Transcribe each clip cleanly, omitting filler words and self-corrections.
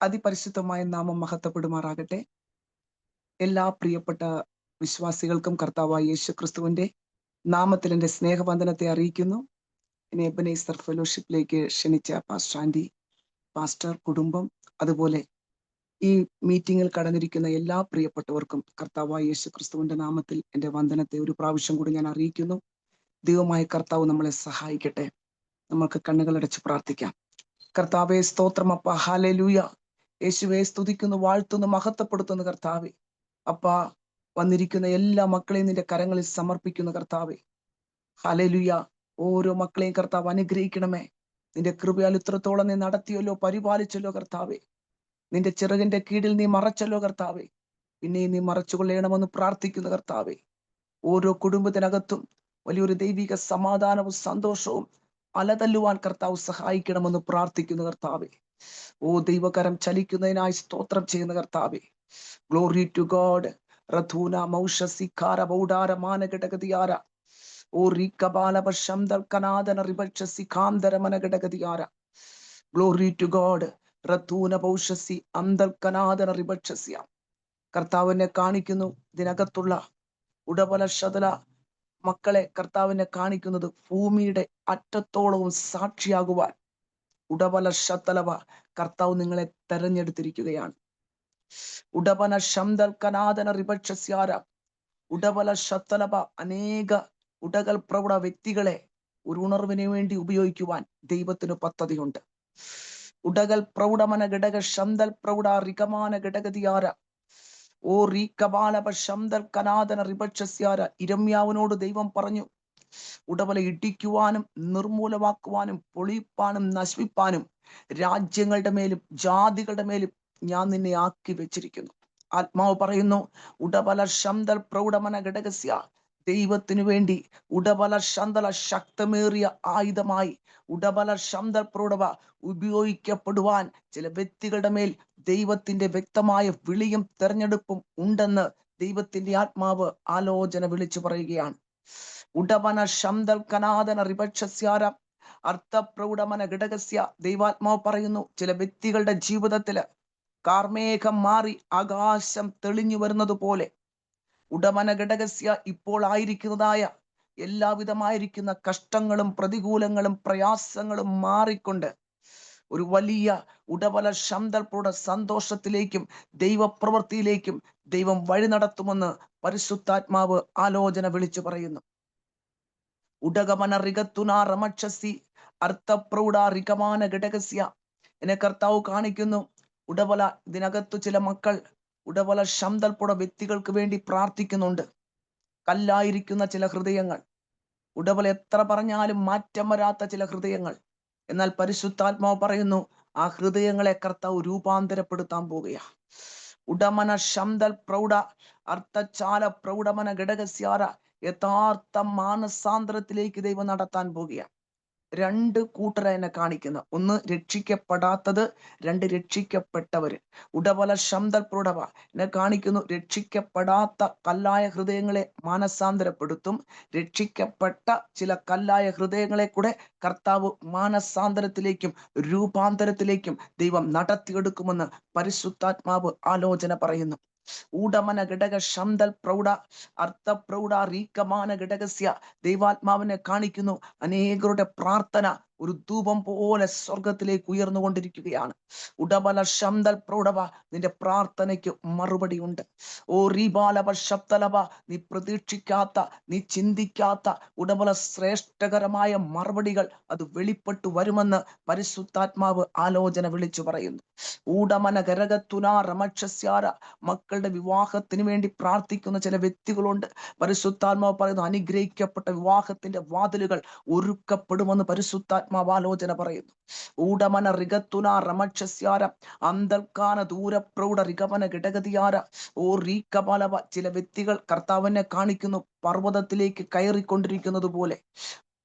അതിപരിശുദ്ധമായ നാമം മഹത്വപ്പെടുമാറാകട്ടെ. എല്ലാ പ്രിയപ്പെട്ട വിശ്വാസികൾക്കും കർത്താവായ യേശു ക്രിസ്തുവിന്റെ നാമത്തിൽ എൻ്റെ സ്നേഹവന്ദനത്തെ അറിയിക്കുന്നു. എന്നെ എബനേസർ ഫെലോഷിപ്പിലേക്ക് ക്ഷണിച്ച പാസ്റ്റർ ആൻഡി, പാസ്റ്റർ, കുടുംബം, അതുപോലെ ഈ മീറ്റിംഗിൽ കടന്നിരിക്കുന്ന എല്ലാ പ്രിയപ്പെട്ടവർക്കും കർത്താവായ യേശു ക്രിസ്തുവിന്റെ നാമത്തിൽ എൻ്റെ വന്ദനത്തെ ഒരു പ്രാവശ്യം കൂടി ഞാൻ അറിയിക്കുന്നു. ദൈവമായ കർത്താവ് നമ്മളെ സഹായിക്കട്ടെ. നമുക്ക് കണ്ണുകളടച്ച് പ്രാർത്ഥിക്കാം. കർത്താവെ സ്തോത്രം അപ്പ, ഹല്ലേലൂയ. യേശുവെ സ്തുതിക്കുന്നു, വാഴ്ത്തുന്നു, മഹത്വപ്പെടുത്തുന്നു കർത്താവെ. അപ്പ, വന്നിരിക്കുന്ന എല്ലാ മക്കളെയും നിന്റെ കരങ്ങളിൽ സമർപ്പിക്കുന്നു കർത്താവെ. ഹല്ലേലൂയ. ഓരോ മക്കളെയും കർത്താവ് അനുഗ്രഹിക്കണമേ. നിന്റെ കൃപയാൽ ഇത്രത്തോളം നീ നടത്തിയല്ലോ, പരിപാലിച്ചല്ലോ കർത്താവെ. നിന്റെ ചിറകിന്റെ കീഴിൽ നീ മറച്ചല്ലോ കർത്താവെ. പിന്നെയും നീ മറച്ചുകൊള്ളണമെന്ന് പ്രാർത്ഥിക്കുന്നു കർത്താവെ. ഓരോ കുടുംബത്തിനകത്തും വലിയൊരു ദൈവിക സമാധാനവും സന്തോഷവും അലതല്ലുവാൻ കർത്താവ് സഹായിക്കണമെന്ന് പ്രാർത്ഥിക്കുന്നു കർത്താവെ. ഓ ദൈവകരം ചലിക്കുന്നതിനായി സ്തോത്രം ചെയ്യുന്ന കർത്താവെ. Glory to God. റഥൂന മൗഷസിഖാര ബൗഡാര മാനഘടകതിയാര ഓ റീകബാലപ ശംദൽ കനാദന റിപക്ഷ സിഖാന്തര മനഘടകതിയാര. Glory to God. റഥൂന പൗഷസി അന്തൽ കനാദന റിപക്ഷസ്യ. കർത്താവിനെ കാണിക്കുന്നു. ഇതിനകത്തുള്ള ഉടബല ശതല മക്കളെ കർത്താവിനെ കാണിക്കുന്നത് ഭൂമിയുടെ അറ്റത്തോളവും സാക്ഷിയാകുവാൻ ഉടബല ശതലവ കർത്താവ് നിങ്ങളെ തെരഞ്ഞെടുത്തിരിക്കുകയാണ്. ഉടബന ശംദൽ കനാദന റിപക്ഷസ്യാര. ഉടബല ശതലവ അനേക ഉടകൽ പ്രൗഢ വ്യക്തികളെ ഒരു ഉണർവിന് വേണ്ടി ഉപയോഗിക്കുവാൻ ദൈവത്തിന് പദ്ധതിയുണ്ട്. ഉടകൽ പ്രൗഢമന ഘടക ശംദൽ പ്രൗഢ റികമാന ഘടകതിയാര ഓ റീകബാലപ ശംദൽ കനാദന റിപക്ഷസ്യാര. ഇരമ്യാവിനോട് ദൈവം പറഞ്ഞു, ഉടവല ഇടിക്കുവാനും നിർമൂലമാക്കുവാനും പൊളിപ്പാനും നശിപ്പിപ്പാനും രാജ്യങ്ങളുടെ മേലും ജാതികളുടെ മേലും ഞാൻ നിന്നെ ആക്കി വെച്ചിരിക്കുന്നു. ആത്മാവ് പറയുന്നു, ഉടബല ശംദൽ പ്രൗഢമന ഘടകസ്യ. ദൈവത്തിനു വേണ്ടി ഉടബല ശന്തല ശക്തമേറിയ ആയുധമായി ഉടബല ശംദൽ പ്രൗഢവ ഉപയോഗിക്കപ്പെടുവാൻ ചില വ്യക്തികളുടെ മേൽ ദൈവത്തിന്റെ വ്യക്തമായ വിളിയും തെരഞ്ഞെടുപ്പും ഉണ്ടെന്ന് ദൈവത്തിന്റെ ആത്മാവ് ആലോചന വിളിച്ചു പറയുകയാണ്. ഉടവന ശംദൽ കനാദന റിപക്ഷസ്യാര അർത്ഥപ്രൗഢമന ഘടകസ്യ. ദൈവാത്മാവ് പറയുന്നു, ചില വ്യക്തികളുടെ ജീവിതത്തില് കാർമേഘം മാറി ആകാശം തെളിഞ്ഞു വരുന്നത് പോലെ ഉടമന ഘടകസ്യ ഇപ്പോൾ ആയിരിക്കുന്നതായ എല്ലാവിധമായിരിക്കുന്ന കഷ്ടങ്ങളും പ്രതികൂലങ്ങളും പ്രയാസങ്ങളും മാറിക്കൊണ്ട് ഒരു വലിയ ഉടവല ശംദൽപ്പുടെ സന്തോഷത്തിലേക്കും ദൈവപ്രവൃത്തിയിലേക്കും ദൈവം വഴി നടത്തുമെന്ന് പരിശുദ്ധാത്മാവ് ആലോചന വിളിച്ചു പറയുന്നു. ഉടകമന റികത്തുനാ റമക്ഷസി അർത്ഥപ്രൗഢ റികമാന ഘടകസ്യ. എന്നെ കർത്താവ് കാണിക്കുന്നു, ഉടവല ഇതിനകത്തു ചില മക്കൾ ഉടവല ശംദൽപ്പുട വ്യക്തികൾക്ക് വേണ്ടി പ്രാർത്ഥിക്കുന്നുണ്ട്. കല്ലായിരിക്കുന്ന ചില ഹൃദയങ്ങൾ, ഉടവല എത്ര പറഞ്ഞാലും മാറ്റം വരാത്ത ചില ഹൃദയങ്ങൾ. എന്നാൽ പരിശുദ്ധാത്മാവ് പറയുന്നു, ആ ഹൃദയങ്ങളെ കർത്താവ് രൂപാന്തരപ്പെടുത്താൻ പോവുകയാ. ഉടമന ശംദൽ പ്രൗഢ അർത്ഥചാല പ്രൗഢമന ഘടകസ്യാര. യഥാർത്ഥ മാനസാന്തരത്തിലേക്ക് ദൈവം നടത്താൻ പോകുകയാണ്. രണ്ട് കൂട്ടരെ എന്നെ കാണിക്കുന്ന, ഒന്ന് രക്ഷിക്കപ്പെടാത്തത്, രണ്ട് രക്ഷിക്കപ്പെട്ടവര്. ഉടവല ശംദൽ പ്രൗഢവ എന്നെ കാണിക്കുന്നു, രക്ഷിക്കപ്പെടാത്ത കല്ലായ ഹൃദയങ്ങളെ മാനസാന്തരപ്പെടുത്തും. രക്ഷിക്കപ്പെട്ട ചില കല്ലായ ഹൃദയങ്ങളെ കൂടെ കർത്താവ് മാനസാന്തരത്തിലേക്കും രൂപാന്തരത്തിലേക്കും ദൈവം നടത്തിയെടുക്കുമെന്ന് പരിശുദ്ധാത്മാവ് ആലോചന പറയുന്നു. ഊടമന ഘടക ശംദൽ പ്രൗഢ അർത്ഥപ്രൗഢ റീകമാന ഘടകസ്യ. ദൈവാത്മാവിനെ കാണിക്കുന്നു, അനേകരുടെ പ്രാർത്ഥന ഒരു ധൂപം പോലെ സ്വർഗത്തിലേക്ക് ഉയർന്നുകൊണ്ടിരിക്കുകയാണ്. ഉടബല ശംദൽ പ്രൗഢവ, നിന്റെ പ്രാർത്ഥനയ്ക്ക് മറുപടി ഉണ്ട്. ഓ റീബാലവ ശബ്ദലവ, നീ പ്രതീക്ഷിക്കാത്ത, നീ ചിന്തിക്കാത്ത ഉടബല ശ്രേഷ്ഠകരമായ മറുപടികൾ അത് വെളിപ്പെട്ടു വരുമെന്ന് പരിശുദ്ധാത്മാവ് ആലോചന വിളിച്ചു പറയുന്നു. ഊടമന ഗരകത്തുനാ റമക്ഷസ്യാര. മക്കളുടെ വിവാഹത്തിന് വേണ്ടി പ്രാർത്ഥിക്കുന്ന ചില വ്യക്തികളുണ്ട്. പരിശുദ്ധാത്മാവ് പറയുന്നു, അനുഗ്രഹിക്കപ്പെട്ട വിവാഹത്തിന്റെ വാതിലുകൾ ഒരുക്കപ്പെടുമെന്ന് പരിശുദ്ധാത്മാവ് ആലോചന പറയുന്നു. ഊടമന റികത്തുന റമക്ഷസ്യാര അന്തൽക്കാന ദൂരപ്രൗഢ റികമന ഘടകതിയാര ഓ റീകബലവ. ചില വ്യക്തികൾ കർത്താവിനെ കാണിക്കുന്നു, പർവ്വതത്തിലേക്ക് കയറിക്കൊണ്ടിരിക്കുന്നത് പോലെ.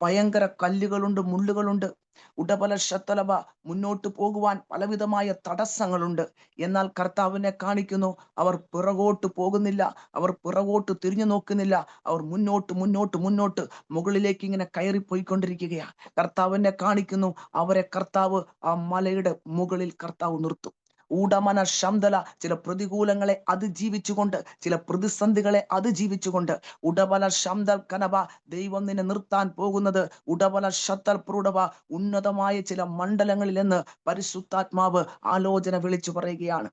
ഭയങ്കര കല്ലുകളുണ്ട്, മുള്ളുകളുണ്ട്. ഉടബല ശത്തലവ, മുന്നോട്ട് പോകുവാൻ പലവിധമായ തടസ്സങ്ങളുണ്ട്. എന്നാൽ കർത്താവിനെ കാണിക്കുന്നു, അവർ പിറകോട്ട് പോകുന്നില്ല, അവർ പിറകോട്ട് തിരിഞ്ഞു നോക്കുന്നില്ല, അവർ മുന്നോട്ട് മുന്നോട്ട് മുന്നോട്ട് മുകളിലേക്ക് ഇങ്ങനെ കയറിപ്പോയിക്കൊണ്ടിരിക്കുകയാണ്. കർത്താവിനെ കാണിക്കുന്നു, അവരെ കർത്താവ് ആ മലയുടെ മുകളിൽ കർത്താവ് നിർത്തും. ഊടമന ശംദല ചില പ്രതികൂലങ്ങളെ അതിജീവിച്ചുകൊണ്ട്, ചില പ്രതിസന്ധികളെ അതിജീവിച്ചുകൊണ്ട് ഉടബല ശംദൽ കനബ ദൈവം നിന്നെ നിർത്താൻ പോകുന്നത് ഉടബല ശത്തൽ പ്രൂഢവ ഉന്നതമായ ചില മണ്ഡലങ്ങളിൽ നിന്ന് പരിശുദ്ധാത്മാവ് ആലോചന വിളിച്ചു പറയുകയാണ്.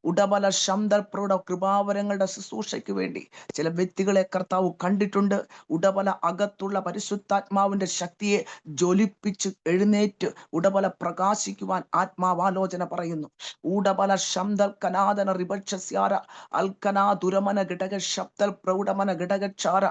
ഉടബല ശംദൽ പ്രൗഢ കൃപാവരങ്ങളുടെ ശുശ്രൂഷയ്ക്ക് വേണ്ടി ചില വ്യക്തികളെ കർത്താവ് കണ്ടിട്ടുണ്ട്. ഉടബല അകത്തുള്ള പരിശുദ്ധാത്മാവിന്റെ ശക്തിയെ ജ്വലിപ്പിച്ച് എഴുന്നേറ്റ് ഉടബല പ്രകാശിക്കുവാൻ ആത്മാവാലോചന പറയുന്നു. ഊടബല ശംദൽ കനാദന റിപക്ഷസ്യാര അൽക്കനാ ദുരമന ഘടക ശബ്ദൽ പ്രൗഢമന ഘടകക്ഷാര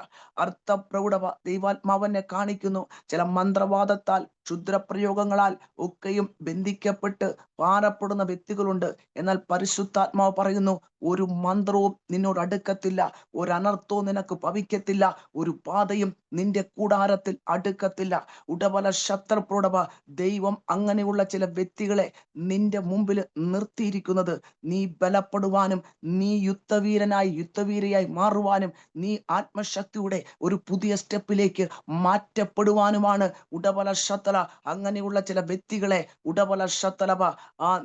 അർത്ഥ പ്രൗഢവ ദൈവാത്മാവനെ കാണിക്കുന്നു. ചില മന്ത്രവാദത്താൽ ക്ഷുദ്രപ്രയോഗങ്ങളാൽ ഒക്കെയും ബന്ധിക്കപ്പെട്ട് ഭാരപ്പെടുന്ന വ്യക്തികളുണ്ട്. എന്നാൽ പരിശുദ്ധാത്മാവ് പറയുന്നു, ഒരു മന്ത്രവും നിന്നോട് അടുക്കത്തില്ല, ഒരു അനർത്ഥവും നിനക്ക് ഭവിക്കത്തില്ല, ഒരു പാതയും നിന്റെ കൂടാരത്തിൽ അടുക്കത്തില്ല. ഉടബല ശത്രുപ്രൗഢവ ദൈവം അങ്ങനെയുള്ള ചില വ്യക്തികളെ നിന്റെ മുമ്പിൽ നിർത്തിയിരിക്കുന്നത് നീ ബലപ്പെടുവാനും, നീ യുദ്ധവീരയായി മാറുവാനും, നീ ആത്മശക്തിയുടെ ഒരു പുതിയ സ്റ്റെപ്പിലേക്ക് മാറ്റപ്പെടുവാനുമാണ്. ഉടബല ശത്തല അങ്ങനെയുള്ള ചില വ്യക്തികളെ ഉടബല ശത്തലവ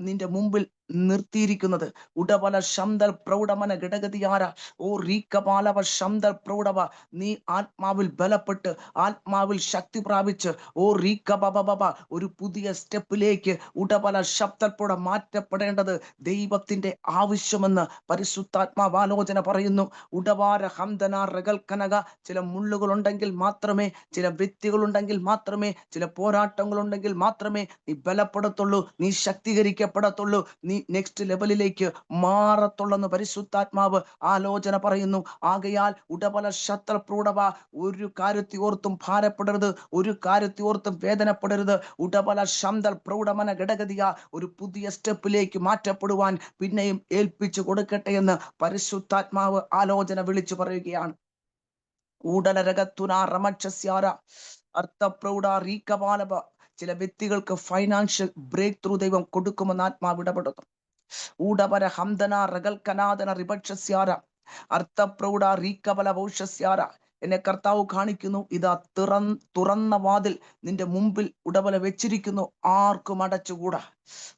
നിന്റെ മുമ്പിൽ നിർത്തിയിരിക്കുന്നത്. ഉടബല ശംദൽ പ്രൗഢമന ഘടകതിയാര ഓ റീക്കപാലവ ശംദൽ പ്രൗഢവ നീ ആത്മാവിൽ ബലപ്പെട്ട് ആത്മാവിൽ ശക്തി പ്രാപിച്ച് ഓ റീക്കബബബ ഒരു പുതിയ സ്റ്റെപ്പിലേക്ക് ഉടബല ശബ്ദത്തോടെ മാറ്റപ്പെടേണ്ടത് ദൈവത്തിന്റെ ആവശ്യമെന്ന് പരിശുദ്ധാത്മാവ് ആലോചന പറയുന്നു. ഉടവാര ഹംദന റഗൽ കനക ചില മുള്ളുകൾ ഉണ്ടെങ്കിൽ മാത്രമേ, ചില വ്യക്തികളുണ്ടെങ്കിൽ മാത്രമേ, ചില പോരാട്ടങ്ങൾ ഉണ്ടെങ്കിൽ മാത്രമേ നീ ബലപ്പെടത്തുള്ളൂ, നീ ശക്തീകരിക്കപ്പെടത്തുള്ളൂ, നീ നെക്സ്റ്റ് ലെവലിലേക്ക് മാറത്തുള്ളെന്ന് പരിശുദ്ധാത്മാവ് ആലോചന പറയുന്നു. ആകയാൽ ഉടബല ശത്രു പ്രൂഢവ ഒരു കാര്യത്തെ ഓർത്തും ഭാരപ്പെടരുത്, ഒരു കാര്യത്തെ ഓർത്തും വേദനപ്പെടരുത്. ഉടബല ശംദൽ പ്രൗഢമന ഘടകതിയ ഒരു പുതിയ സ്റ്റെപ്പിലേക്ക് മാറ്റപ്പെടുവാൻ പിന്നെയും ഏൽപ്പിച്ചു കൊടുക്കട്ടെ എന്ന് പരിശുദ്ധാത്മാവ് ആലോചന വിളിച്ചു പറയുകയാണ്. ഊടലരകത്തുന റമക്ഷസ്യാര അർത്ഥപ്രൗഢ റീകപാലവ ചില വ്യക്തികൾക്ക് ഫൈനാൻഷ്യൽ ബ്രേക്ക് ത്രൂ ദൈവം കൊടുക്കുമെന്ന് ആത്മാവ് ഇടപെടുന്നു. ഊടപര ഹംദന റഗൽ കനാദന റിപക്ഷസ്യാര അർത്ഥപ്രൗഢ റീകബല ഭൗഷസ്യാര എന്നെ കർത്താവ് കാണിക്കുന്നു. ഇതാ തുറന്ന വാതിൽ നിന്റെ മുമ്പിൽ ഉടബല വെച്ചിരിക്കുന്നു, ആർക്കും അടച്ചുകൂടാ.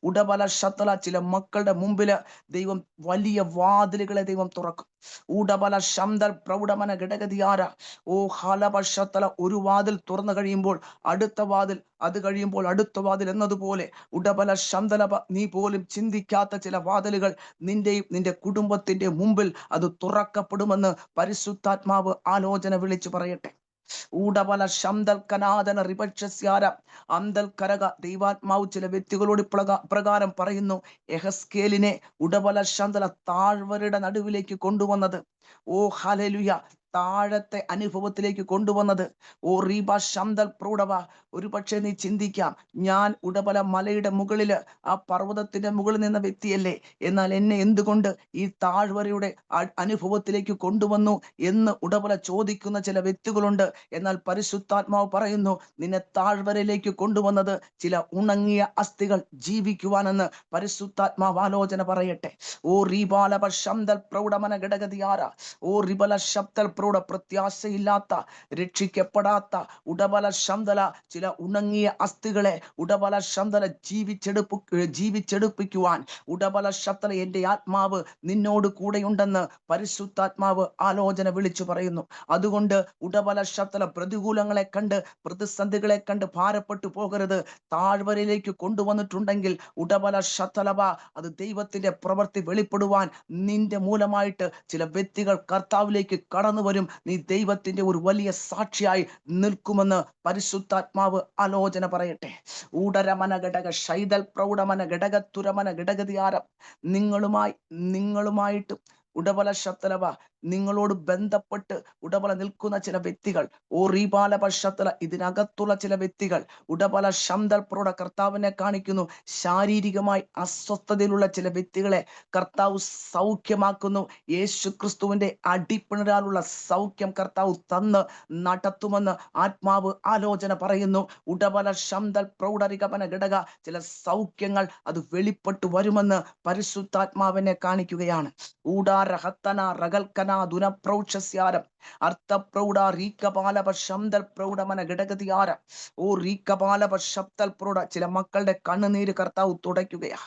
ഉടബല ശത്തല ചില മക്കളുടെ മുമ്പില് ദൈവം വലിയ വാതിലുകളെ ദൈവം തുറക്കും. ഊടബല ശംദൽ പ്രൗഢമന ഘടകതിയാര ഓ ഹലബ ശത്തല ഒരു വാതിൽ തുറന്നു കഴിയുമ്പോൾ അടുത്ത വാതിൽ, അത് കഴിയുമ്പോൾ അടുത്ത വാതിൽ എന്നതുപോലെ ഉടബല ശംദലബ നീ പോലും ചിന്തിക്കാത്ത ചില വാതിലുകൾ നിന്റെയും നിന്റെ കുടുംബത്തിന്റെ മുമ്പിൽ അത് തുറക്കപ്പെടുമെന്ന് പരിശുദ്ധാത്മാവ് ആലോചന വിളിച്ചു പറയട്ടെ. ഊടബല ശംദൽ കനാദന റിപക്ഷസ്യാര അന്തൽ കരക ദൈവാത്മാവ് ചില വ്യക്തികളോട് പ്രകാരം പറയുന്നു. യെഹസ്കേലിനെ ഉടബല ശംദല താഴ്വരയുടെ നടുവിലേക്ക് കൊണ്ടുവന്നത്, ഓ ഹല്ലേലൂയ, താഴത്തെ അനുഭവത്തിലേക്ക് കൊണ്ടുവന്നത്. ഓ റീബ ശംദൽ പ്രൗഢവ ഒരു പക്ഷേ നീ ചിന്തിക്കാം, ഞാൻ ഉടബല മലയുടെ മുകളില് ആ പർവ്വതത്തിന്റെ മുകളിൽ നിന്ന വ്യക്തിയല്ലേ, എന്നാൽ എന്നെ എന്തുകൊണ്ട് ഈ താഴ്വരയുടെ അനുഭവത്തിലേക്ക് കൊണ്ടുവന്നു എന്ന് ഉടബല ചോദിക്കുന്ന ചില വ്യക്തികളുണ്ട്. എന്നാൽ പരിശുദ്ധാത്മാവ് പറയുന്നു, നിന്നെ താഴ്വരയിലേക്ക് കൊണ്ടുവന്നത് ചില ഉണങ്ങിയ അസ്ഥികൾ ജീവിക്കുവാനെന്ന് പരിശുദ്ധാത്മാവ് ആലോചന പറയട്ടെ. ഓ റീബാലബ ശംദൽ പ്രൗഢമന ഘടകതിയാര ഓ റിബല ശബ്ദൽ പ്രൗഢ പ്രത്യാശയില്ലാത്ത, രക്ഷിക്കപ്പെടാത്ത ഉടബല ശംദല ചില ഉണങ്ങിയ അസ്ഥികളെ ഉടബല ശംദല ജീവിച്ചെടുപ്പിക്കുവാൻ ഉടബല ശബ്ദല എന്റെ ആത്മാവ് നിന്നോട് കൂടെയുണ്ടെന്ന് പരിശുദ്ധാത്മാവ് ആലോചന വിളിച്ചു പറയുന്നു. അതുകൊണ്ട് ഉടബല ശബ്ദല പ്രതികൂലങ്ങളെ കണ്ട്, പ്രതിസന്ധികളെ കണ്ട് ഭാരപ്പെട്ടു പോകരുത്. താഴ്വരയിലേക്ക് കൊണ്ടുവന്നിട്ടുണ്ടെങ്കിൽ ഉടബല ശബ്ദലവ അത് ദൈവത്തിന്റെ പ്രവൃത്തി വെളിപ്പെടുവാൻ നിന്റെ മൂലമായിട്ട് ചില വ്യക്തികൾ കർത്താവിലേക്ക് കടന്നു വരും. നീ ദൈവത്തിന്റെ ഒരു വലിയ സാക്ഷിയായി നിൽക്കുമെന്ന് പരിശുദ്ധാത്മാവ് ആലോചന പറയട്ടെ. ഊടരമന ഘടക ശൈതൽ പ്രൗഢമന ഘടകത്തുരമന ഘടകതിയാരം നിങ്ങളുമായിട്ട് ഉടബല ശബ്ദലവ നിങ്ങളോട് ബന്ധപ്പെട്ട് ഉടബല നിൽക്കുന്ന ചില വ്യക്തികൾ, ഓ റീബാലബ ശബ്ദല ഇതിനകത്തുള്ള ചില വ്യക്തികൾ ഉടബല ശംദൽ പ്രൗഢ കർത്താവിനെ കാണിക്കുന്നു. ശാരീരികമായി അസ്വസ്ഥതയിലുള്ള ചില വ്യക്തികളെ കർത്താവ് സൗഖ്യമാക്കുന്നു. യേശു ക്രിസ്തുവിന്റെ അടിപ്പിണരാലുള്ള സൗഖ്യം കർത്താവ് തന്ന് നടത്തുമെന്ന് ആത്മാവ് ആലോചന പറയുന്നു. ഉടബല ശംദൽ പ്രൗഢരികമന ഘടക ചില സൗഖ്യങ്ങൾ അത് വെളിപ്പെട്ടു വരുമെന്ന് പരിശുദ്ധാത്മാവിനെ കാണിക്കുകയാണ്. ഊടാരഹത്തന റഗൽക്കന ദുനപ്രൗക്ഷസ്യാരം അർത്ഥപ്രൗഢ റീക്കപാലപ ശബ്ദൽ പ്രൗഢമന ഘടകതിയാര ഓ റീക്കപാലപ ശബ്ദൽ പ്രൗഢ. ചില മക്കളുടെ കണ്ണുനീര് കർത്താവ് തുടയ്ക്കുകയാ.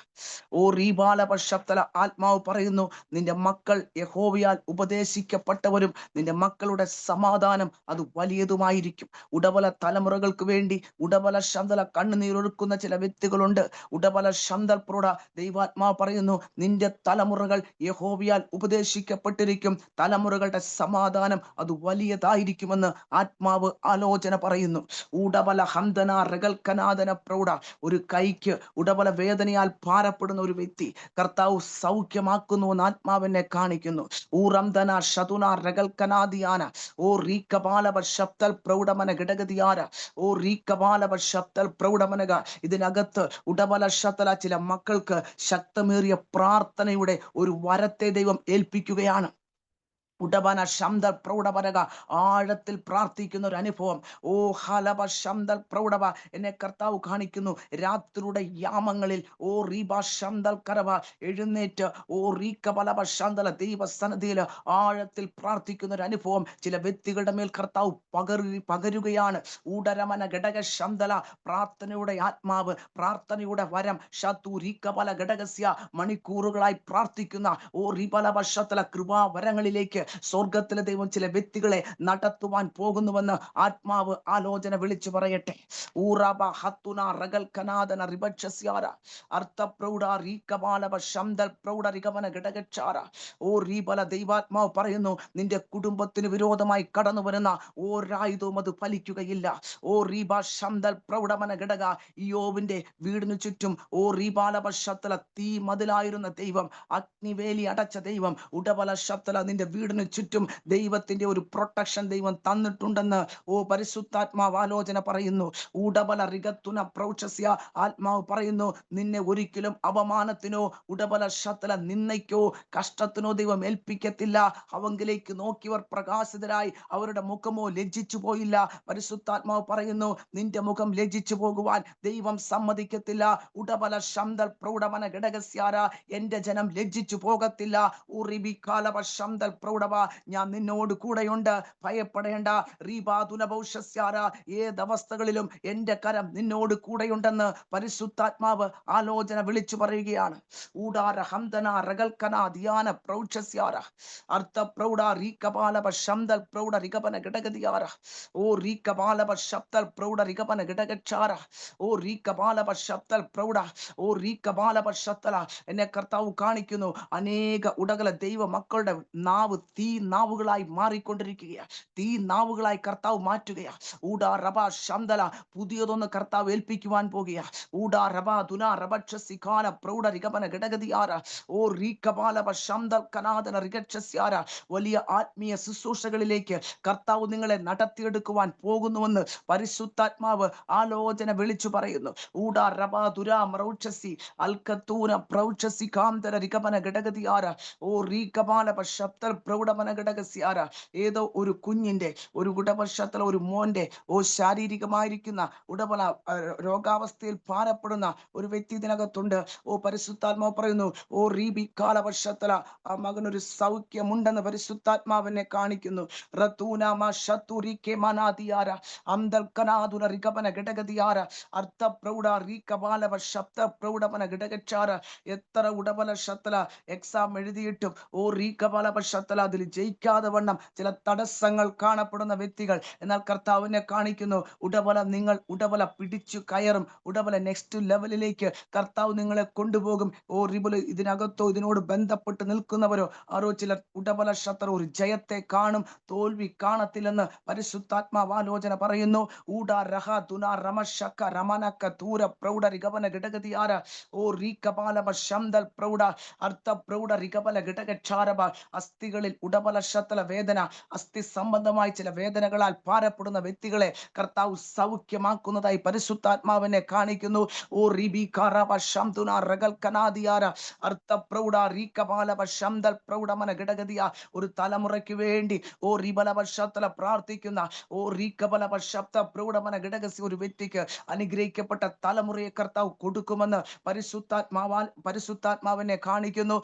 ഓ റീബാലപ ശബ്ദല. ആത്മാവ് പറയുന്നു, നിന്റെ മക്കൾ യഹോവയാൽ ഉപദേശിക്കപ്പെട്ടവരും നിന്റെ മക്കളുടെ സമാധാനം അത് വലിയതുമായിരിക്കും. ഉടബല തലമുറകൾക്ക് വേണ്ടി ഉടബല ശബ്ദല കണ്ണുനീരൊഴുക്കുന്ന ചില വ്യക്തികളുണ്ട്. ഉടബല ശബ്ദൽ പ്രൗഢ. ദൈവാത്മാവ് പറയുന്നു, നിന്റെ തലമുറകൾ യഹോവയാൽ ഉപദേശിക്കപ്പെട്ടിരിക്കും. തലമുറകളുടെ സമാധാനം അത് വലിയതായിരിക്കുമെന്ന് ആത്മാവ് ആലോചന പറയുന്നു. ഉടബല ഹന്തന റകൽക്കനാദന പ്രൗഢ. ഒരു കൈക്ക് ഉടബല വേദനയാൽ ഭാരപ്പെടുന്ന ഒരു വ്യക്തി കർത്താവ് സൗഖ്യമാക്കുന്നുവെന്ന് ആത്മാവിനെ കാണിക്കുന്നു. ഊറംധന ശതുന റകൽക്കനാദിയാന ഓ റീക്കപാലപ ശബ്ദൽ പ്രൗഢമന ഘടകതിയാര ഓ റീക്കപാലപ ശബ്ദൽ പ്രൗഢമനക. ഇതിനകത്ത് ഉടബല ശതല ചില മക്കൾക്ക് ശക്തമേറിയ പ്രാർത്ഥനയുടെ ഒരു വരത്തെ ദൈവം ഏൽപ്പിക്കുകയാണ്. ഉടബന ശബ്ദ പ്രൗഢപരക. ആഴത്തിൽ പ്രാർത്ഥിക്കുന്ന ഒരു അനുഭവം. ഓ ഹലബ ശബ്ദ പ്രൗഢവ. എന്നെ കർത്താവ് കാണിക്കുന്നു രാത്രിയുടെ യാമങ്ങളിൽ. ഓ റീബ ശബ്ദ കരവ. എഴുന്നേറ്റ് ഓ റീക്കബലബ ശബ്ദല ദൈവസന്നിധിയിൽ ആഴത്തിൽ പ്രാർത്ഥിക്കുന്ന ഒരു അനുഭവം ചില വ്യക്തികളുടെ മേൽ കർത്താവ് പകരുകയാണ്. ഊടരമന ഘടക ശബ്ദല. പ്രാർത്ഥനയുടെ ആത്മാവ്, പ്രാർത്ഥനയുടെ വരം. ശത്രു റീക്കബല ഘടകസ്യ. മണിക്കൂറുകളായി പ്രാർത്ഥിക്കുന്ന ഓ റിബലബ ശബ്ദല കൃപാവരങ്ങളിലേക്ക് സ്വർഗത്തിലെ ദൈവം ചില വ്യക്തികളെ നടത്തുവാൻ പോകുന്നുവെന്ന് ആത്മാവ് ആലോചന വിളിച്ചു പറയട്ടെ. ഊറബ ഹത്തുന റഗൽ കനാദന റിബക്ഷസ്യാര അർത്ഥപ്രൗഢ റീകബാലബ ശബ്ദൽ പ്രൗഢ റിഗമന ഘടകച്ചാര ഓ റീബല. ദൈവാത്മാവ് പറയുന്നു, നിന്റെ കുടുംബത്തിന് വിരോധമായി കടന്നു വരുന്ന ഓരായുധവും അത് ഫലിക്കുകയില്ല. ഓ റീബ ശബ്ദൽ പ്രൗഢമന ഘടക. ഇയ്യോബിന്റെ വീടിനു ചുറ്റും ഓ റീബാലബ ശബ്ദല തീ മതിലായിരുന്ന ദൈവം, അഗ്നിവേലി അടച്ച ദൈവം, ഉടബല ശബ്ദല നിന്റെ വീടിന് ചുറ്റും ദൈവത്തിന്റെ ഒരു പ്രൊട്ടക്ഷൻ ദൈവം തന്നിട്ടുണ്ടെന്ന് ഓ പരിശുദ്ധാത്മാവ് ആലോചന പറയുന്നു. ഉടബല റിഗത്തുന പ്രൗചസ്യ. ആത്മാവ് പറയുന്നു, നിന്നെ ഒരിക്കലും അപമാനത്തിനോ ഉടബല ശബ്ദല നിന്ദയ്ക്കോ കഷ്ടത്തിനോ ദൈവം ഏൽപ്പിക്കത്തില്ല. അവങ്കിലേക്ക് നോക്കിയവർ പ്രകാശിതരായി, അവരുടെ മുഖമോ ലജ്ജിച്ചു പോയില്ല. പരിശുദ്ധാത്മാവ് പറയുന്നു, നിന്റെ മുഖം ലജ്ജിച്ചു പോകുവാൻ ദൈവം സമ്മതിക്കത്തില്ല. ഉടബല ശബ്ദൽ പ്രൗഢമന ഘടകസ്യാര. എന്റെ ജനം ലജ്ജിച്ചു പോകത്തില്ല. ഉറിബികാലവ ശബ്ദൽ പ്രൗഢവ. ഞാൻ നിന്നോട് കൂടെയുണ്ട്, ഭയപ്പെടേണ്ട. റീബാതുനബൗഷസ്യാര. ഏതവസ്ഥകളിലും എന്റെ കരം നിന്നോട് കൂടെയുണ്ടെന്ന് പരിശുദ്ധാത്മാവ് ആലോചന വിളിച്ചു പറയുകയാണ്. ഊടാര ഹംദന റഗൽക്കന ധ്യാന പ്രൗഢസ്യാര അർത്ഥ പ്രൗഢ റീകപാലപ ശബ്ദൽ പ്രൗഢ റിഗപന ഘടകതിയാര ഓ റീകപാലപ ശബ്ദൽ പ്രൗഢ റിഗപന ഘടകച്ചാര ഓ റീകപാലപ ശബ്ദൽ പ്രൗഢ ഓ റീകപാലപ ശബ്ദല. എന്നെ കർത്താവ് കാണിക്കുന്നു, അനേക ഉടകല ദൈവ മക്കളുടെ നാവ് തീ നാവുകളായി മാറിക്കൊണ്ടിരിക്കുകയാണ്. തീ നാവുകളായി കർത്താവ് മാറ്റുകയാ. ഊടാ റബ ശബ്ദല. പുതിയതൊന്ന് കർത്താവ് ഏൽപ്പിക്കുവാൻ പോകുക. ഊടാ റബ ദുന റബക്ഷസികാല പ്രൗഢ റിഗപന ഘടകതിയാര ഓ റീകപാലപ ശബ്ദൽ കനാദന റിഗക്ഷസ്യാര. വലിയ ആത്മീയ ശുശ്രൂഷകളിലേക്ക് കർത്താവ് നിങ്ങളെ നടത്തിയെടുക്കുവാൻ പോകുന്നുവെന്ന് പരിശുദ്ധാത്മാവ് ആലോചന വിളിച്ചു പറയുന്നു. ഊടാ റബ ദുരാ മറൗക്ഷസി അൽക്കത്തൂന പ്രൗക്ഷസി കാന്തര റിഗപന ഘടകതിയാര ഓ റീകപാലപ ശബ്ദൽ പ്രൗഢമന ഘടകസ്യാര. ഏതോ ഒരു കുഞ്ഞിന്റെ ഒരു ഉടപക്ഷത്തിൽ ഒരു മോന്റെ ശാരീരികമായിരിക്കുന്ന ഉടപല രോഗാവസ്ഥയിൽ ഭാരപ്പെടുന്ന ഒരു വ്യക്തി ഇതിനകത്തുണ്ട്. പരിശുദ്ധാത്മാവ് പറയുന്നു, റീബി കാലവർഷത്തല ആ മകനൊരു സൗഖ്യമുണ്ടെന്ന് പരിശുദ്ധാത്മാവിനെ കാണിക്കുന്നു. എത്ര ഉടബല ശത്തല എക്സാം എഴുതിയിട്ടും അതിൽ ജയിക്കാതെ വണ്ണം ചില തടസ്സങ്ങൾ കാണപ്പെടുന്ന വ്യക്തികൾ. എന്നാൽ കർത്താവിനെ കാണിക്കുന്നു, നിങ്ങൾ ഉടബല പിടിച്ചു കയറും. ഉടബല നെക്സ്റ്റ് ലെവലിലേക്ക് കർത്താവ് നിങ്ങളെ കൊണ്ടുപോകും. ഇതിനകത്തോ ഇതിനോട് ബന്ധപ്പെട്ട് നിൽക്കുന്നവരോ ആരോ ചിലർ ഉടബല ശത്ര ഒരു ജയത്തെ കാണും, തോൽവി കാണത്തില്ലെന്ന് പരിശുദ്ധാത്മാവ് ആലോചന പറയുന്നു. അസ്ഥികളിൽ ഉടബല ശത്തല വേദന, അസ്ഥി സംബന്ധമായി ചില വേദനകളാൽ ഭാരപ്പെടുന്ന വ്യക്തികളെ കർത്താവ് സൗഖ്യമാക്കുന്നതായി പരിശുദ്ധാത്മാവിനെ കാണിക്കുന്നു. ഒരു തലമുറയ്ക്ക് വേണ്ടി പ്രാർത്ഥിക്കുന്ന ഒരു വ്യക്തിക്ക് അനുഗ്രഹിക്കപ്പെട്ട തലമുറയെ കർത്താവ് കൊടുക്കുമെന്ന് പരിശുദ്ധാത്മാവിനെ കാണിക്കുന്നു.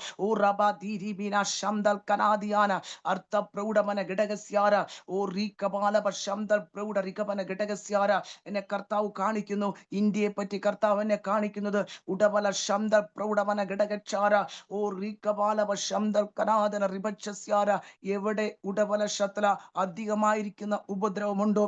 ഘടകതിയാന അർത്ഥ പ്രൗഢമന ഘടകസ്യാര ഓ റീകപാല ശബ്ദ പ്രൗഢ റികപന ഘടകസ്യാര. എന്നെ കർത്താവ് കാണിക്കുന്നു, ഇന്ത്യയെ പറ്റി കർത്താവ് എന്നെ കാണിക്കുന്നത് ഉടബല ശബ്ദ പ്രൗഢമന ഘടകച്ചാര ഓ റീകപാല ശബ്ദ കനാദന റിപക്ഷസ്യാര. എവിടെ ഉടബല ശത്ല അധികമായിരിക്കുന്ന ഉപദ്രവമുണ്ടോ,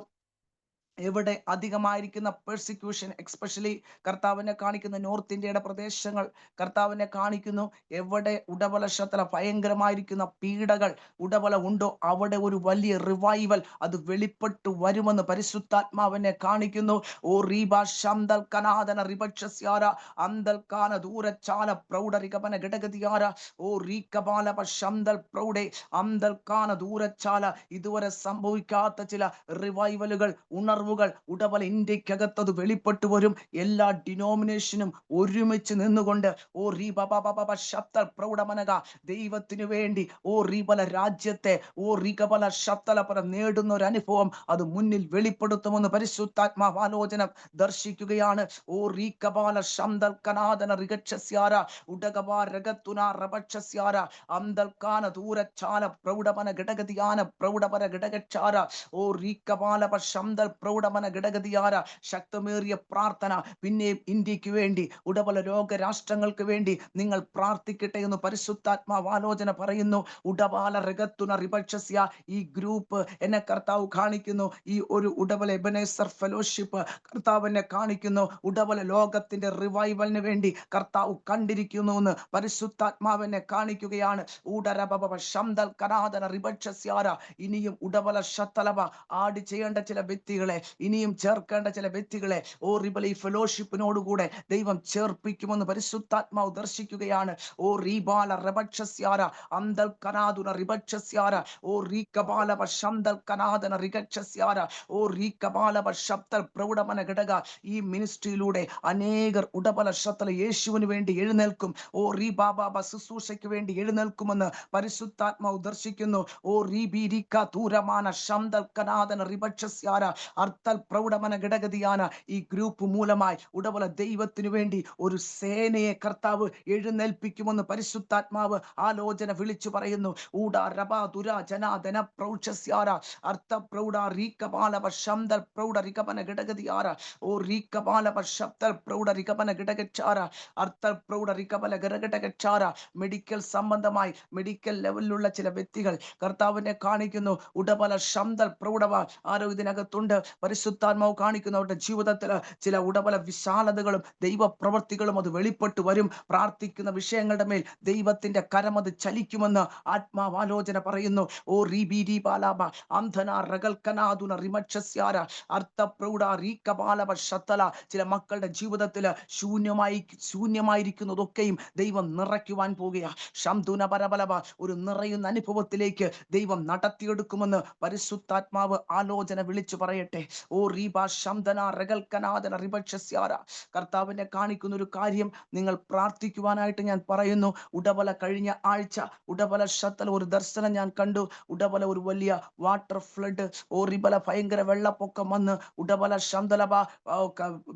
എവിടെ അധികമായിരിക്കുന്ന പെർസിക്യൂഷൻ, എക്സ്പെഷ്യലി കർത്താവിനെ കാണിക്കുന്ന നോർത്ത് ഇന്ത്യയുടെ പ്രദേശങ്ങൾ കർത്താവിനെ കാണിക്കുന്നു. എവിടെ ഉടബലശത്തല ഭയങ്കരമായിരിക്കുന്ന പീഡകൾ ഉടബല ഉണ്ടോ, അവിടെ ഒരു വലിയ റിവൈവൽ അത് വെളിപ്പെട്ടു വരുമെന്ന് പരിശുദ്ധാത്മാവിനെ കാണിക്കുന്നു. ഓ റീബ ശംദൽ കനാദന റിപക്ഷസ്യാര അന്തൽക്കാന ദൂരച്ചാല പ്രൗഢരികപന ഘടകതിയാര ഓ റീകപാല ശംദൽ പ്രൗഢെ അന്തൽക്കാന ദൂരച്ചാല. ഇതുവരെ സംഭവിക്കാത്ത ചില റിവൈവലുകൾ, ഉണർവുകൾ ഉടബല ഇന്ത്യക്കകത്തത് വെളിപ്പെട്ടു വരും. എല്ലാ ഡിനോമിനേഷനും ഒരുമിച്ച് നിന്നുകൊണ്ട് ഓ റീബബ ശബ്ദ പ്രൗഢമനക ദൈവത്തിനു വേണ്ടി ഓ റീബല രാജ്യത്തെ ഓ റീകബല ശബ്ദലപര നേടുന്ന ഒരു അനുഭവം അത് മുന്നിൽ വെളിപ്പെടുത്തുമെന്ന് പരിശുദ്ധാത്മാവ് ആലോചന ദർശിക്കുകയാണ്. ഓ റീകബാല ശബ്ദൽ കനാദന റിഗക്ഷസ്യാര ഉടകബാ രഗത്തുന റബക്ഷസ്യാര അന്തൽക്കാന ദൂരച്ചാല പ്രൗഢമന ഘടകതിയാന പ്രൗഢപര ഘടകച്ചാര ഓ റീകബാല ശബ്ദൽ പ്രൗഢമന ഘടകതിയാര. ശക്തമേറിയ പ്രാർത്ഥന പിന്നെയും ഇന്ത്യക്ക് വേണ്ടി ഉടബല ലോകരാഷ്ട്രങ്ങൾക്ക് വേണ്ടി നിങ്ങൾ പ്രാർത്ഥിക്കട്ടെ എന്ന് പരിശുദ്ധാത്മാവ് ആലോചന പറയുന്നു. ഉടബാല രഗത്തുന റിപക്ഷസ്യ ഈ ഗ്രൂപ്പ് എന്നെ കർത്താവ് കാണിക്കുന്നു. ഈ ഒരു ഉടബല എബനേസർ ഫെലോഷിപ്പ് കർത്താവ് എന്നെ കാണിക്കുന്നു. ഉടബല ലോകത്തിന്റെ റിവൈവലിന് വേണ്ടി കർത്താവ് കണ്ടിരിക്കുന്നു എന്ന് പരിശുദ്ധാത്മാവ് എന്നെ കാണിക്കുകയാണ്. ഊടരബബ ശംദൽ കനാദന റിപക്ഷസ്യാര. ഇനിയും ഉടബല ശത്തലബ ആഡ് ചെയ്യേണ്ട ചില വ്യക്തികളെ, ഇനിയും ചേർക്കേണ്ട ചില വ്യക്തികളെ ഓ റിബല ഈ ഫെലോഷിപ്പിനോടുകൂടെ ദൈവം ചേർപ്പിക്കുമെന്ന് പരിശുദ്ധാത്മാവ് ദർശിക്കുകയാണ്. ഓ റീബാല റബക്ഷസ്യാര അന്തൽ കനാദുന റിപക്ഷസ്യാര ഓ റീകബാല ശംദൽ കനാദന റിഗക്ഷസ്യാര ഓ റീകബാല ശബ്ദ പ്രൗഢമന ഘടക. ഈ മിനിസ്ട്രിയിലൂടെ അനേകർ ഉടബല ശത്തല യേശുവിന് വേണ്ടി എഴുന്നേൽക്കും. ഓ റീബാബ ശുശ്രൂഷയ്ക്ക് വേണ്ടി എഴുന്നേൽക്കുമെന്ന് പരിശുദ്ധാത്മാവ് ദർശിക്കുന്നു. ഓ റീബി റിക ദൂരമാന ശംദൽ കനാദന റിപക്ഷസ്യാര അർത്ഥൽ പ്രൗഢമന ഘടകതിയാന. ഈ ഗ്രൂപ്പ് മൂലമായി ഉടബല ദൈവത്തിനു വേണ്ടി ഒരു സേനയെ കർത്താവ് എഴുന്നേൽപ്പിക്കുമെന്ന് പരിശുദ്ധാത്മാവ് ആലോചന വിളിച്ചു പറയുന്നു. ഊട രബ ദുര ജനാദന പ്രൗഢസ്യാര അർത്ഥ പ്രൗഢ റീകപാല ശംദൽ പ്രൗഢ റികപന ഘടകതിയാര ഓ റീകപാല ശബ്ദൽ പ്രൗഢ റികപന ഘടകച്ചാര അർത്ഥ പ്രൗഢ റികപല ഘടകച്ചാര. മെഡിക്കൽ സംബന്ധമായി മെഡിക്കൽ ലെവലിലുള്ള ചില വ്യക്തികൾ കർത്താവിനെ കാണിക്കുന്നു. ഉടബല ശംദൽ പ്രൗഢവ ആരോ ഇതിനകത്തുണ്ട്. പരിശുദ്ധാത്മാവ് കാണിക്കുന്നു അവരുടെ ജീവിതത്തിൽ ചില ഉടബല വിശാലതകളും ദൈവപ്രവർത്തികളും അത് വെളിപ്പെട്ടു വരും. പ്രാർത്ഥിക്കുന്ന വിഷയങ്ങളുടെ മേൽ ദൈവത്തിന്റെ കരം അത് ചലിക്കുമെന്ന് ആത്മാവാലോചന പറയുന്നു. ഓ റീബി ബാലാബ അന്ധന റകൽക്കനാദുന റിമക്ഷസ്യാര അർത്ഥ പ്രൗഢ റീകപാലബ ശത്തല. ചില മക്കളുടെ ജീവിതത്തിൽ ശൂന്യമായിരിക്കുന്നതൊക്കെയും ദൈവം നിറയ്ക്കുവാൻ പോകുക. ശംദുന പരബലബ ഒരു നിറയുന്ന അനുഭവത്തിലേക്ക് ദൈവം നടത്തിയെടുക്കുമെന്ന് പരിശുദ്ധാത്മാവ് ആലോചന വിളിച്ചു പറയട്ടെ. ഓ റീബ ശംദന റകൽക്കനാദന റിപക്ഷസ്യാര. കർത്താവിനെ കാണിക്കുന്ന ഒരു കാര്യം നിങ്ങൾ പ്രാർത്ഥിക്കുവാനായിട്ട് ഞാൻ പറയുന്നു. ഉടബല കഴിഞ്ഞ ആഴ്ച ഉടബല ശത്തല ഒരു ദർശനം ഞാൻ കണ്ടു. ഉടബല ഒരു വലിയ വാട്ടർ ഫ്ലഡ് ഓ റിബല ഭയങ്കര വെള്ളപ്പൊക്കം വന്ന് ഉടബല ശംദലബ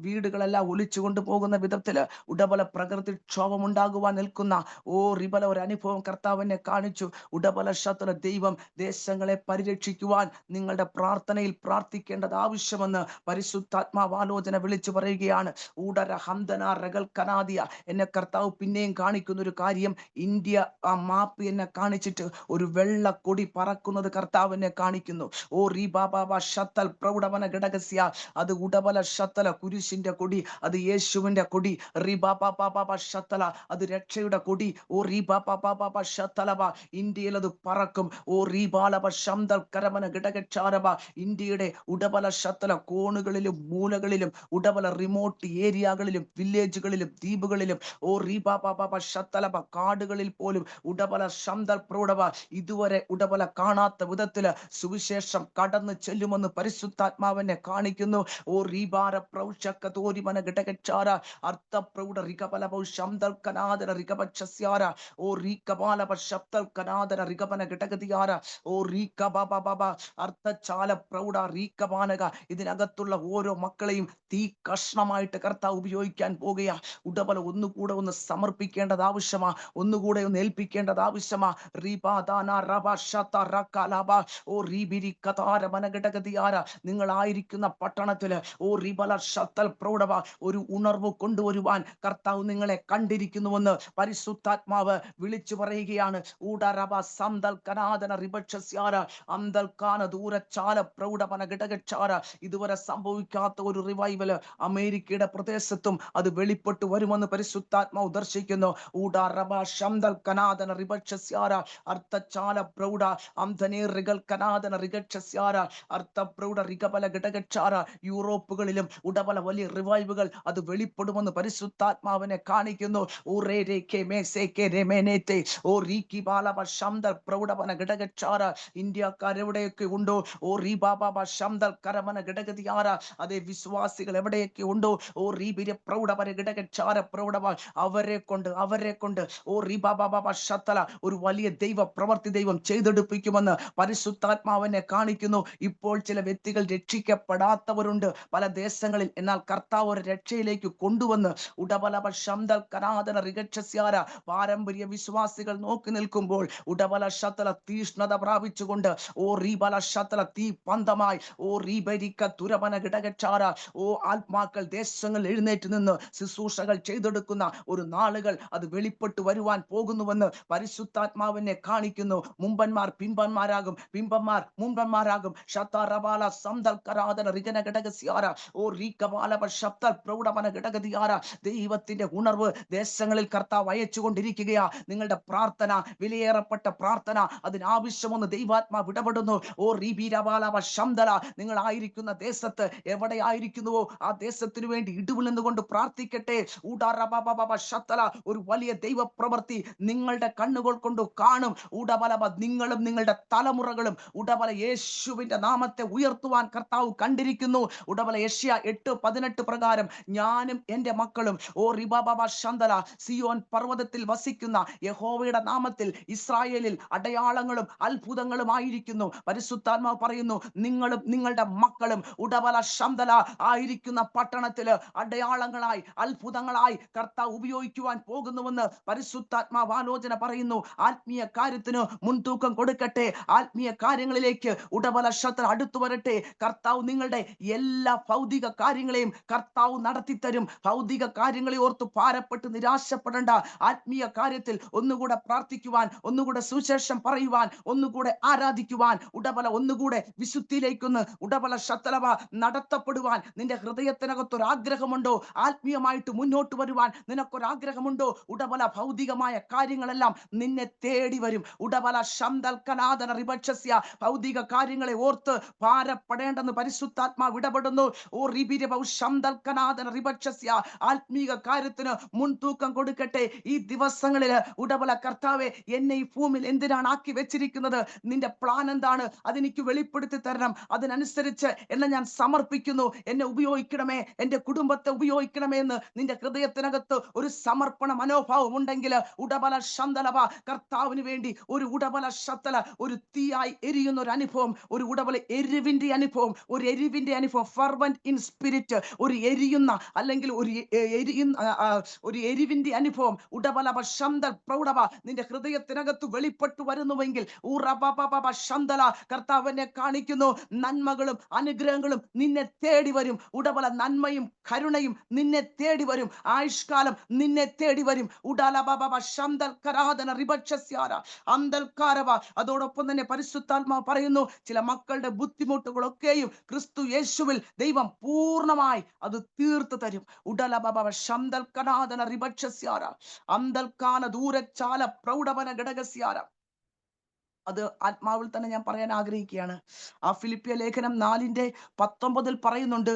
വീടുകളെല്ലാം ഒലിച്ചു കൊണ്ടുപോകുന്ന വിധത്തില് ഉടബല പ്രകൃതിക്ഷോഭം ഉണ്ടാകുവാൻ നിൽക്കുന്ന ഓ റിബല ഒരു അനുഭവം കർത്താവിനെ കാണിച്ചു. ഉടബല ശത്തല ദൈവം ദേശങ്ങളെ പരിരക്ഷിക്കുവാൻ നിങ്ങളുടെ പ്രാർത്ഥനയിൽ പ്രാർത്ഥിക്കേണ്ടത് ആവശ്യമെന്ന് പരിശുദ്ധാത്മാവ് ആലോചന വിളിച്ചു പറയുകയാണ്. ഊടര ഹംദന റഗൽ കനാദിയ. എന്നെ കർത്താവ് പിന്നെയും കാണിക്കുന്ന ഒരു കാര്യം, ഇന്ത്യ ആ മാപ്പ് എന്നെ കാണിച്ചിട്ട് ഒരു വെള്ള കൊടി പറക്കുന്നത് കർത്താവ് എന്നെ കാണിക്കുന്നു. ഓ റീബാബാബ ശത്തൽ പ്രൗഢമന ഘടകസ്യ. അത് ഉടബല ശത്തല കുരിശിന്റെ കൊടി, അത് യേശുവിന്റെ കൊടി. റീബാബാബാബ ശത്തല അത് രക്ഷയുടെ കൊടി. ഓ റീബാബാബാബ ശത്തലബ ഇന്ത്യയിൽ അത് പറക്കും. ഓ റീബാലബ ശംദൽ കരമന ഘടകച്ചാരബ ഇന്ത്യയുടെ ഉടബല ശത്തല കോണുകളിലും മൂലകളിലും ഉടബല റിമോട്ട് ഏരിയകളിലും വില്ലേജുകളിലും ദ്വീപുകളിലും ഓ റീബാബാബ ശത്തലബ കാടുകളിൽ പോലും ഉടബല ശംദൽ പ്രൗഢവ ഇതുവരെ ഉടബല കാണാത്ത വിധത്തില് സുവിശേഷം കടന്നു ചെല്ലുമെന്ന് പരിശുദ്ധാത്മാവിനെ കാണിക്കുന്നു. ഓ റീബാര പ്രൗഷക്ക തോരിമന ഘടകച്ചാര അർത്ഥ പ്രൗഢ റികബലബ ശംദൽ കനാദന റികപക്ഷസ്യാര ഓ റീകബാലബ ശബ്ദൽ കനാദന റികപന ഘടകതിയാര ഓ റീകബബബ അർത്ഥ ചാല പ്രൗഢ റീകബാനക ഇതിനകത്തുള്ള ഓരോ മക്കളെയും തീ കഷ്ണമായിട്ട് കർത്താവ് ഉപയോഗിക്കാൻ പോകുക. ഉടബല ഒന്നുകൂടെ ഒന്ന് സമർപ്പിക്കേണ്ടത് ആവശ്യമാ, ഒന്നുകൂടെ ഒന്ന് ഏൽപ്പിക്കേണ്ടത് ആവശ്യമാ. നിങ്ങളായിരിക്കുന്ന പട്ടണത്തില് ഒരു ഉണർവ് കൊണ്ടുവരുവാൻ കർത്താവ് നിങ്ങളെ കണ്ടിരിക്കുന്നുവെന്ന് പരിശുദ്ധാത്മാവ് വിളിച്ചു പറയുകയാണ്. ഇതുവരെ സംഭവിക്കാത്ത ഒരു റിവൈവല് അമേരിക്കയുടെ പ്രദേശത്തും അത് വെളിപ്പെട്ടു വരുമെന്ന് പരിശുദ്ധാത്മാവ് ദർശിക്കുന്നു. യൂറോപ്പുകളിലും ഉടബല വലിയ റിവൈവുകൾ അത് വെളിപ്പെടുമെന്ന് പരിശുദ്ധാത്മാവിനെ കാണിക്കുന്നു. ഇന്ത്യക്കാരെവിടെയൊക്കെ ഉണ്ടോ അതേ വിശ്വാസികൾ എവിടെയൊക്കെ ഉണ്ടോ അവരെ കൊണ്ട് ഒരു വലിയ ദൈവ പ്രവർത്തി ദൈവം ചെയ്തെടുപ്പിക്കുമെന്ന് പരിശുദ്ധാത്മാവിനെ കാണിക്കുന്നു. ഇപ്പോൾ ചില വ്യക്തികൾ രക്ഷിക്കപ്പെടാത്തവരുണ്ട് പല ദേശങ്ങളിൽ, എന്നാൽ കർത്താവ് ഒരു രക്ഷയിലേക്ക് കൊണ്ടുവന്ന് പാരമ്പര്യ വിശ്വാസികൾ നോക്കി നിൽക്കുമ്പോൾ തീഷ്ണത പ്രാപിച്ചുകൊണ്ട് തീ പന്തമായി ആത്മാക്കൾ ദേശങ്ങൾ എഴുന്നേറ്റ് നിന്ന് ശുശ്രൂഷകൾ ചെയ്തെടുക്കുന്ന ഒരു നാളുകൾ അത് വെളിപ്പെട്ടു വരുവാൻ പോകുന്നുവെന്ന് പരിശുദ്ധാത്മാവിനെ കാണിക്കുന്നു. മുമ്പന്മാർ പിമ്പന്മാരാകും, പിമ്പന്മാർ മുമ്പന്മാരാകും. ദൈവത്തിന്റെ ഉണർവ് ദേശങ്ങളിൽ കർത്താവ് അയച്ചുകൊണ്ടിരിക്കുകയാ. നിങ്ങളുടെ പ്രാർത്ഥന, വിലയേറപ്പെട്ട പ്രാർത്ഥന, അതിനാവശ്യമൊന്ന് ദൈവാത്മാവ് ഇടപെടുന്നു. നിങ്ങളായിരിക്കുന്ന ദേശത്ത് എവിടെയായിരിക്കുന്നുവോ ആ ദേശത്തിനു വേണ്ടി ഇടിവിൽ നിന്നുകൊണ്ട് പ്രാർത്ഥിക്കട്ടെ. ഒരു വലിയ ദൈവപ്രവൃത്തി നിങ്ങളുടെ കണ്ണുകൾ കൊണ്ട് കാണും. നിങ്ങളും നിങ്ങളുടെ തലമുറകളും യേശുവിന്റെ നാമത്തെ ഉയർത്തുവാൻ കർത്താവ് കണ്ടിരിക്കുന്നു. യെശയ്യാ 8:18 പ്രകാരം ഞാനും എന്റെ മക്കളും സിയോൻ പർവ്വതത്തിൽ വസിക്കുന്ന യഹോവയുടെ നാമത്തിൽ ഇസ്രായേലിൽ അടയാളങ്ങളും അത്ഭുതങ്ങളും ആയിരിക്കുന്നു. പരിശുദ്ധാത്മാവ് പറയുന്നു, നിങ്ങളും നിങ്ങളുടെ മക്കളും ആയിരിക്കുന്ന പട്ടണത്തില് അടയാളങ്ങളായി അത്ഭുതങ്ങളായി കർത്താവ് ഉപയോഗിക്കുവാൻ പോകുന്നുവെന്ന് പരിശുദ്ധാത്മാവ് ആലോചന പറയുന്നു. ആത്മീയ കാര്യത്തിന് മുൻതൂക്കം കൊടുക്കട്ടെ. ആത്മീയ കാര്യങ്ങളിലേക്ക് അടുത്തു വരട്ടെ. കർത്താവ് നിങ്ങളുടെ എല്ലാ ഭൗതിക കാര്യങ്ങളെയും കർത്താവ് നടത്തിത്തരും. ഭൗതിക കാര്യങ്ങളെ ഓർത്ത് ഭാരപ്പെട്ട് നിരാശപ്പെടേണ്ട. ആത്മീയ കാര്യത്തിൽ ഒന്നുകൂടെ പ്രാർത്ഥിക്കുവാൻ, ഒന്നുകൂടെ സുവിശേഷം പറയുവാൻ, ഒന്നുകൂടെ ആരാധിക്കുവാൻ, ഒന്നുകൂടെ വിശുദ്ധിയിലേക്കൊന്ന് നടത്തപ്പെടുവാൻ നിന്റെ ഹൃദയത്തിനകത്തൊരു ആഗ്രഹമുണ്ടോ? ആത്മീയമായിട്ട് മുന്നോട്ട് വരുവാൻ നിനക്കൊരാഗ്രഹമുണ്ടോ? ഭൗതികമായ കാര്യങ്ങളെല്ലാം നിന്നെ തേടി വരും. ഭൗതിക കാര്യങ്ങളെ ഓർത്ത് ഭാരപ്പെടേണ്ടെന്ന് പരിശുദ്ധാത്മാവ് ഇടപെടുന്നു. ആത്മീക കാര്യത്തിന് മുൻതൂക്കം കൊടുക്കട്ടെ. ഈ ദിവസങ്ങളിൽ കർത്താവെ, എന്നെ ഈ ഭൂമിയിൽ എന്തിനാണ് ആക്കി വെച്ചിരിക്കുന്നത്? നിന്റെ പ്ലാൻ എന്താണ്? അതെനിക്ക് വെളിപ്പെടുത്തി തരണം. അതിനനുസരിച്ച് എന്നെ ഞാൻ സമർപ്പിക്കുന്നു. എന്നെ ഉപയോഗിക്കണമേ, എന്റെ കുടുംബത്തെ ഉപയോഗിക്കണമേ എന്ന് നിന്റെ ഹൃദയത്തിനകത്ത് ഒരു സമർപ്പണ മനോഭാവം ഉണ്ടെങ്കിൽ കർത്താവിന് വേണ്ടി ഒരു തീയായി എരിയുന്ന ഒരു അനുഭവം, ഒരു എരിവിന്റെ അനുഭവം, ഫെർവന്റ് ഇൻ സ്പിരിറ്റ്, ഒരു എരിയുന്ന അല്ലെങ്കിൽ ഒരു എരിവിന്റെ അനുഭവം നിന്റെ ഹൃദയത്തിനകത്ത് വെളിപ്പെട്ടു വരുന്നുവെങ്കിൽ കർത്താവിനെ കാണിക്കുന്നു. നന്മകളും അനുഗ്രഹങ്ങളും നിന്നെ തേടി വരും. നന്മയും കരുണയും നിന്നെ തേടി വരും. ആയുഷ്കാലം നിന്നെ തേടി വരും. അതോടൊപ്പം തന്നെ പരിശുദ്ധാത്മാവ് പറയുന്നു, ചില മക്കളുടെ ബുദ്ധിമുട്ടുകളൊക്കെയും ക്രിസ്തു യേശുവിൽ ദൈവം പൂർണ്ണമായി അത് തീർത്തു തരും. അത് ആത്മാവിൽ തന്നെ ഞാൻ പറയാൻ ആഗ്രഹിക്കുകയാണ്. ആ ഫിലിപ്പിയ ലേഖനം 4:19 പറയുന്നുണ്ട്,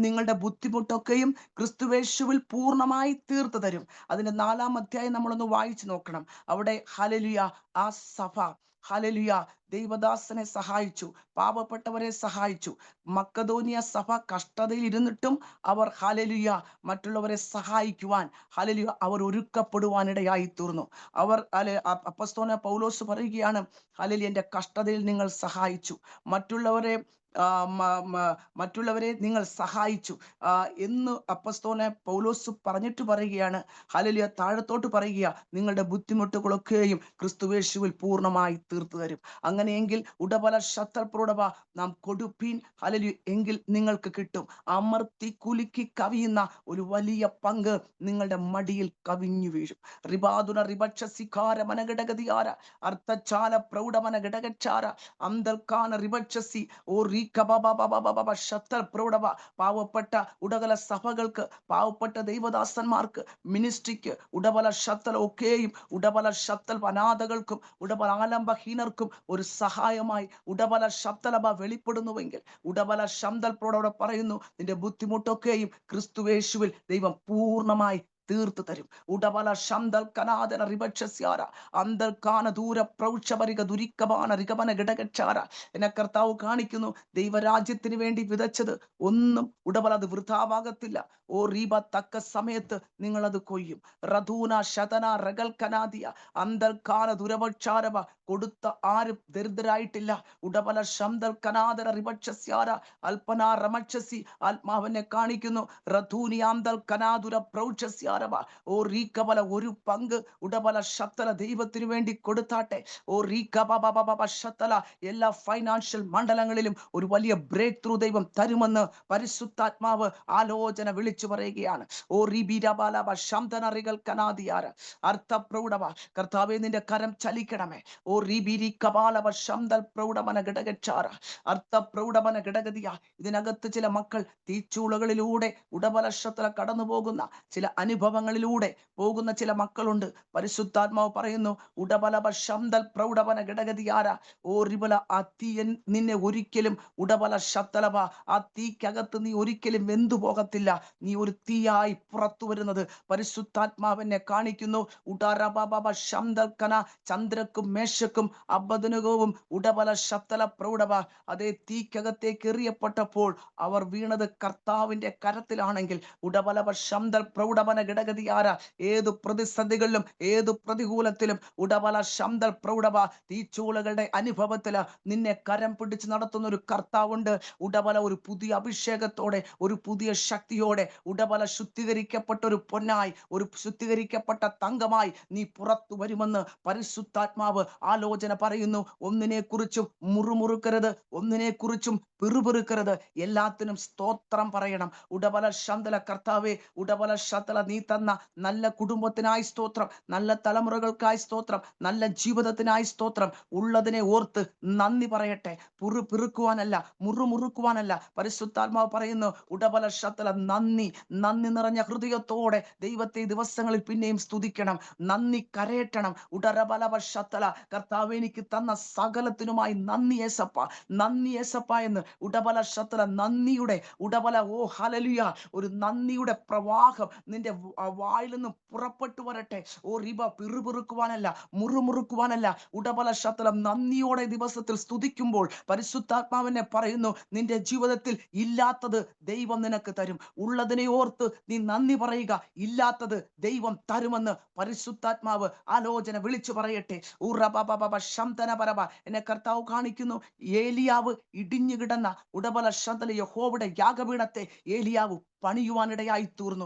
നിങ്ങളുടെ ബുദ്ധിമുട്ടൊക്കെയും ക്രിസ്തുവേശുവിൽ പൂർണ്ണമായി തീർത്തു തരും. അതിന്റെ 4-ാം അധ്യായം നമ്മളൊന്ന് വായിച്ചു നോക്കണം. അവിടെ ഹല്ലേലൂയ, ആ സഭ ഹല്ലേലൂയ ദൈവദാസനെ സഹായിച്ചു, പാവപ്പെട്ടവരെ സഹായിച്ചു. മക്കദോനിയ സഭ കഷ്ടതയിൽ ഇരുന്നിട്ടും അവർ ഹല്ലേലൂയ മറ്റുള്ളവരെ സഹായിക്കുവാൻ ഹല്ലേലൂയ അവർ ഒരുക്കപ്പെടുവാനിടയായി തീർന്നു. അവർ അപ്പോസ്തലനായ പൗലോസ് പറയുകയാണ്, ഹല്ലേലൂയ എന്റെ കഷ്ടതയിൽ നിങ്ങൾ സഹായിച്ചു, മറ്റുള്ളവരെ മറ്റുള്ളവരെ നിങ്ങൾ സഹായിച്ചു എന്ന് അപ്പസ്തോലനായ പൗലോസ് പറഞ്ഞിട്ട് പറയുകയാണ്. ഹല്ലേലൂയ. താഴത്തോട്ട് പറയുക, നിങ്ങളുടെ ബുദ്ധിമുട്ടുകളൊക്കെയും ക്രിസ്തുവേശുവിൽ പൂർണ്ണമായി തീർത്തു തരും. അങ്ങനെയെങ്കിൽ ഉടബല ശത്തൽപ്രൂഢവ നാം കൊടുപ്പീൻ, ഹല്ലേലൂയ, എങ്കിൽ നിങ്ങൾക്ക് കിട്ടും. അമർത്തി കുലുക്കി കവിയുന്ന ഒരു വലിയ പങ്ക് നിങ്ങളുടെ മടിയിൽ കവിഞ്ഞു വീഴും. റിബാദുന റിബക്ഷസിക്കാര മനഘടകതിയാര അർത്ഥചാല പ്രൗഢമന ഘടകച്ചാര അന്തൽക്കാന റിബക്ഷസി ഓ ശത്തൽ പ്രൗഢവ. പാവപ്പെട്ട ഉടകല സഭകൾക്ക്, പാവപ്പെട്ട ദൈവദാസന്മാർക്ക്, മിനിസ്ട്രിക്ക് ഉടബല ശത്തൽ ഒക്കെയും ഉടബല ശത്തൽ അനാഥകൾക്കും ഉടബല ആലംബഹീനർക്കും ഒരു സഹായമായി ഉടബല ശബ്ദലഭ വെളിപ്പെടുന്നുവെങ്കിൽ ഉടബല ശബ്ദൽ പ്രൗഢവ പറയുന്നു, നിന്റെ ബുദ്ധിമുട്ടൊക്കെയും ക്രിസ്തുവേശുവിൽ ദൈവം പൂർണ്ണമായി തീർത്തു തരും. ഉടബല ശംദൽ കനാദന റിബക്ഷസ്യാര അന്തൽക്കാന ദൂര പ്രൗക്ഷപരിക ദുരിക്കപാന റികപന ഘടകച്ചാര. എന്നെ കർത്താവ് കാണിക്കുന്നു, ദൈവരാജ്യത്തിന് വേണ്ടി വിതച്ചത് ഒന്നും ഉടബല അത് വൃഥാവാകത്തില്ല. ഓ റീബ, തക്ക സമയത്ത് നിങ്ങൾ അത് കൊയ്യും. റധൂന ശതന റഗൽ കനാദിയ അന്തൽക്കാന ദുരപക്ഷാരവ. കൊടുത്ത ആരും ദരിദ്രരായിട്ടില്ല. ഉടബല ശംദൽ കനാദന റിബക്ഷസ്യാര അൽപന റമക്ഷസി. ആത്മാവനെ കാണിക്കുന്നു, റധൂനിയാന്തൽ കനാദുര പ്രൗക്ഷസ്യാരവ. ഓ റീക്കബല ഒരു പങ്ക് ഉടബല ശത്തല ദൈവത്തിന് വേണ്ടി കൊടുത്താട്ടെ. ഓ റീക്കബ ശത്തല എല്ലാ ഫൈനാൻഷ്യൽ മണ്ഡലങ്ങളിലും ഒരു വലിയ ബ്രേക്ക് ത്രൂ ദൈവം തരുമെന്ന് പരിശുദ്ധാത്മാവ് ആലോചന വിളിച്ചു പറയുകയാണ്. ഓ റിബിരബാലബ ശംദനറികൾ കനാദിയാര അർത്ഥപ്രൗഢവ. കർത്താവേ, നിന്റെ കരം ചലിക്കണമേ. ഓ റിബിരി കപാലവ ശംദൽ പ്രൗഢമന ഘടകച്ചാര അർത്ഥപ്രൗഢമന ഘടകതിയ. ഇതിനകത്ത് ചില മക്കൾ തീച്ചൂളകളിലൂടെ ഉടബലശത്തല കടന്നു പോകുന്ന ചില അനുഭവങ്ങളിലൂടെ പോകുന്ന ചില മക്കളുണ്ട്. പരിശുദ്ധാത്മാവ് പറയുന്നു, ഉടബലബ ശംദൽ പ്രൗഢവന ഘടകതിയാര. ഓ റിബല, ആ തീ നിന്നെ ഒരിക്കലും ഉടബല ശബ്ദലഭ, ആ തീക്കകത്ത് നീ ഒരിക്കലും വെന്തു പോകത്തില്ല. നീ ഒരു തീയായി പുറത്തു വരുന്നത് പരിശുദ്ധാത്മാവെന്നെ കാണിക്കുന്നു. ഉടറബബ ശംദൽ കന ചന്ദ്രക്കും മേശക്കും അബദനുകവും ഉടബല ശബ്ദല പ്രൗഢവ. അതേ തീക്കകത്തേക്ക് എറിയപ്പെട്ടപ്പോൾ അവർ വീണത് കർത്താവിന്റെ കരത്തിലാണെങ്കിൽ ഉടബലവ ശംദൽ പ്രൗഢവന ഘടകതിയാര. ഏതു പ്രതിസന്ധികളിലും ഏതു പ്രതികൂലത്തിലും ഉടബല ശംദൽ പ്രൗഢവ തീച്ചൂളകളുടെ അനുഭവത്തില് നിന്നെ കരം പിടിച്ച് നടത്തുന്ന ഒരു കർത്താവുണ്ട്. ഉടബല ഒരു പുതിയ അഭിഷേകത്തോടെ, ഒരു പുതിയ ശക്തിയോടെ, ഉടബല ശുദ്ധീകരിക്കപ്പെട്ട ഒരു പൊന്നായി, ഒരു ശുദ്ധീകരിക്കപ്പെട്ട തങ്കമായി നീ പുറത്തു വരുമെന്ന് പരിശുദ്ധാത്മാവ് ആലോചന പറയുന്നു. ഒന്നിനെ കുറിച്ചും മുറുമുറുക്കരുത്, ഒന്നിനെ കുറിച്ചും പിറുപിറുക്കരുത്, എല്ലാത്തിനും സ്തോത്രം പറയണം. ഉടബല ശന്തല കർത്താവേ, ഉടബല ശതല നീ തന്ന നല്ല കുടുംബത്തിനായി സ്തോത്രം, നല്ല തലമുറകൾക്കായി സ്തോത്രം, നല്ല ജീവിതത്തിനായി സ്തോത്രം. ഉള്ളതിനെ ഓർത്ത് നന്ദി പറയട്ടെ, പിറുക്കുവാനല്ല, മുറുമുറുക്കുവാനല്ല. പരിശുദ്ധാത്മാവ് പറയുന്നു, ഉടബല ശതല നന്ദി, നന്ദി നിറഞ്ഞ ഹൃദയത്തോടെ ദൈവത്തെ ദിവസങ്ങളിൽ പിന്നെയും സ്തുതിക്കണം, നന്ദി കരയറ്റണം. ഉടരബലവ ശതല കർത്താവ് എനിക്ക് തന്ന സകലത്തിനുമായി നന്ദി യേസപ്പ, നന്ദി യേസപ്പ എന്ന് ഉടബല ശതല നന്ദിയുടെ ഉടബല. ഓ ഹല്ലേലൂയ, ഒരു നന്ദിയുടെ പ്രവാഹം നിന്റെ വായിൽ നിന്നും പുറപ്പെട്ടു വരട്ടെ. ഓ റിബ, പിറുപിറുക്കുവാനല്ല, മുറുമുറുക്കുവാനല്ല. ഉടബല ശതലം നന്ദിയോടെ ദിവസത്തിൽ സ്തുതിക്കുമ്പോൾ പരിശുദ്ധാത്മാവിനെ പറയുന്നു, നിന്റെ ജീവിതത്തിൽ ഇല്ലാത്തത് ദൈവം നിനക്ക് തരും. ഉള്ളതിനെ ഓർത്ത് നീ നന്ദി പറയുക, ഇല്ലാത്തത് ദൈവം തരുമെന്ന് പരിശുദ്ധാത്മാവ് ആലോചന വിളിച്ചു പറയട്ടെ. ശംതനപരവ. എന്നെ കർത്താവ് കാണിക്കുന്നു, ഏലിയാവ് ഇടിഞ്ഞു കിടന്ന ഉടബല ശന്തല യഹോവയുടെ യാഗപീഠത്തെ ഏലിയാവ് പണിയുവാനിടയായി തീർന്നു.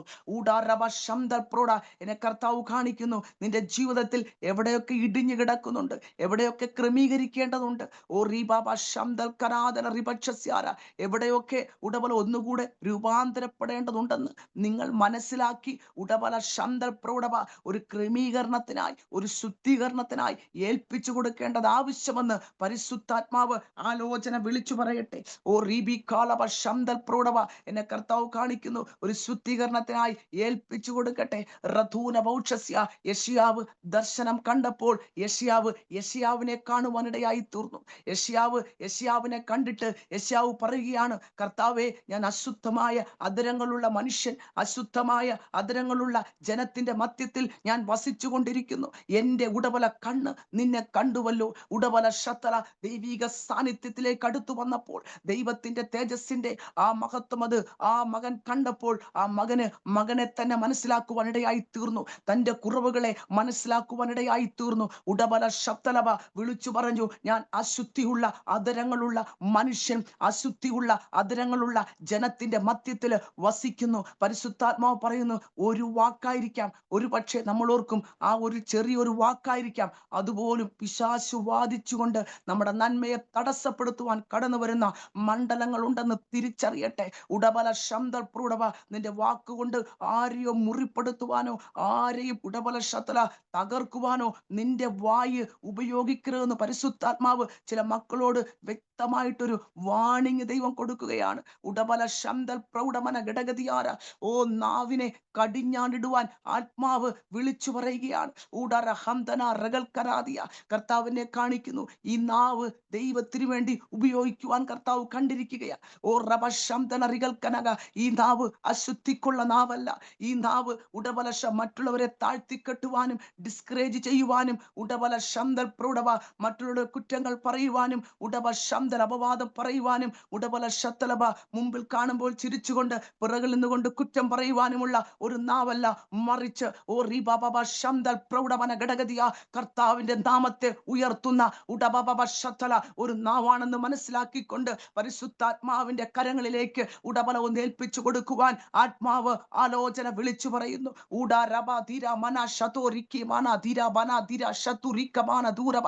എന്നെ കർത്താവ് കാണിക്കുന്നു, നിന്റെ ജീവിതത്തിൽ എവിടെയൊക്കെ ഇടിഞ്ഞു കിടക്കുന്നുണ്ട്, എവിടെയൊക്കെ ക്രമീകരിക്കേണ്ടതുണ്ട്. ഓ റീബാബ ശംദൽ കനാദന റിബക്ഷസ്യാര, എവിടെയൊക്കെ ഉടബല ഒന്നുകൂടെ രൂപാന്തരപ്പെടേണ്ടതുണ്ടെന്ന് നിങ്ങൾ മനസ്സിലാക്കി ഉടബല ശംദൽ പ്രൗഢവ ഒരു ക്രമീകരണത്തിനായി, ഒരു ശുദ്ധീകരണത്തിനായി ഏൽപ്പിച്ചു കൊടുക്കേണ്ടത് ആവശ്യമെന്ന് പരിശുദ്ധാത്മാവ് ആലോചന വിളിച്ചു പറയട്ടെ. ഓ റീബി കാലവ ശംദൽ പ്രൗഢവ. എന്നെ കർത്താവ് കാണിക്കുന്നു, ഒരു ശുദ്ധീകരണത്തിനായി ഏൽപ്പിച്ചു കൊടുക്കട്ടെ. റധൂന ഭൗഷസ്യ. യെശയ്യാവ് ദർശനം കണ്ടപ്പോൾ യെശയ്യാവിനെ കാണുവാനിടയായി തീർന്നു. യെശയ്യാവിനെ കണ്ടിട്ട് യെശയ്യാവ് പറയുകയാണ്, കർത്താവേ, ഞാൻ അശുദ്ധമായ അധരങ്ങളുള്ള മനുഷ്യൻ, അശുദ്ധമായ അധരങ്ങളുള്ള ജനത്തിന്റെ മധ്യത്തിൽ ഞാൻ വസിച്ചു കൊണ്ടിരിക്കുന്നു. എന്റെ ഉടബല കണ്ണ് നിന്നെ കണ്ടുവല്ലോ. ഉടബല ശതല ദൈവിക സാന്നിധ്യത്തിലേക്ക് അടുത്തു വന്നപ്പോൾ ദൈവത്തിന്റെ തേജസ്സിന്റെ ആ മഹത്വം അത് ആ മകൻ കണ്ടപ്പോൾ ആ മകനെ തന്നെ മനസ്സിലാക്കുവാനിടയായി തീർന്നു. തന്റെ കുറവുകളെ മനസ്സിലാക്കുവാനിടയായി തീർന്നു. ഉടബല ശബ്ദലഭ വിളിച്ചു പറഞ്ഞു, ഞാൻ അശുദ്ധിയുള്ള അതരങ്ങളുള്ള മനുഷ്യൻ, അശുദ്ധിയുള്ള അതരങ്ങളുള്ള ജനത്തിന്റെ മധ്യത്തില് വസിക്കുന്നു. പരിശുദ്ധാത്മാവ് പറയുന്നു, ഒരു വാക്കായിരിക്കാം, ഒരു പക്ഷേ നമ്മൾ ഓർക്കും ആ ഒരു ചെറിയൊരു വാക്കായിരിക്കാം, അതുപോലും പിശാചു വാദിച്ചുകൊണ്ട് നമ്മുടെ നന്മയെ തടസ്സപ്പെടുത്തുവാൻ കടന്നു വരുന്ന മണ്ഡലങ്ങൾ ഉണ്ടെന്ന് തിരിച്ചറിയട്ടെ. ഉടബല ശബ്ദ പ്രൂഢവ, നിന്റെ വാക്കുകൊണ്ട് ആരെയോ മുറിപ്പെടുത്തുവാനോ ആരെയും ഉടബല ശതല തകർക്കുവാനോ നിന്റെ വായ് ഉപയോഗിക്കരുതെന്ന് പരിശുദ്ധാത്മാവ് ചില മക്കളോട് വ്യക്തമായിട്ടൊരു വാണിംഗ് ദൈവം കൊടുക്കുകയാണ്. ഉടബല ശബ്ദ പ്രൗഢമന ഘടഗതിയാര, ഓ നാവിനെ കടിഞ്ഞാണിടുവാൻ ആത്മാവ് വിളിച്ചു പറയുകയാണ്. ഉടര ഹംദന റഗൽക്കരാദിയ, കർത്താവിനെ കാണിക്കുന്നു. ഈ നാവ് ദൈവത്തിന് വേണ്ടി ഉപയോഗിക്കുവാൻ കർത്താവ് കണ്ടിരിക്കുകയാണ്. ഓ റബശംദന റിഗൽക്കനക, ഈ നാവ് അശുദ്ധിക്കുള്ള നാവല്ല. ഈ നാവ് ഉടബലശ മറ്റുള്ളവരെ താഴ്ത്തിക്കെട്ടുവാനും ഡിസ്കറേജ് ചെയ്യുവാനും, ഉടബല ശംദൽ പ്രൗഢവ മറ്റുള്ളവരുടെ കുറ്റങ്ങൾ പറയുവാനും, ഉടബ ശംദൽ അപവാദം പറയുവാനും, ഉടബല ശത്തലഭ മുമ്പിൽ കാണുമ്പോൾ ചിരിച്ചുകൊണ്ട് പിറകിൽ നിന്നുകൊണ്ട് കുറ്റം പറയുവാനുമുള്ള ഒരു നാവല്ല. മറിച്ച് ഓ റിബബ ശംദൽ പ്രൗഢവന ഘടഗതിയ, കർത്താവിന്റെ നാമത്തെ ഉയർത്തുന്ന ഉടബബ ശത്തല ഒരു നാവാണെന്ന് മനസ്സിലാക്കിക്കൊണ്ട് പരിശുദ്ധാത്മാവിന്റെ കരങ്ങളിലേക്ക് ഉടബല ഒന്ന് ഏൽപ്പിച്ചു കൊടുക്കുവാൻ ആത്മാവ് ആലോചന വിളിച്ചു പറയുന്നു. ഉടാ രബ ധീര മന ശതോ റിക്കി മന ധീര ബന ധീര ശതു റിക്കമാന ദൂരബ.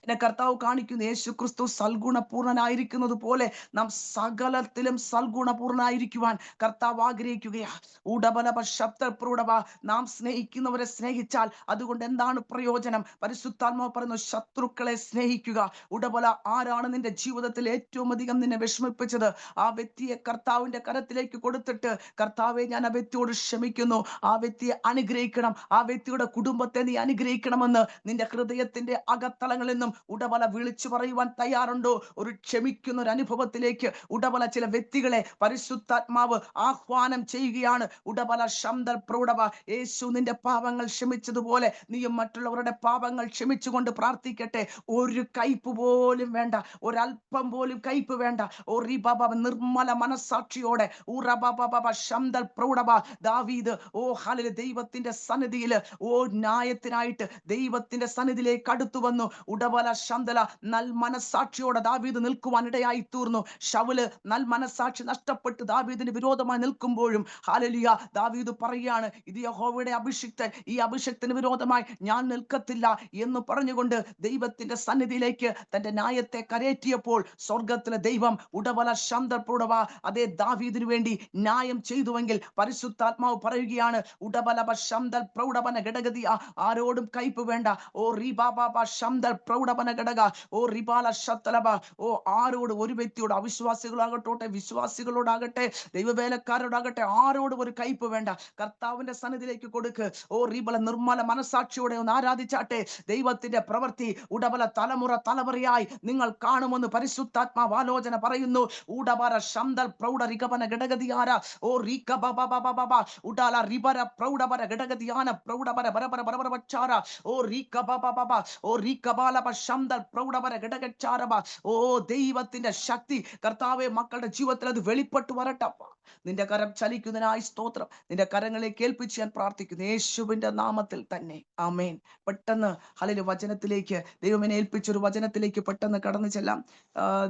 എന്നെ കർത്താവ് കാണിക്കുന്നു, യേശു ക്രിസ്തു സൽഗുണപൂർണനായിരിക്കുന്നത് പോലെ നാം സകലത്തിലും സൽഗുണപൂർണനായിരിക്കുവാൻ കർത്താവ് ആഗ്രഹിക്കുകയാണ്. ഉടബലഭ ശബ്ദപ്രൂഢവ, നാം സ്നേഹിക്കുന്നവരെ സ്നേഹിച്ചാൽ അതുകൊണ്ട് എന്താണ് പ്രയോജനം? പരിശുദ്ധാത്മാവ് പറയുന്നു, ശത്രുക്കളെ സ്നേഹിക്കുക. ഉടബല, ആരാണ് നിന്റെ ജീവിതത്തിൽ ഏറ്റവും അധികം നിന്നെ വിഷമിപ്പിച്ചത്? ആ വ്യക്തിയെ കർത്താവിന്റെ കരത്തിലേക്ക് കൊടുത്തിട്ട്, കർത്താവെ ഞാൻ ആ വ്യക്തിയോട് ക്ഷമിക്കുന്നു, ആ വ്യക്തിയെ അനുഗ്രഹിക്കണം, ആ വ്യക്തിയുടെ കുടുംബത്തെ നീ അനുഗ്രഹിക്കണമെന്ന് നിന്റെ ഹൃദയത്തിന്റെ അകത്തളങ്ങളിൽ നിന്നും ഉടബല വിളിച്ചു പറയുവാൻ തയ്യാറുണ്ടോ? ഒരു ക്ഷമിക്കുന്ന ഒരു അനുഭവത്തിലേക്ക് ഉടബല ചില വ്യക്തികളെ പരിശുദ്ധാത്മാവ് ആഹ്വാനം ചെയ്യുകയാണ്. ഉടബല ശബ്ദ പ്രൗഢവ, യേശു നിന്റെ പാപങ്ങൾ ക്ഷമിച്ചതുപോലെ നീയും മറ്റുള്ളവരുടെ പാപങ്ങൾ ക്ഷമിച്ചുകൊണ്ട് പ്രാർത്ഥിക്കട്ടെ. ഒരു കയ്പ് പോലും വേണ്ട, ഒരല്പം പോലും കയ്പ് വേണ്ട. ഓ റിബബ, നിർമ്മല മനസാക്ഷിയോടെ ഉറബബബ ശബ്ദ പ്രൗഢവ ദാവീദ്, ഓ ഹല്ലേലൂയ, ദൈവത്തിന്റെ സന്നിധിയിൽ ഓ ന്യായത്തിനായിട്ട് ദൈവത്തിന്റെ സന്നിധിയിലേക്ക് അടുത്തു വന്നു. ഉടബല ശംദല നൽമനസാക്ഷിയോടെ ദാവീദ് നിൽക്കുവാൻ ഇടയായി തീർന്നു. ശൗല് നൽമനസാക്ഷി നഷ്ടപ്പെട്ട് ദാവീദിന് വിരോധമായി നിൽക്കുമ്പോഴും ഹല്ലേലൂയ ദാവീദ് പറയുകയാണ്, ഇത് യഹോവയുടെ അഭിഷിക്തൻ, ഈ അഭിഷിക്തന് വിരോധമായി ഞാൻ നിൽക്കത്തില്ല എന്ന് പറഞ്ഞുകൊണ്ട് ദൈവത്തിന്റെ സന്നിധിയിലേക്ക് തന്റെ ന്യായത്തെ കരേറ്റിയപ്പോൾ സ്വർഗത്തിലെ ദൈവം ഉടബല ശംദപ്രൂഢവ അതേ ദാവീദിനു വേണ്ടി ന്യായം ചെയ്തുവെങ്കിൽ പരിശുദ്ധാത്മാവ് പറയുകയാണ്, ഉടബലഭ ശംദൽ പ്രൗഢവന ഘടഗതിയ, ആരോടും കയ്പ് വേണ്ട. ഓ റിബാബ ശംദൽ പ്രൗഢവന ഘടക, ഓ റിബാല ശത്തലഭ, ഓ ആരോട്, ഒരു വ്യക്തിയോട്, അവിശ്വാസികളാകട്ടെ വിശ്വാസികളോടാകട്ടെ ദൈവവേലക്കാരോടാകട്ടെ ആരോടും ഒരു കയ്പ് വേണ്ട. കർത്താവിന്റെ സന്നിധിയിലേക്ക് കൊടുക്ക്. ഓ റിബല നിർമ്മല മനസാക്ഷിയോടെ ഒന്ന് ആരാധിച്ചാട്ടെ. ദൈവത്തിന്റെ പ്രവൃത്തി ഉടബല തലമുറ തലമുറയായി നിങ്ങൾ കാണുമെന്ന് പരിശുദ്ധാത്മാവ് ആലോചന പറയുന്നു. ഉടബര ശംദൽ പ്രൗഢ റികപന ഘടഗതിയാര, ഓ റികബബബബബ ഉടാല റിബര പ്രൗഢബര ഘടഗതിയാന പ്രൗഢബര ബരബര ബരബര വച്ചാര, ഓ റികബബബബ, ഓ റികബാലബ ശംദൽ പ്രൗഢബര ഘടകച്ചാരബ. ഓ ദൈവത്തിന്റെ ശക്തി കർത്താവെ മക്കളുടെ ജീവിതത്തിൽ അത് വെളിപ്പെട്ടു വരട്ടപ്പ. നിന്റെ കരം ചലിക്കുന്നതിനായി സ്തോത്രം. നിന്റെ കരങ്ങളെ കേൾപ്പിച്ച് ഞാൻ പ്രാർത്ഥിക്കുന്നു യേശുവിന്റെ നാമത്തിൽ തന്നെ, ആമേൻ. പെട്ടെന്ന് ഹല്ലേലൂയ വചനത്തിലേക്ക്, ദൈവമെന്നെ ഏൽപ്പിച്ചൊരു വചനത്തിലേക്ക് പെട്ടെന്ന് കടന്നു ചെല്ലാം.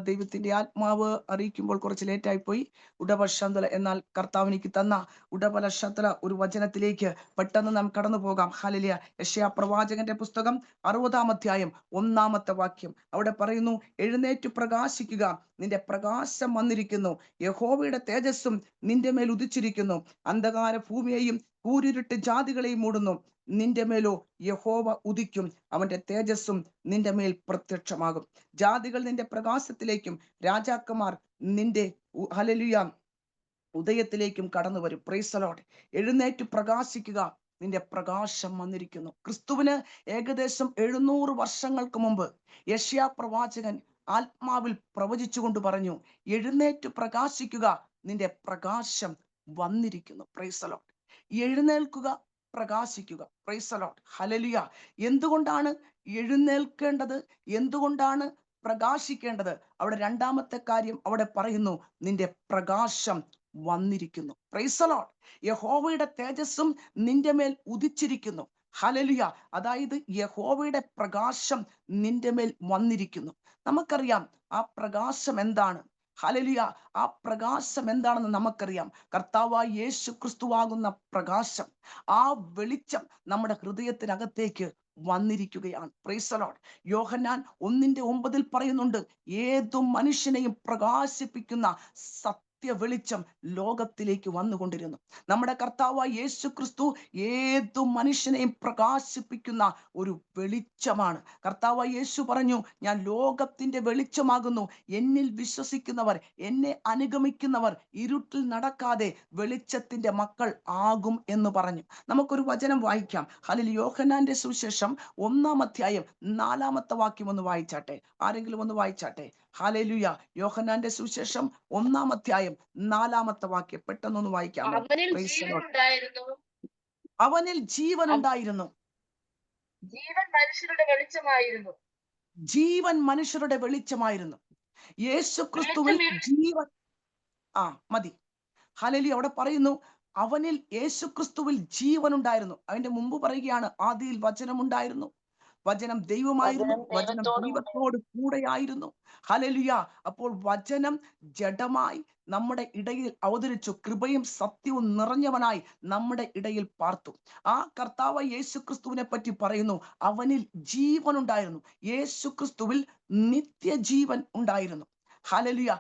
ദൈവത്തിന്റെ ആത്മാവ് അറിയിക്കുമ്പോൾ കുറച്ച് ലേറ്റായി പോയി. ഉടബശന്തല, എന്നാൽ കർത്താവിനിക്ക് തന്ന ഉടബലശത്തല ഒരു വചനത്തിലേക്ക് പെട്ടെന്ന് നാം കടന്നു പോകാം. ഹല്ലേലൂയ. യെശയ്യാ പ്രവാചകന്റെ പുസ്തകം 60-ാം അധ്യായം 1-ാമത്തെ വാക്യം അവിടെ പറയുന്നു, എഴുന്നേറ്റ് പ്രകാശിക്കുക, നിന്റെ പ്രകാശം വന്നിരിക്കുന്നു, യഹോവയുടെ തേജസ്സും നിന്റെ മേൽ ഉദിച്ചിരിക്കുന്നു. അന്ധകാര ഭൂമിയെയും കൂരിരുട്ട് ജാതികളെയും മൂടുന്നു. നിന്റെ മേലോ യഹോവ ഉദിക്കും, അവന്റെ തേജസ്സും നിന്റെ മേൽ പ്രത്യക്ഷമാകും. ജാതികൾ നിന്റെ പ്രകാശത്തിലേക്കും രാജാക്കന്മാർ നിന്റെ ഹല്ലേലൂയ ഉദയത്തിലേക്കും കടന്നു വരും. Price the Lord. എഴുന്നേറ്റ് പ്രകാശിക്കുക, നിന്റെ പ്രകാശം വന്നിരിക്കുന്നു. ക്രിസ്തുവിന് ഏകദേശം 700 വർഷങ്ങൾക്ക് മുമ്പ് യെശയ്യാ പ്രവാചകൻ ആത്മാവിൽ പ്രവചിച്ചുകൊണ്ട് പറഞ്ഞു, എഴുന്നേറ്റ് പ്രകാശിക്കുക, നിന്റെ പ്രകാശം വന്നിരിക്കുന്നു. Praise the Lord. എഴുന്നേൽക്കുക, പ്രകാശിക്കുക. Praise the Lord. ഹല്ലേലൂയ. എന്തുകൊണ്ടാണ് എഴുന്നേൽക്കേണ്ടത്? എന്തുകൊണ്ടാണ് പ്രകാശിക്കേണ്ടത്? അവിടെ രണ്ടാമത്തെ കാര്യം അവിടെ പറയുന്നു, നിന്റെ പ്രകാശം വന്നിരിക്കുന്നു. Praise the Lord. യഹോവയുടെ തേജസ്സും നിന്റെ മേൽ ഉദിച്ചിരിക്കുന്നു. ഹല്ലേലൂയ. അതായത് യഹോവയുടെ പ്രകാശം നിന്റെ മേൽ വന്നിരിക്കുന്നു. നമുക്കറിയാം ആ പ്രകാശം എന്താണ്. ഹല്ലേലൂയ. ആ പ്രകാശം എന്താണെന്ന് നമുക്കറിയാം. കർത്താവായ യേശു ക്രിസ്തുവാകുന്ന പ്രകാശം, ആ വെളിച്ചം നമ്മുടെ ഹൃദയത്തിനകത്തേക്ക് വന്നിരിക്കുകയാണ്. Price the Lord. യോഹന്നാൻ 1:9 പറയുന്നുണ്ട്, ഏതു മനുഷ്യനെയും പ്രകാശിപ്പിക്കുന്ന സത്യ വെളിച്ചം ലോകത്തിലേക്ക് വന്നുകൊണ്ടിരുന്നു. നമ്മുടെ കർത്താവായ യേശു ക്രിസ്തു ഏതു മനുഷ്യനെയും പ്രകാശിപ്പിക്കുന്ന ഒരു വെളിച്ചമാണ്. കർത്താവായ യേശു പറഞ്ഞു, ഞാൻ ലോകത്തിന്റെ വെളിച്ചമാകുന്നു, എന്നിൽ വിശ്വസിക്കുന്നവർ, എന്നെ അനുഗമിക്കുന്നവർ ഇരുട്ടിൽ നടക്കാതെ വെളിച്ചത്തിന്റെ മക്കൾ ആകും എന്ന് പറഞ്ഞു. നമുക്കൊരു വചനം വായിക്കാം. ഹല്ലേലൂയ. യോഹന്നാന്റെ സുവിശേഷം 1-ാം അധ്യായം 4-ാമത്തെ വാക്യം ഒന്ന് വായിച്ചാട്ടെ. ആരെങ്കിലും ഒന്ന് വായിച്ചാട്ടെ. ഹല്ലേലൂയ. യോഹന്നാന്റെ സുവിശേഷം 1-ാം അധ്യായം 4-ാമത്തെ വാക്യം പെട്ടെന്നൊന്ന് വായിക്കാമോ? Price the Lord. അവനിൽ ജീവൻ ഉണ്ടായിരുന്നു, ജീവൻ മനുഷ്യരുടെ വെളിച്ചമായിരുന്നു. ജീവൻ മനുഷ്യരുടെ വെളിച്ചമായിരുന്നു. യേശു ക്രിസ്തുവിൽ ജീവൻ മതി. ഹല്ലേലൂയ. അവിടെ പറയുന്നു, അവനിൽ യേശു ക്രിസ്തുവിൽ ജീവൻ ഉണ്ടായിരുന്നു. അതിന്റെ മുമ്പ് പറയുകയാണ്, ആദിയിൽ വചനം ഉണ്ടായിരുന്നു, വചനം ദൈവമായിരുന്നു, വചനം ദൈവത്തോട് കൂടെയായിരുന്നു. ഹല്ലേലൂയ. അപ്പോൾ വചനം ജഡമായി നമ്മുടെ ഇടയിൽ അവതരിച്ചു, കൃപയും സത്യവും നിറഞ്ഞവനായി നമ്മുടെ ഇടയിൽ പാർത്തു. ആ കർത്താവ് യേശു ക്രിസ്തുവിനെ പറ്റി പറയുന്നു, അവനിൽ ജീവൻ ഉണ്ടായിരുന്നു. യേശു ക്രിസ്തുവിൽ നിത്യജീവൻ ഉണ്ടായിരുന്നു. ഹല്ലേലൂയ.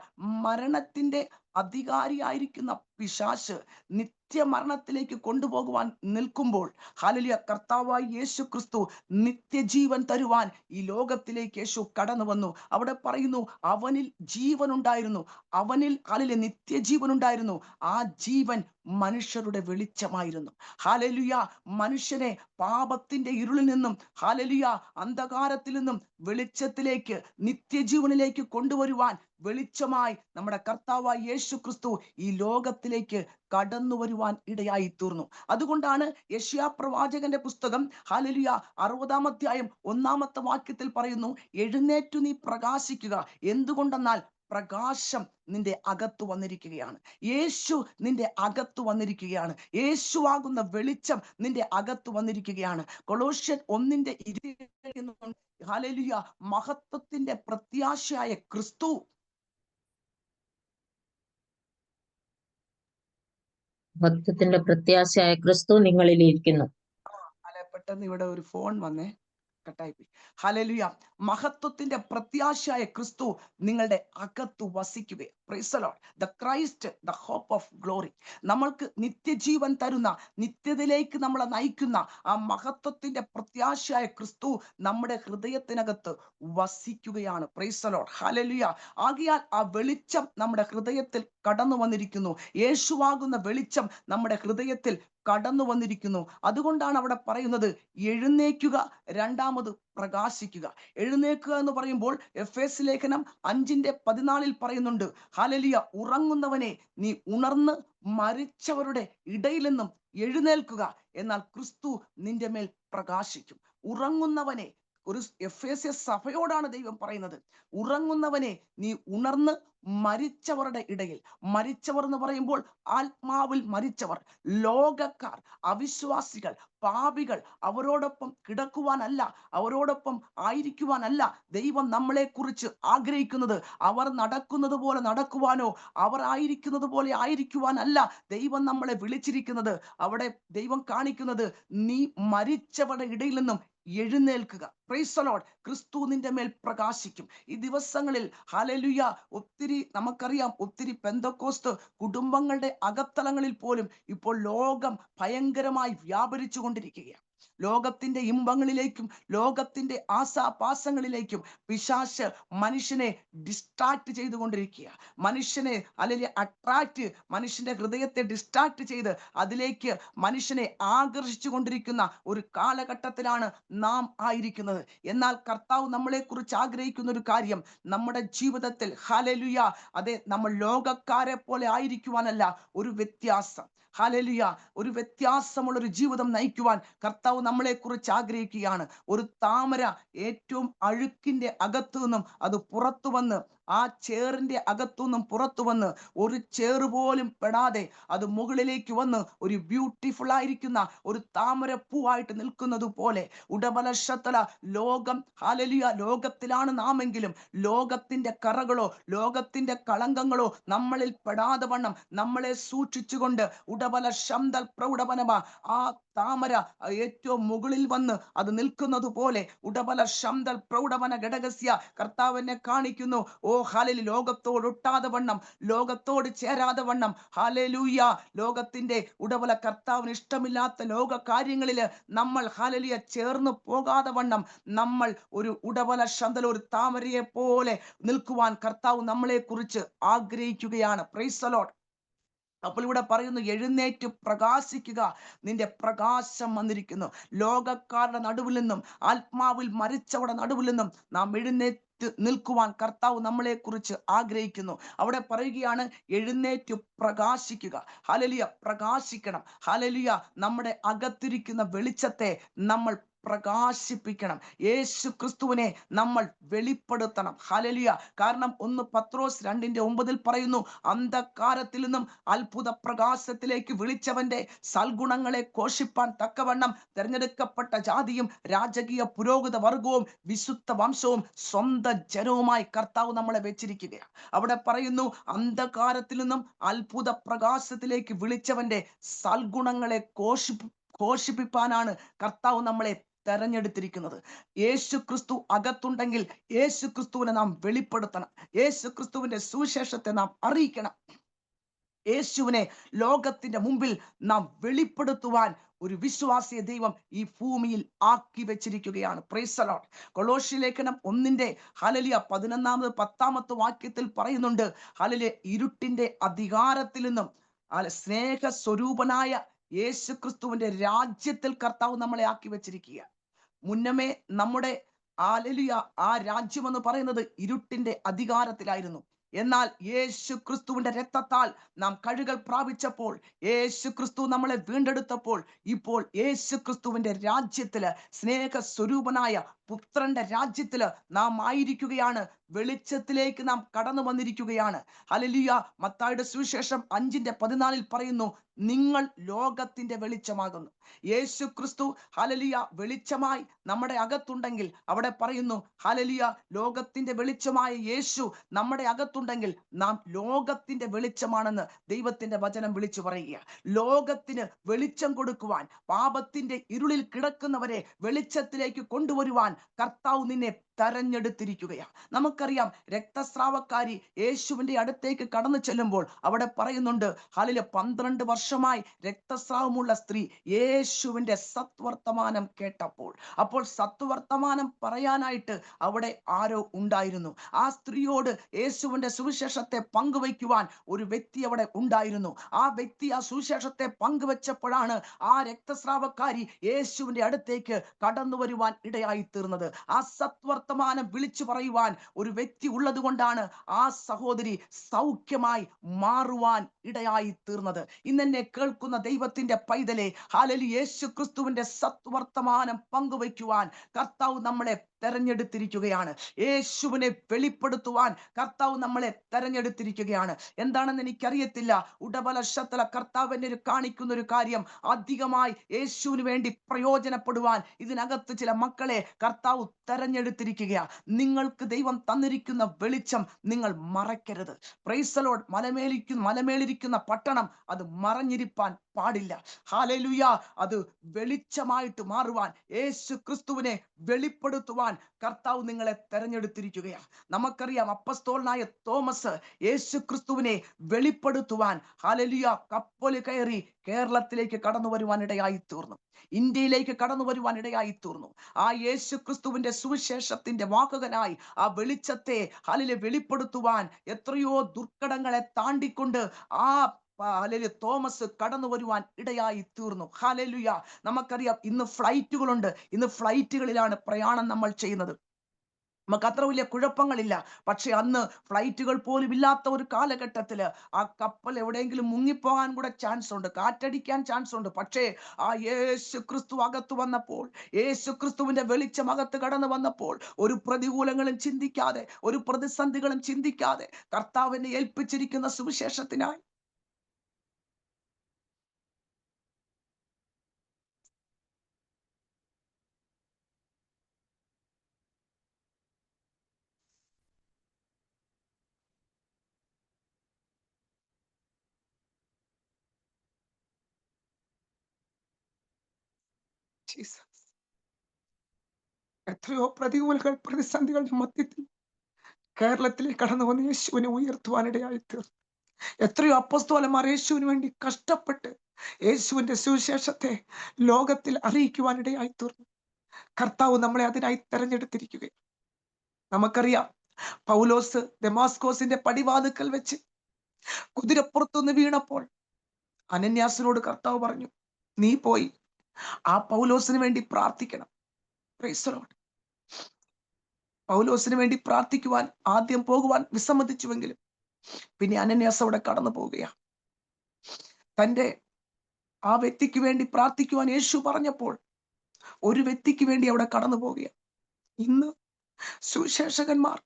മരണത്തിന്റെ അധികാരിയായിരിക്കുന്ന പിശാച് നിത്യമരണത്തിലേക്ക് കൊണ്ടുപോകുവാൻ നിൽക്കുമ്പോൾ, ഹല്ലേലൂയ, കർത്താവായ യേശു ക്രിസ്തു നിത്യജീവൻ തരുവാൻ ഈ ലോകത്തിലേക്ക് യേശു കടന്നു വന്നു. അവിടെ പറയുന്നു, അവനിൽ ജീവൻ ഉണ്ടായിരുന്നു, അവനിൽ ഹല്ലേലൂയ നിത്യജീവൻ ഉണ്ടായിരുന്നു. ആ ജീവൻ മനുഷ്യരുടെ വെളിച്ചമായിരുന്നു. ഹല്ലേലൂയ. മനുഷ്യനെ പാപത്തിന്റെ ഇരുളിൽ നിന്നും, ഹല്ലേലൂയ, അന്ധകാരത്തിൽ നിന്നും വെളിച്ചത്തിലേക്ക്, നിത്യജീവനിലേക്ക് കൊണ്ടുവരുവാൻ വെളിച്ചമായി നമ്മുടെ കർത്താവായ യേശു ക്രിസ്തു ഈ ലോകത്തിലേക്ക് കടന്നു വരുവാൻ ഇടയായി തീർന്നു. അതുകൊണ്ടാണ് യെശയ്യാ പ്രവാചകന്റെ പുസ്തകം ഹല്ലേലൂയ 60-ാം അധ്യായം 1-ാമത്തെ വാക്യത്തിൽ പറയുന്നു, എഴുന്നേറ്റു നീ പ്രകാശിക്കുക, എന്തുകൊണ്ടെന്നാൽ പ്രകാശം നിന്റെ അകത്ത് വന്നിരിക്കുകയാണ്. യേശു നിന്റെ അകത്ത് വന്നിരിക്കുകയാണ്. യേശുവാകുന്ന വെളിച്ചം നിന്റെ അകത്ത് വന്നിരിക്കുകയാണ്. കൊളോഷ്യൻ 1:20 ഹല്ലേലൂയ, മഹത്വത്തിന്റെ പ്രത്യാശയായ ക്രിസ്തു, മഹത്വത്തിന്റെ പ്രത്യാശയായ ക്രിസ്തു നിങ്ങളിൽ ഇരിക്കുന്നു. അല്ലെ, പെട്ടെന്ന് ഇവിടെ ഒരു ഫോൺ വന്നേ, കട്ടായിപ്പോയി. ഹല്ലേലൂയ. മഹത്വത്തിന്റെ പ്രത്യാശയായ ക്രിസ്തു നിങ്ങളുടെ അകത്ത് വസിക്കുക. Praise the Lord. The Christ, the hope of glory. നമ്മൾക്ക് നിത്യജീവൻ തരുന്ന, നിത്യതയിലേക്ക് നമ്മളെ നയിക്കുന്ന ആ മഹത്വത്തിന്റെ പ്രത്യാശയായ ക്രിസ്തു നമ്മുടെ ഹൃദയത്തിനകത്ത് വസിക്കുകയാണ്. Praise the Lord. ഹല്ലേലൂയ. ആകയാൽ ആ വെളിച്ചം നമ്മുടെ ഹൃദയത്തിൽ കടന്നു വന്നിരിക്കുന്നു. യേശുവാകുന്ന വെളിച്ചം നമ്മുടെ ഹൃദയത്തിൽ കടന്നു വന്നിരിക്കുന്നു. അതുകൊണ്ടാണ് അവിടെ പറയുന്നത്, എഴുന്നേക്കുക, രണ്ടാമത് പ്രകാശിക്കുക. എഴുന്നേക്കുക എന്ന് പറയുമ്പോൾ എഫേസ്യ ലേഖനം 5:14 പറയുന്നുണ്ട്, ഹല്ലേലൂയ, ഉറങ്ങുന്നവനെ നീ ഉണർന്ന് മരിച്ചവരുടെ ഇടയിൽ നിന്നും എഴുന്നേൽക്കുക, എന്നാൽ ക്രിസ്തു നിന്റെ മേൽ പ്രകാശിക്കും. ഉറങ്ങുന്നവനെ, ഒരു എഫേസ്യ സഭയോടാണ് ദൈവം പറയുന്നത്, ഉറങ്ങുന്നവനെ നീ ഉണർന്ന് മരിച്ചവരുടെ ഇടയിൽ. മരിച്ചവർ എന്ന് പറയുമ്പോൾ ആത്മാവിൽ മരിച്ചവർ, ലോകക്കാർ, അവിശ്വാസികൾ, പാപികൾ, അവരോടൊപ്പം കിടക്കുവാനല്ല, അവരോടൊപ്പം ആയിരിക്കുവാനല്ല ദൈവം നമ്മളെ കുറിച്ച് ആഗ്രഹിക്കുന്നത്. അവർ നടക്കുന്നത് പോലെ നടക്കുവാനോ അവർ ആയിരിക്കുന്നത് പോലെ ആയിരിക്കുവാനല്ല ദൈവം നമ്മളെ വിളിച്ചിരിക്കുന്നത്. അവിടെ ദൈവം കാണിക്കുന്നത്, നീ മരിച്ചവരുടെ ഇടയിൽ നിന്നും എഴുന്നേൽക്കുക. Price the Lord. ക്രിസ്തു നിന്റെ മേൽ പ്രകാശിക്കും. ഈ ദിവസങ്ങളിൽ ഹല്ലേലൂയ, ഒത്തിരി നമുക്കറിയാം, ഒത്തിരി പെന്തക്കോസ്ത് കുടുംബങ്ങളുടെ അകത്തളങ്ങളിൽ പോലും ഇപ്പോൾ ലോകം ഭയങ്കരമായി വ്യാപരിച്ചു കൊണ്ടിരിക്കുകയാണ്. ലോകത്തിന്റെ ഇമ്പങ്ങളിലേക്കും ലോകത്തിന്റെ ആസാപാസങ്ങളിലേക്കും പിശാച് മനുഷ്യനെ ഡിസ്ട്രാക്ട് ചെയ്തുകൊണ്ടിരിക്കുക. മനുഷ്യനെ അല്ലെങ്കിൽ അട്രാക്ട്, മനുഷ്യന്റെ ഹൃദയത്തെ ഡിസ്ട്രാക്ട് ചെയ്ത് അതിലേക്ക് മനുഷ്യനെ ആകർഷിച്ചു കൊണ്ടിരിക്കുന്ന ഒരു കാലഘട്ടത്തിലാണ് നാം ആയിരിക്കുന്നത്. എന്നാൽ കർത്താവ് നമ്മളെ കുറിച്ച് ആഗ്രഹിക്കുന്ന ഒരു കാര്യം, നമ്മുടെ ജീവിതത്തിൽ ഹല്ലേലൂയ, അതെ, നമ്മൾ ലോകക്കാരെ പോലെ ആയിരിക്കുവാനല്ല, ഒരു വ്യത്യാസം, ഹല്ലേലൂയ, ഒരു വ്യത്യാസമുള്ള ഒരു ജീവിതം നയിക്കുവാൻ കർത്താവ് നമ്മളെ കുറിച്ച് ആഗ്രഹിക്കുകയാണ്. ഒരു താമര ഏറ്റവും അഴുക്കിന്റെ അകത്തു നിന്നും അത് പുറത്തു വന്ന് ആ ചേറിന്റെ അകത്തുനിന്നും പുറത്തു വന്ന് ഒരു ചേറ് പോലും പെടാതെ അത് മുകളിലേക്ക് വന്ന് ഒരു ബ്യൂട്ടിഫുൾ ആയിരിക്കുന്ന ഒരു താമരപ്പൂവായിട്ട് നിൽക്കുന്നത് പോലെ ഉടബലശത്തല ലോകം ഹാലലിയ ലോകത്തിലാണ് നാമെങ്കിലും ലോകത്തിന്റെ കറകളോ ലോകത്തിന്റെ കളങ്കങ്ങളോ നമ്മളിൽ പെടാതെ വണ്ണം നമ്മളെ സൂക്ഷിച്ചുകൊണ്ട് ഉടബല ശബ്ദൽ പ്രൗഢവനമ ആ താമര ഏറ്റവും മുകളിൽ വന്ന് അത് നിൽക്കുന്നത് പോലെ ഉടബല ശബ്ദൽ പ്രൗഢവന ഘടകസ്യ കർത്താവിനെ കാണിക്കുന്നു. ഓ ഹാലലി ലോകത്തോട് ഒട്ടാതെ വണ്ണം ലോകത്തോട് ചേരാതെ വണ്ണം ഹാലലൂയ ലോകത്തിന്റെ ഉടബല കർത്താവിന് ഇഷ്ടമില്ലാത്ത ലോക കാര്യങ്ങളില് നമ്മൾ ഹാലലിയ ചേർന്ന് പോകാതെ വണ്ണം നമ്മൾ ഒരു ഉടബല ശബ്ദൽ ഒരു താമരയെ പോലെ നിൽക്കുവാൻ കർത്താവ് നമ്മളെ കുറിച്ച് ആഗ്രഹിക്കുകയാണ്. Price the Lord. അപ്പോൾ ഇവിടെ പറയുന്നു, എഴുന്നേറ്റ് പ്രകാശിക്കുക, നിന്റെ പ്രകാശം വന്നിരിക്കുന്നു. ലോകക്കാരുടെ നടുവിൽ നിന്നും ആത്മാവിൽ മരിച്ചവരുടെ നടുവിൽ നിന്നും നാം എഴുന്നേറ്റ് നിൽക്കുവാൻ കർത്താവ് നമ്മളെ കുറിച്ച് ആഗ്രഹിക്കുന്നു. അവിടെ പറയുകയാണ്, എഴുന്നേറ്റ് പ്രകാശിക്കുക. ഹല്ലേലൂയ, പ്രകാശിക്കണം. ഹല്ലേലൂയ, നമ്മുടെ അകത്തിരിക്കുന്ന വെളിച്ചത്തെ നമ്മൾ പ്രകാശിപ്പിക്കണം. യേശു ക്രിസ്തുവിനെ നമ്മൾ വെളിപ്പെടുത്തണം. ഹല്ലേലൂയ. കാരണം 1 പത്രോസ് 2:9 പറയുന്നു, അന്ധകാരത്തിൽ നിന്നും അത്ഭുത പ്രകാശത്തിലേക്ക് വിളിച്ചവന്റെ സൽഗുണങ്ങളെ ഘോഷിപ്പാൻ തക്കവണ്ണം തെരഞ്ഞെടുക്കപ്പെട്ട ജാതിയും രാജകീയ പുരോഹിത വർഗവും വിശുദ്ധ വംശവും സ്വന്തം ജനവുമായി കർത്താവ് നമ്മളെ വെച്ചിരിക്കുകയാണ്. അവിടെ പറയുന്നു, അന്ധകാരത്തിൽ നിന്നും അത്ഭുത പ്രകാശത്തിലേക്ക് വിളിച്ചവന്റെ സൽഗുണങ്ങളെ ഘോഷിപ്പിക്കാനാണ് കർത്താവ് നമ്മളെ തെരഞ്ഞെടുത്തിരിക്കുന്നത്. യേശു ക്രിസ്തു അകത്തുണ്ടെങ്കിൽ യേശു ക്രിസ്തുവിനെ നാം വെളിപ്പെടുത്തണം. യേശു ക്രിസ്തുവിന്റെ സുവിശേഷത്തെ നാം അറിയിക്കണം. യേശുവിനെ ലോകത്തിന്റെ മുമ്പിൽ നാം വെളിപ്പെടുത്തുവാൻ ഒരു വിശ്വാസിയെ ദൈവം ഈ ഭൂമിയിൽ ആക്കി വെച്ചിരിക്കുകയാണ്. Price the Lord. കൊളോസ്യ ലേഖനം 1 ഹല്ലേലൂയ 11-10 വാക്യത്തിൽ പറയുന്നുണ്ട്, ഹല്ലേലൂയ, ഇരുട്ടിന്റെ അധികാരത്തിൽ നിന്നും സ്നേഹ സ്വരൂപനായ യേശു ക്രിസ്തുവിന്റെ രാജ്യത്തിൽ കർത്താവ് നമ്മളെ ആക്കി വെച്ചിരിക്കുക. മുന്നമേ നമ്മുടെ ഹല്ലേലൂയ ആ രാജ്യം എന്ന് പറയുന്നത് ഇരുട്ടിന്റെ അധികാരത്തിലായിരുന്നു. എന്നാൽ യേശു ക്രിസ്തുവിന്റെ രക്തത്താൽ നാം കഴുകൽ പ്രാപിച്ചപ്പോൾ, യേശു ക്രിസ്തു നമ്മളെ വീണ്ടെടുത്തപ്പോൾ, ഇപ്പോൾ യേശു ക്രിസ്തുവിന്റെ രാജ്യത്തില് സ്നേഹ സ്വരൂപനായ പുത്രന്റെ രാജ്യത്തില് നാം ആയിരിക്കുകയാണ്. വെളിച്ചത്തിലേക്ക് നാം കടന്നു വന്നിരിക്കുകയാണ്. ഹല്ലേലൂയ. മത്തായിയുടെ സുവിശേഷം 5:14 പറയുന്നു, നിങ്ങൾ ലോകത്തിന്റെ വെളിച്ചമാകുന്നു. യേശു ക്രിസ്തു ഹല്ലേലൂയ വെളിച്ചമായി നമ്മുടെ അകത്തുണ്ടെങ്കിൽ അവിടെ പറയുന്നു, ഹല്ലേലൂയ, ലോകത്തിന്റെ വെളിച്ചമായ യേശു നമ്മുടെ അകത്തുണ്ടെങ്കിൽ നാം ലോകത്തിന്റെ വെളിച്ചമാണെന്ന് ദൈവത്തിന്റെ വചനം വിളിച്ചു പറയുക. ലോകത്തിന് വെളിച്ചം കൊടുക്കുവാൻ, പാപത്തിന്റെ ഇരുളിൽ കിടക്കുന്നവരെ വെളിച്ചത്തിലേക്ക് കൊണ്ടുവരുവാൻ കർത്താവ് നിന്നെ തെരഞ്ഞെടുത്തിരിക്കുകയാണ്. നമുക്കറിയാം, രക്തസ്രാവക്കാരി യേശുവിന്റെ അടുത്തേക്ക് കടന്നു ചെല്ലുമ്പോൾ അവിടെ പറയുന്നുണ്ട്, ഹല്ലേലൂയ, 12 വർഷമായി രക്തസ്രാവമുള്ള സ്ത്രീ യേശുവിന്റെ സത്വർത്തമാനം കേട്ടപ്പോൾ, അപ്പോൾ സത്വർത്തമാനം പറയാനായിട്ട് അവിടെ ആരോ ഉണ്ടായിരുന്നു. ആ സ്ത്രീയോട് യേശുവിന്റെ സുവിശേഷത്തെ പങ്കുവയ്ക്കുവാൻ ഒരു വ്യക്തി അവിടെ ഉണ്ടായിരുന്നു. ആ വ്യക്തി ആ സുവിശേഷത്തെ പങ്കുവെച്ചപ്പോഴാണ് ആ രക്തസ്രാവക്കാരി യേശുവിന്റെ അടുത്തേക്ക് കടന്നു വരുവാൻ ഇടയായി തീർന്നത്. ആ സത്വർത്തമാനം വിളിച്ചു പറയുവാൻ ഒരു വ്യക്തി ഉള്ളത് കൊണ്ടാണ് ആ സഹോദരി സൗഖ്യമായി മാറുവാൻ ഇടയായി തീർന്നത്. ഇന്നെന്നെ കേൾക്കുന്ന ദൈവത്തിന്റെ പൈതലെ, ഹല്ലേലൂയ, യേശു ക്രിസ്തുവിന്റെ സത്വർത്തമാനം പങ്കുവയ്ക്കുവാൻ കർത്താവ് നമ്മളെ തെരഞ്ഞെടുത്തിരിക്കുകയാണ്. യേശുവിനെ വെളിപ്പെടുത്തുവാൻ കർത്താവ് നമ്മളെ തെരഞ്ഞെടുത്തിരിക്കുകയാണ്. എന്താണെന്ന് എനിക്കറിയത്തില്ല. ഉടബലശത്തല കർത്താവിന്റെ കാണിക്കുന്ന ഒരു കാര്യം, അധികമായി യേശുവിന് വേണ്ടി പ്രയോജനപ്പെടുവാൻ ഇതിനകത്ത് ചില മക്കളെ കർത്താവ് തെരഞ്ഞെടുത്തിരിക്കുക. നിങ്ങൾക്ക് ദൈവം തന്നിരിക്കുന്ന വെളിച്ചം നിങ്ങൾ മറക്കരുത്. Price the Lord. മലമേലിരിക്കുന്ന പട്ടണം അത് മറഞ്ഞിരിപ്പാൻ പാടില്ല. ഹല്ലേലൂയ. അത് വെളിച്ചമായിട്ട് മാറുവാൻ, യേശു ക്രിസ്തുവിനെ വെളിപ്പെടുത്തുവാൻ കർത്താവ് നിങ്ങളെ തെരഞ്ഞെടുത്തിരിക്കുകയാണ്. നമുക്കറിയാം, അപ്പസ്തോലനായ തോമസ് യേശു ക്രിസ്തുവിനെ വെളിപ്പെടുത്തുവാൻ ഹല്ലേലൂയ കപ്പൽ കയറി കേരളത്തിലേക്ക് കടന്നു വരുവാൻ ഇടയായി തീർന്നു. ഇന്ത്യയിലേക്ക് കടന്നു വരുവാൻ ഇടയായി തീർന്നു. ആ യേശു ക്രിസ്തുവിന്റെ സുവിശേഷത്തിന്റെ വാഹകനായി ആ വെളിച്ചത്തെ ഹല്ലേലൂയ വെളിപ്പെടുത്തുവാൻ എത്രയോ ദുർഘടങ്ങളെ താണ്ടിക്കൊണ്ട് ആ ഹല്ലേലൂയ തോമസ് കടന്നു വരുവാൻ ഇടയായി തീർന്നു. ഹല്ലേലൂയ. നമുക്കറിയാം, ഇന്ന് ഫ്ലൈറ്റുകളുണ്ട്. ഇന്ന് ഫ്ലൈറ്റുകളിലാണ് പ്രയാണം നമ്മൾ ചെയ്യുന്നത്. നമുക്ക് അത്ര വലിയ കുഴപ്പങ്ങളില്ല. പക്ഷെ അന്ന് ഫ്ലൈറ്റുകൾ പോലും ഇല്ലാത്ത ഒരു കാലഘട്ടത്തില് ആ കപ്പൽ എവിടെയെങ്കിലും മുങ്ങിപ്പോകാൻ കൂടെ ചാൻസ് ഉണ്ട്, കാറ്റടിക്കാൻ ചാൻസ് ഉണ്ട്. പക്ഷേ ആ യേശു ക്രിസ്തു അകത്ത് വന്നപ്പോൾ, യേശു ക്രിസ്തുവിന്റെ വെളിച്ചം അകത്ത് കടന്നു വന്നപ്പോൾ, ഒരു പ്രതികൂലങ്ങളും ചിന്തിക്കാതെ, ഒരു പ്രതിസന്ധികളും ചിന്തിക്കാതെ കർത്താവിനെ ഏൽപ്പിച്ചിരിക്കുന്ന സുവിശേഷത്തിനായി ജീസസ്. എത്രയോ പ്രതികൂലങ്ങൾ, പ്രതിസന്ധികളുടെ മധ്യത്തിൽ കേരളത്തിലേക്ക് കടന്നു വന്ന് യേശുവിനെ ഉയർത്തുവാനിടയായി തീർന്നു. എത്രയോ അപ്പോസ്തലന്മാർ യേശുവിന് വേണ്ടി കഷ്ടപ്പെട്ട് യേശുവിന്റെ സുവിശേഷത്തെ ലോകത്തിൽ അറിയിക്കുവാനിടയായി തീർന്നു. കർത്താവ് നമ്മളെ അതിനായി തെരഞ്ഞെടുത്തിരിക്കുക. നമുക്കറിയാം, പൗലോസ് ദമാസ്കോസിന്റെ പടിവാതുക്കൽ വെച്ച് കുതിരപ്പുറത്തുനിന്ന് വീണപ്പോൾ അനന്യാസിനോട് കർത്താവ് പറഞ്ഞു, നീ പോയി ആ പൗലോസിന് വേണ്ടി പ്രാർത്ഥിക്കണം. Price the Lord. പൗലോസിന് വേണ്ടി പ്രാർത്ഥിക്കുവാൻ ആദ്യം പോകുവാൻ വിസമ്മതിച്ചുവെങ്കിലും പിന്നെ അനന്യാസ് അവിടെ കടന്നു പോവുകയാണ്. തന്റെ ആ വ്യക്തിക്ക് വേണ്ടി പ്രാർത്ഥിക്കുവാൻ യേശു പറഞ്ഞപ്പോൾ ഒരു വ്യക്തിക്ക് വേണ്ടി അവിടെ കടന്നു പോവുകയാണ്. ഇന്ന് സുവിശേഷകന്മാർ,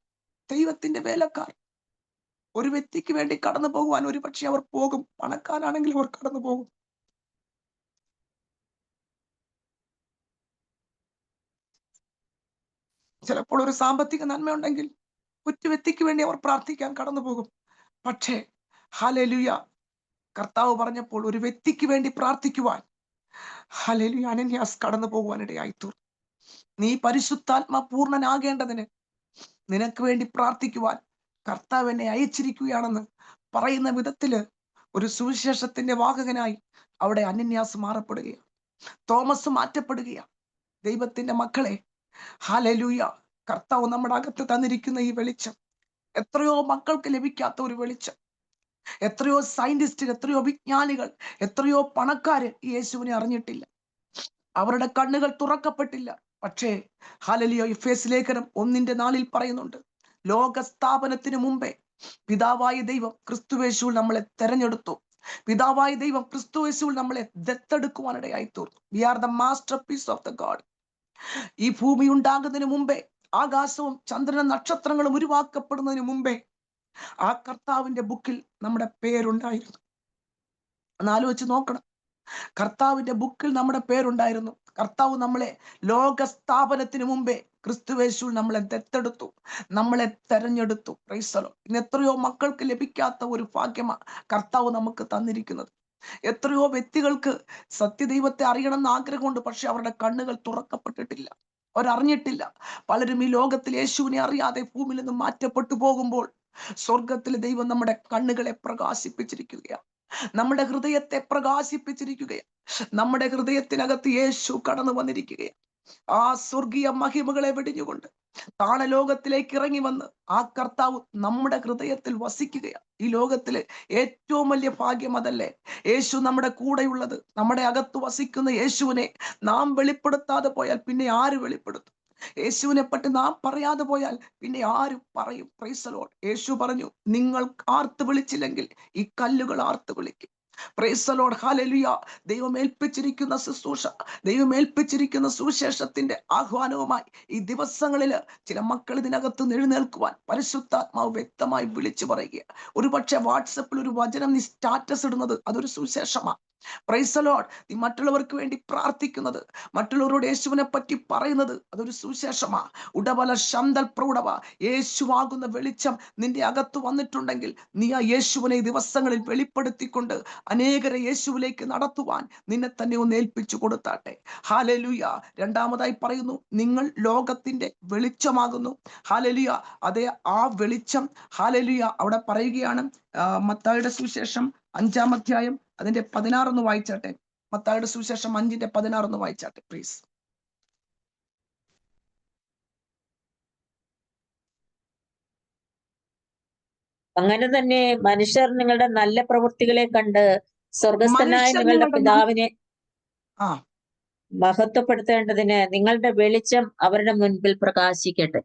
ദൈവത്തിന്റെ വേലക്കാർ ഒരു വ്യക്തിക്ക് വേണ്ടി കടന്നു പോകുവാൻ ഒരു പക്ഷെ അവർ പോകും. പണക്കാരാണെങ്കിൽ അവർ കടന്നു പോകും. ചിലപ്പോൾ ഒരു സാമ്പത്തിക നന്മയുണ്ടെങ്കിൽ ഒറ്റ വ്യക്തിക്ക് വേണ്ടി അവർ പ്രാർത്ഥിക്കാൻ കടന്നു പോകും. പക്ഷേ ഹല്ലേലൂയ, കർത്താവ് പറഞ്ഞപ്പോൾ ഒരു വ്യക്തിക്ക് വേണ്ടി പ്രാർത്ഥിക്കുവാൻ ഹല്ലേലൂയ അനന്യാസ് കടന്നു പോകുവാനിടയായി തീർന്നു. നീ പരിശുദ്ധാത്മ പൂർണ്ണനാകേണ്ടതിന് നിനക്ക് വേണ്ടി പ്രാർത്ഥിക്കുവാൻ കർത്താവ് എന്നെ അയച്ചിരിക്കുകയാണെന്ന് പറയുന്ന വിധത്തില് ഒരു സുവിശേഷത്തിന്റെ വാഹകനായി അവിടെ അനന്യാസ് മാറപ്പെടുകയാണ്. തോമസ് മാറ്റപ്പെടുകയാണ്. ദൈവത്തിന്റെ മക്കളെ, ഹല്ലേലൂയ, കർത്താവ് നമ്മുടെ അകത്ത് തന്നിരിക്കുന്ന ഈ വെളിച്ചം എത്രയോ മക്കൾക്ക് ലഭിക്കാത്ത ഒരു വെളിച്ചം. എത്രയോ സയന്റിസ്റ്റുകൾ, എത്രയോ വിജ്ഞാനികൾ, എത്രയോ പണക്കാര് ഈ യേശുവിനെ അറിഞ്ഞിട്ടില്ല. അവരുടെ കണ്ണുകൾ തുറക്കപ്പെട്ടില്ല. പക്ഷേ ഹല്ലേലൂയ, എഫേസ്യ ലേഖനം 1:4 പറയുന്നുണ്ട്, ലോക സ്ഥാപനത്തിന് മുമ്പേ പിതാവായ ദൈവം ക്രിസ്തുയേശുവിൽ നമ്മളെ തെരഞ്ഞെടുത്തു. പിതാവായ ദൈവം ക്രിസ്തുയേശുവിൽ നമ്മളെ ദത്തെടുക്കുവാനിടയായി തീർന്നു. We are the masterpiece of the God. ഈ ഭൂമി ഉണ്ടാകുന്നതിന് മുമ്പേ, ആകാശവും ചന്ദ്രനും നക്ഷത്രങ്ങളും ഉരുവാക്കപ്പെടുന്നതിന് മുമ്പേ ആ കർത്താവിന്റെ ബുക്കിൽ നമ്മുടെ പേരുണ്ടായിരുന്നു. ഒന്ന് ആലോചിച്ച് നോക്കണം. കർത്താവിന്റെ ബുക്കിൽ നമ്മുടെ പേരുണ്ടായിരുന്നു. കർത്താവ് നമ്മളെ ലോക സ്ഥാപനത്തിന് മുമ്പേ ക്രിസ്തുയേശുവിൽ നമ്മളെ ദത്തെടുത്തു, നമ്മളെ തെരഞ്ഞെടുത്തു. Price the Lord. ഇന്ന് എത്രയോ മക്കൾക്ക് ലഭിക്കാത്ത ഒരു ഭാഗ്യമാണ് കർത്താവ് നമുക്ക് തന്നിരിക്കുന്നത്. എത്രയോ വ്യക്തികൾക്ക് സത്യദൈവത്തെ അറിയണമെന്ന് ആഗ്രഹമുണ്ട്. പക്ഷെ അവരുടെ കണ്ണുകൾ തുറക്കപ്പെട്ടിട്ടില്ല, അവരറിഞ്ഞിട്ടില്ല. പലരും ഈ ലോകത്തിൽ യേശുവിനെ അറിയാതെ ഭൂമിയിൽ നിന്ന് മാറ്റപ്പെട്ടു പോകുമ്പോൾ സ്വർഗത്തിലെ ദൈവം നമ്മുടെ കണ്ണുകളെ പ്രകാശിപ്പിച്ചിരിക്കുകയാണ്, നമ്മുടെ ഹൃദയത്തെ പ്രകാശിപ്പിച്ചിരിക്കുകയാണ്. നമ്മുടെ ഹൃദയത്തിനകത്ത് യേശു കടന്നു വന്നിരിക്കുകയാണ്. ആ സ്വർഗീയ മഹിമകളെ വെടിഞ്ഞുകൊണ്ട് താണലോകത്തിലേക്ക് ഇറങ്ങി വന്ന് ആ കർത്താവ് നമ്മുടെ ഹൃദയത്തിൽ വസിക്കുകയാണ്. ഈ ലോകത്തിലെ ഏറ്റവും വലിയ ഭാഗ്യം അതല്ലേ? യേശു നമ്മുടെ കൂടെയുള്ളത്. നമ്മുടെ അകത്ത് വസിക്കുന്ന യേശുവിനെ നാം വെളിപ്പെടുത്താതെ പോയാൽ പിന്നെ ആര് വെളിപ്പെടുത്തും? യേശുവിനെ പറ്റി നാം പറയാതെ പോയാൽ പിന്നെ ആര് പറയും? Price the Lord. യേശു പറഞ്ഞു, നിങ്ങൾ ആർത്ത് വിളിച്ചില്ലെങ്കിൽ ഈ കല്ലുകൾ ആർത്ത് വിളിക്കും. Price the Lord. ഹല്ലേലൂയ. ദൈവം ഏൽപ്പിച്ചിരിക്കുന്ന ശുശ്രൂഷ, ദൈവം ഏൽപ്പിച്ചിരിക്കുന്ന സുവിശേഷത്തിന്റെ ആഹ്വാനവുമായി ഈ ദിവസങ്ങളില് ചില മക്കൾ ഇതിനകത്ത് എഴുന്നേൽക്കുവാൻ പരിശുദ്ധാത്മാവ് വ്യക്തമായി വിളിച്ചു പറയുക. ഒരു പക്ഷെ വാട്സപ്പിൽ ഒരു വചനം നീ സ്റ്റാറ്റസ് ഇടുന്നത് അതൊരു സുവിശേഷമാണ്. Price the Lord. നീ മറ്റുള്ളവർക്ക് വേണ്ടി പ്രാർത്ഥിക്കുന്നത്, മറ്റുള്ളവരോട് യേശുവിനെ പറ്റി പറയുന്നത് അതൊരു സുവിശേഷമാ. ഉടബല ശന്തൽ പ്രൗഢവ. യേശുവാകുന്ന വെളിച്ചം നിന്റെ അകത്ത് വന്നിട്ടുണ്ടെങ്കിൽ നീ ആ യേശുവിനെ ഈ ദിവസങ്ങളിൽ വെളിപ്പെടുത്തിക്കൊണ്ട് അനേകരെ യേശുവിലേക്ക് നടത്തുവാൻ നിന്നെ തന്നെ ഒന്ന് ഏൽപ്പിച്ചു കൊടുത്താട്ടെ. ഹല്ലേലൂയ. രണ്ടാമതായി പറയുന്നു, നിങ്ങൾ ലോകത്തിന്റെ വെളിച്ചമാകുന്നു. ഹല്ലേലൂയ. അതേ, ആ വെളിച്ചം ഹല്ലേലൂയ അവിടെ പറയുകയാണ്. മത്തായിയുടെ സുവിശേഷം 5-ാം അധ്യായം അതിന്റെ 16 വായിച്ചാട്ടെ. മത്തായിയുടെ സുവിശേഷം 5:16 വായിച്ചാട്ടെ പ്ലീസ്. അങ്ങനെ തന്നെ മനുഷ്യർ നിങ്ങളുടെ നല്ല പ്രവൃത്തികളെ കണ്ട് സ്വർഗസ്ഥനായ മനുഷ്യർ നിങ്ങളുടെ നിങ്ങളുടെ പിതാവിനെ ആ മഹത്വപ്പെടുത്തേണ്ടതിന് നിങ്ങളുടെ വെളിച്ചം അവരുടെ മുൻപിൽ പ്രകാശിക്കട്ടെ.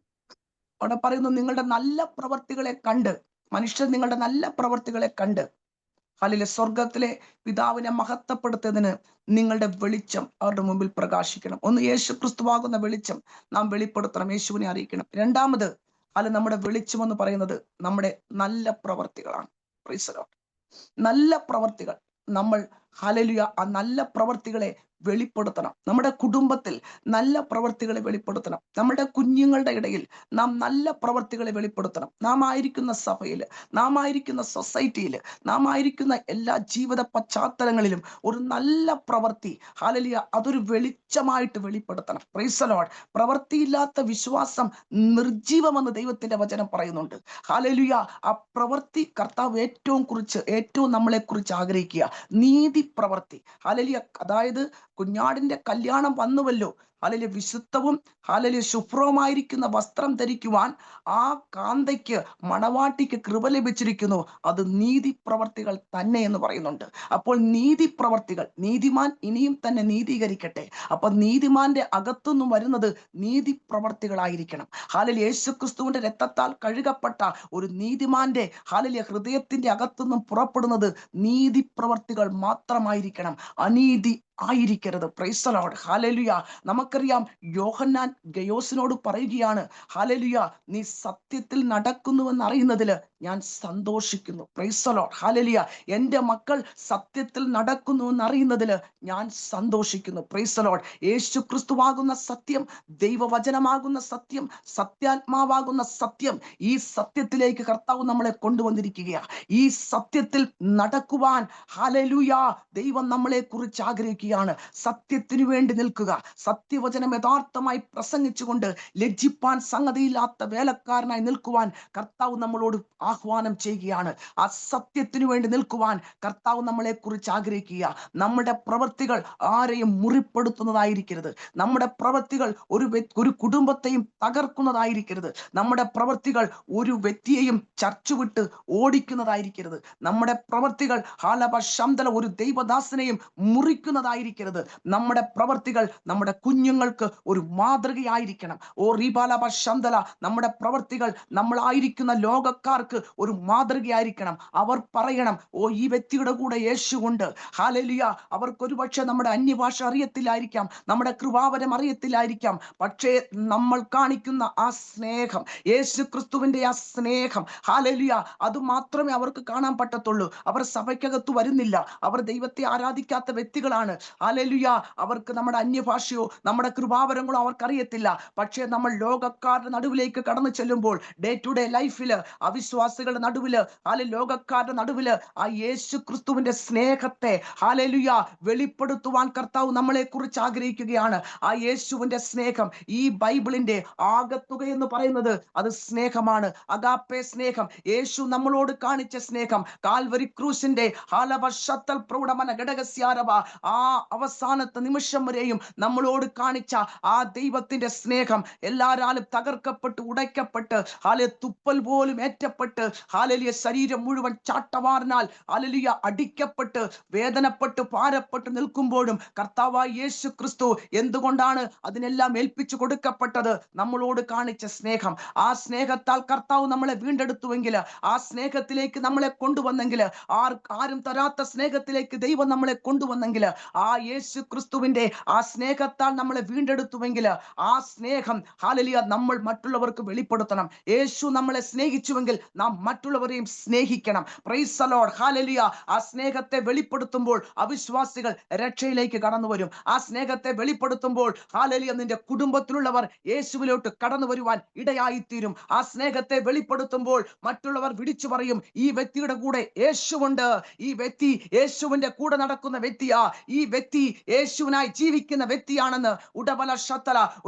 അവിടെ പറയുന്നു, നിങ്ങളുടെ നല്ല പ്രവർത്തികളെ കണ്ട്, മനുഷ്യർ നിങ്ങളുടെ നല്ല പ്രവർത്തികളെ കണ്ട് ഹല്ലേലൂയ സ്വർഗത്തിലെ പിതാവിനെ മഹത്വപ്പെടുത്തുന്നതിന് നിങ്ങളുടെ വെളിച്ചം അവരുടെ മുമ്പിൽ പ്രകാശിക്കണം. ഒന്ന്, യേശു ക്രിസ്തുവാകുന്ന വെളിച്ചം നാം വെളിപ്പെടുത്തണം, യേശുവിനെ അറിയിക്കണം. രണ്ടാമത്, നമ്മുടെ വെളിച്ചം എന്ന് പറയുന്നത് നമ്മുടെ നല്ല പ്രവർത്തികളാണ്. Price the Lord. നല്ല പ്രവർത്തികൾ നമ്മൾ ഹല്ലേലൂയ ആ നല്ല പ്രവർത്തികളെ വെളിപ്പെടുത്തണം. നമ്മുടെ കുടുംബത്തിൽ നല്ല പ്രവർത്തികളെ വെളിപ്പെടുത്തണം. നമ്മുടെ കുഞ്ഞുങ്ങളുടെ ഇടയിൽ നാം നല്ല പ്രവർത്തികളെ വെളിപ്പെടുത്തണം. നാം ആയിരിക്കുന്ന സഭയിൽ, നാം ആയിരിക്കുന്ന സൊസൈറ്റിയിൽ, നാം ആയിരിക്കുന്ന എല്ലാ ജീവിത പശ്ചാത്തലങ്ങളിലും ഒരു നല്ല പ്രവൃത്തി ഹല്ലേലൂയ അതൊരു വെളിച്ചമായിട്ട് വെളിപ്പെടുത്തണം. Praise the Lord. പ്രവൃത്തിയില്ലാത്ത വിശ്വാസം നിർജീവമെന്ന് ദൈവത്തിന്റെ വചനം പറയുന്നുണ്ട്. ഹല്ലേലൂയ ആ പ്രവൃത്തി കർത്താവ് ഏറ്റവും നമ്മളെ കുറിച്ച് ആഗ്രഹിക്കുക നീതി പ്രവൃത്തി. ഹല്ലേലൂയ അതായത് കുഞ്ഞാടിന്റെ കല്യാണം വന്നുവല്ലോ, ഹല്ലേലൂയ വിശുദ്ധവും ഹല്ലേലൂയ ശുഭ്രവുമായിരിക്കുന്ന വസ്ത്രം ധരിക്കുവാൻ ആ കാന്തയ്ക്ക്, മണവാട്ടിക്ക് കൃപ ലഭിച്ചിരിക്കുന്നു. അത് നീതി പ്രവർത്തികൾ തന്നെ എന്ന് പറയുന്നുണ്ട്. അപ്പോൾ നീതി പ്രവർത്തികൾ, നീതിമാൻ ഇനിയും തന്നെ നീതീകരിക്കട്ടെ. അപ്പൊ നീതിമാന്റെ അകത്തുനിന്നും വരുന്നത് നീതി പ്രവർത്തികളായിരിക്കണം. ഹല്ലേലൂയ യേശു ക്രിസ്തുവിന്റെ രക്തത്താൽ കഴുകപ്പെട്ട ഒരു നീതിമാന്റെ ഹല്ലേലൂയ ഹൃദയത്തിന്റെ അകത്തുനിന്നും പുറപ്പെടുന്നത് നീതി പ്രവർത്തികൾ മാത്രമായിരിക്കണം, അനീതി ആയിരിക്കരുത്. Price the Lord. ഹല്ലേലൂയ. നമുക്കറിയാം, യോഹന്നാൻ ഗയോസിനോട് പറയുകയാണ്, ഹല്ലേലൂയ നീ സത്യത്തിൽ നടക്കുന്നുവെന്ന് അറിയുന്നതിൽ ഞാൻ സന്തോഷിക്കുന്നു. Praise the Lord. ഹല്ലേലൂയ. എൻ്റെ മക്കൾ സത്യത്തിൽ നടക്കുന്നുവെന്ന് അറിയുന്നതിൽ ഞാൻ സന്തോഷിക്കുന്നു. Praise the Lord. യേശു ക്രിസ്തുവാകുന്ന സത്യം, ദൈവവചനമാകുന്ന സത്യം, സത്യാത്മാവാകുന്ന സത്യം, ഈ സത്യത്തിലേക്ക് കർത്താവ് നമ്മളെ കൊണ്ടുവന്നിരിക്കുകയാണ്. ഈ സത്യത്തിൽ നടക്കുവാൻ ഹല്ലേലൂയ ദൈവം നമ്മളെ കുറിച്ച് ആഗ്രഹിക്കുകയാണ്. സത്യത്തിനു വേണ്ടി നിൽക്കുക, സത്യവചനം യഥാർത്ഥമായി പ്രസംഗിച്ചുകൊണ്ട് ലജ്ജിപ്പാൻ സംഗതിയില്ലാത്ത വേലക്കാരനായി നിൽക്കുവാൻ കർത്താവ് നമ്മളോട് ആഹ്വാനം ചെയ്യുകയാണ്. ആ സത്യത്തിനു വേണ്ടി നിൽക്കുവാൻ കർത്താവ് നമ്മളെ കുറിച്ച് ആഗ്രഹിക്കുക. നമ്മുടെ പ്രവൃത്തികൾ ആരെയും മുറിപ്പെടുത്തുന്നതായിരിക്കരുത്. നമ്മുടെ പ്രവൃത്തികൾ ഒരു കുടുംബത്തെയും തകർക്കുന്നതായിരിക്കരുത്. നമ്മുടെ പ്രവൃത്തികൾ ഒരു വ്യക്തിയെയും ചർച്ച വിട്ട് ഓടിക്കുന്നതായിരിക്കരുത്. നമ്മുടെ പ്രവൃത്തികൾ ഒരു ദൈവദാസനെയും മുറിക്കുന്നതായിരിക്കരുത്. നമ്മുടെ പ്രവൃത്തികൾ നമ്മുടെ കുഞ്ഞുങ്ങൾക്ക് ഒരു മാതൃകയായിരിക്കണം. നമ്മുടെ പ്രവൃത്തികൾ നമ്മളായിരിക്കുന്ന ലോകക്കാർക്ക് ഒരു മാതൃകയായിരിക്കണം. അവർ പറയണം, ഈ വ്യക്തിയുടെ കൂടെ യേശുവുണ്ട്. ഹല്ലേലൂയ. അവർക്ക് ഒരു പക്ഷേ നമ്മുടെ അന്യഭാഷ അറിയത്തില്ലായിരിക്കാം, നമ്മുടെ കൃപാവരം അറിയത്തില്ലായിരിക്കാം. പക്ഷേ നമ്മൾ കാണിക്കുന്ന ആ സ്നേഹം, യേശു ക്രിസ്തുവിന്റെ ആ സ്നേഹം, ഹല്ലേലൂയ, അത് മാത്രമേ അവർക്ക് കാണാൻ പറ്റത്തുള്ളൂ. അവർ സഭയ്ക്കകത്ത് വരുന്നില്ല, അവർ ദൈവത്തെ ആരാധിക്കാത്ത വ്യക്തികളാണ്. ഹല്ലേലൂയ. അവർക്ക് നമ്മുടെ അന്യഭാഷയോ നമ്മുടെ കൃപാവരങ്ങളോ അവർക്കറിയത്തില്ല. പക്ഷേ നമ്മൾ ലോകക്കാരുടെ നടുവിലേക്ക് കടന്നു ചെല്ലുമ്പോൾ, ഡേ ടു ഡേ ലൈഫില്, അവിശ്വാസികളുടെ നടുവില്, ലോകക്കാരുടെ നടുവില് ആ യേശു ക്രിസ്തുവിന്റെ സ്നേഹത്തെ ഹല്ലേലൂയ വെളിപ്പെടുത്തുവാൻ കർത്താവ് നമ്മളെ കുറിച്ച് ആഗ്രഹിക്കുകയാണ്. ആ യേശുവിന്റെ സ്നേഹം, ഈ ബൈബിളിന്റെ ആകത്തുക എന്ന് പറയുന്നത് അത് സ്നേഹമാണ്. അഗാപ്പെ സ്നേഹം, യേശു നമ്മളോട് കാണിച്ച സ്നേഹം, കാൽവരി ക്രൂശിന്റെ ആ അവസാനത്തെ നിമിഷം വരെയും നമ്മളോട് കാണിച്ച ആ ദൈവത്തിന്റെ സ്നേഹം എല്ലാരാലും തകർക്കപ്പെട്ട് ഉടയ്ക്കപ്പെട്ട് തുപ്പൽ പോലും ഏറ്റപ്പെട്ട് ശരീരം മുഴുവൻ ചാട്ടവാറിനാൽ അടിക്കപ്പെട്ട് വേദനപ്പെട്ട് ഭാരപ്പെട്ട് നിൽക്കുമ്പോഴും കർത്താവായ യേശു ക്രിസ്തു എന്തുകൊണ്ടാണ് അതിനെല്ലാം ഏൽപ്പിച്ചു കൊടുക്കപ്പെട്ടത്? നമ്മളോട് കാണിച്ച സ്നേഹം. ആ സ്നേഹത്താൽ കർത്താവ് നമ്മളെ വീണ്ടെടുത്തുവെങ്കിൽ, ആ സ്നേഹത്തിലേക്ക് നമ്മളെ കൊണ്ടുവന്നെങ്കിൽ, ആരും തരാത്ത സ്നേഹത്തിലേക്ക് ദൈവം നമ്മളെ കൊണ്ടുവന്നെങ്കിൽ, ആ യേശു ക്രിസ്തുവിന്റെ ആ സ്നേഹത്താൽ നമ്മളെ വീണ്ടെടുത്തുവെങ്കിൽ, ആ സ്നേഹം ഹല്ലേലൂയ നമ്മൾ മറ്റുള്ളവർക്ക് വെളിപ്പെടുത്തണം. യേശു നമ്മളെ സ്നേഹിച്ചുവെങ്കിൽ നാം മറ്റുള്ളവരെയും സ്നേഹിക്കണം. Price the Lord. ഹല്ലേലൂയ. ആ സ്നേഹത്തെ വെളിപ്പെടുത്തുമ്പോൾ അവിശ്വാസികൾ രക്ഷയിലേക്ക് കടന്നു വരും. ആ സ്നേഹത്തെ വെളിപ്പെടുത്തുമ്പോൾ ഹല്ലേലൂയ നിന്റെ കുടുംബത്തിലുള്ളവർ യേശുവിലോട്ട് കടന്നു വരുവാൻ ഇടയായിത്തീരും. ആ സ്നേഹത്തെ വെളിപ്പെടുത്തുമ്പോൾ മറ്റുള്ളവർ വിളിച്ചു പറയും, ഈ വ്യക്തിയുടെ കൂടെ യേശുവുണ്ട്, ഈ വ്യക്തി യേശുവിന്റെ കൂടെ നടക്കുന്ന വ്യക്തിയാ, ഈ വ്യക്തി യേശുവിനായി ജീവിക്കുന്ന വ്യക്തിയാണെന്ന്.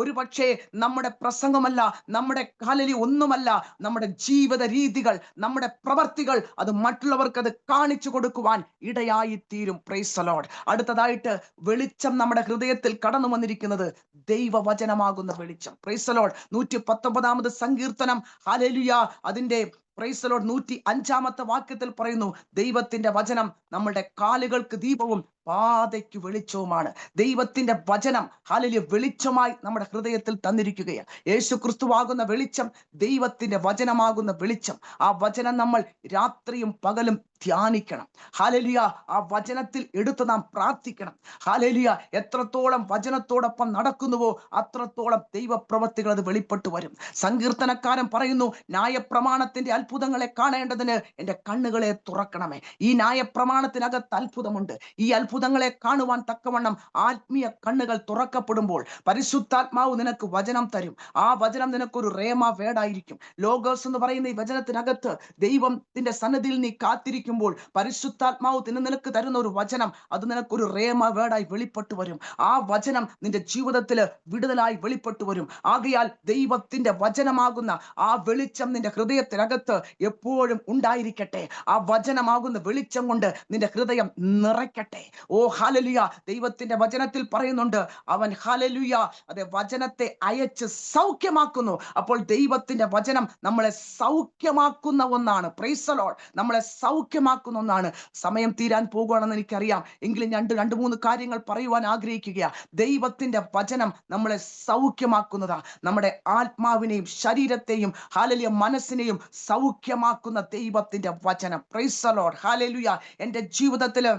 ഒരു പക്ഷേ നമ്മുടെ പ്രസംഗമല്ല, നമ്മുടെ ഹല്ലേലൂയ ഒന്നുമല്ല, നമ്മുടെ ജീവിത രീതികൾ, നമ്മുടെ പ്രവർത്തികൾ അത് മറ്റുള്ളവർക്ക് അത് കാണിച്ചു കൊടുക്കുവാൻ ഇടയായിത്തീരും. Price the Lord. അടുത്തതായിട്ട് വെളിച്ചം നമ്മുടെ ഹൃദയത്തിൽ കടന്നു വന്നിരിക്കുന്നത് ദൈവവചനമാകുന്ന വെളിച്ചം. Price the Lord. 119 സങ്കീർത്തനം ഹല്ലേലൂയ അതിന്റെ പ്രൈസ് ദി ലോർഡ് 105 വാക്യത്തിൽ പറയുന്നു, ദൈവത്തിന്റെ വചനം നമ്മുടെ കാലുകൾക്ക് ദീപവും പാതയ്ക്ക് വെളിച്ചവുമാണ്. ദൈവത്തിന്റെ വചനം ഹല്ലേലൂയ വെളിച്ചമായി നമ്മുടെ ഹൃദയത്തിൽ തന്നിരിക്കുകയാണ്. യേശു ക്രിസ്തുവാകുന്ന വെളിച്ചം, ദൈവത്തിന്റെ വചനമാകുന്ന വെളിച്ചം. ആ വചനം നമ്മൾ രാത്രിയും പകലും ധ്യാനിക്കണം. ഹല്ലേലൂയ. ആ വചനത്തിൽ എടുത്ത് നാം പ്രാർത്ഥിക്കണം. ഹല്ലേലൂയ. എത്രത്തോളം വചനത്തോടൊപ്പം നടക്കുന്നുവോ അത്രത്തോളം ദൈവപ്രവൃത്തികൾ അത് വെളിപ്പെട്ടു വരും. സങ്കീർത്തനക്കാരൻ പറയുന്നു, ന്യായപ്രമാണത്തിന്റെ അത്ഭുതങ്ങളെ കാണേണ്ടതിന് എൻ്റെ കണ്ണുകളെ തുറക്കണമേ. ഈ ന്യായപ്രമാണത്തിനകത്ത് അത്ഭുതമുണ്ട്. ഈ അത്ഭുതങ്ങളെ കാണുവാൻ തക്കവണ്ണം ആത്മീയ കണ്ണുകൾ തുറക്കപ്പെടുമ്പോൾ പരിശുദ്ധാത്മാവ് നിനക്ക് വചനം തരും. ആ വചനം നിനക്കൊരു റേമ വേടായിരിക്കും. ലോഗോസ് എന്ന് പറയുന്ന ഈ വചനത്തിനകത്ത് ദൈവത്തിന്റെ സന്നിധിയിൽ നീ കാത്തിരിക്കുമ്പോൾ പരിശുദ്ധാത്മാവ് നിനക്ക് തരുന്ന ഒരു വചനം, അത് നിനക്കൊരു റേമ വേടായി വെളിപ്പെട്ടു വരും. ആ വചനം നിന്റെ ജീവിതത്തിൽ വിടുതലായി വെളിപ്പെട്ടു വരും. ആകയാൽ ദൈവത്തിന്റെ വചനമാകുന്ന ആ വെളിച്ചം നിന്റെ ഹൃദയത്തിനകത്ത് എപ്പോഴും ഉണ്ടായിരിക്കട്ടെ. ആ വചനമാകുന്ന വെളിച്ചം കൊണ്ട് നിന്റെ ഹൃദയം നിറയ്ക്കട്ടെ. ഓ ഹല്ലേലൂയ. ദൈവത്തിന്റെ വചനത്തിൽ പറയുന്നുണ്ട്, അവൻ ഹല്ലേലൂയ അതെ വചനത്തെ അയച്ച് സൗഖ്യമാക്കുന്നു. അപ്പോൾ ദൈവത്തിന്റെ വചനം നമ്മളെ സൗഖ്യമാക്കുന്ന ഒന്നാണ്. Price the Lord. നമ്മളെ സൗഖ്യമാക്കുന്ന ഒന്നാണ്. സമയം തീരാൻ പോകുകയാണെന്ന് എനിക്കറിയാം, എങ്കിലും രണ്ട് മൂന്ന് കാര്യങ്ങൾ പറയുവാൻ ആഗ്രഹിക്കുക. ദൈവത്തിന്റെ വചനം നമ്മളെ സൗഖ്യമാക്കുന്നതാ. നമ്മുടെ ആത്മാവിനെയും ശരീരത്തെയും ഹല്ലേലൂയ മനസ്സിനെയും സൗഖ്യമാക്കുന്ന ദൈവത്തിന്റെ വചനം. Price the Lord. ഹല്ലേലൂയ. എൻ്റെ ജീവിതത്തില്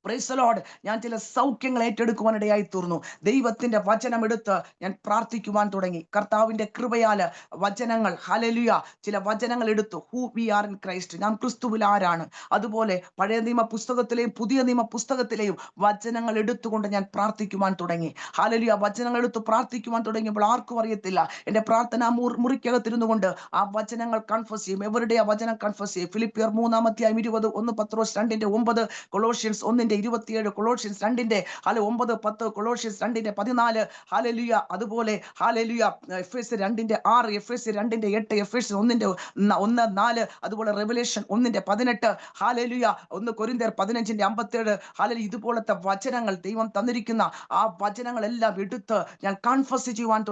പ്രൈസ് ദി ലോർഡ് ഞാൻ ചില സൗഖ്യങ്ങൾ ഏറ്റെടുക്കുവാനിടയായി തീർന്നു. ദൈവത്തിന്റെ വചനം എടുത്ത് ഞാൻ പ്രാർത്ഥിക്കുവാൻ തുടങ്ങി. കർത്താവിന്റെ കൃപയാല് വചനങ്ങൾ ഹല്ലേലൂയ ചില വചനങ്ങൾ എടുത്തു. Who V are in Christ, നാം ക്രിസ്തുവിൽ ആരാണ്. അതുപോലെ പഴയ നിയമ പുസ്തകത്തിലെയും പുതിയ നിയമ പുസ്തകത്തിലെയും വചനങ്ങൾ എടുത്തുകൊണ്ട് ഞാൻ പ്രാർത്ഥിക്കുവാൻ തുടങ്ങി. ഹല്ലേലൂയ. വചനങ്ങൾ എടുത്ത് പ്രാർത്ഥിക്കുവാൻ തുടങ്ങിയപ്പോൾ ആർക്കും അറിയത്തില്ല. എൻ്റെ പ്രാർത്ഥന മുറിക്കകത്തിരുന്നു കൊണ്ട് ആ വചനങ്ങൾ കൺഫസ് ചെയ്യും. എവരുടെ ആ വചനം കൺഫസ് ചെയ്യും. ഫിലിപ്പിയർ 3:20, 1 പത്രോസ് 2:9, കൊളോഷ്യൻസ് 1:27, കൊളോഷ്യൻസ് 2:9-10, കൊളോഷ്യൻസ് 2:14, ഹല്ലേലൂയ. അതുപോലെ ഹല്ലേലൂയ എഫേസ്യർ 2:6, എഫേസ്യർ 2:8, എഫേസ്യർ 1:4, അതുപോലെ റെവലേഷൻ 1:18, ഹല്ലേലൂയ 1 കൊരിന്ത്യർ 15:57, ഹല്ലേലൂയ. ഇതുപോലത്തെ വചനങ്ങൾ ദൈവം തന്നിരിക്കുന്ന ആ വചനങ്ങളെല്ലാം എടുത്ത് ഞാൻ കൺഫസ് ചെയ്യുവാൻ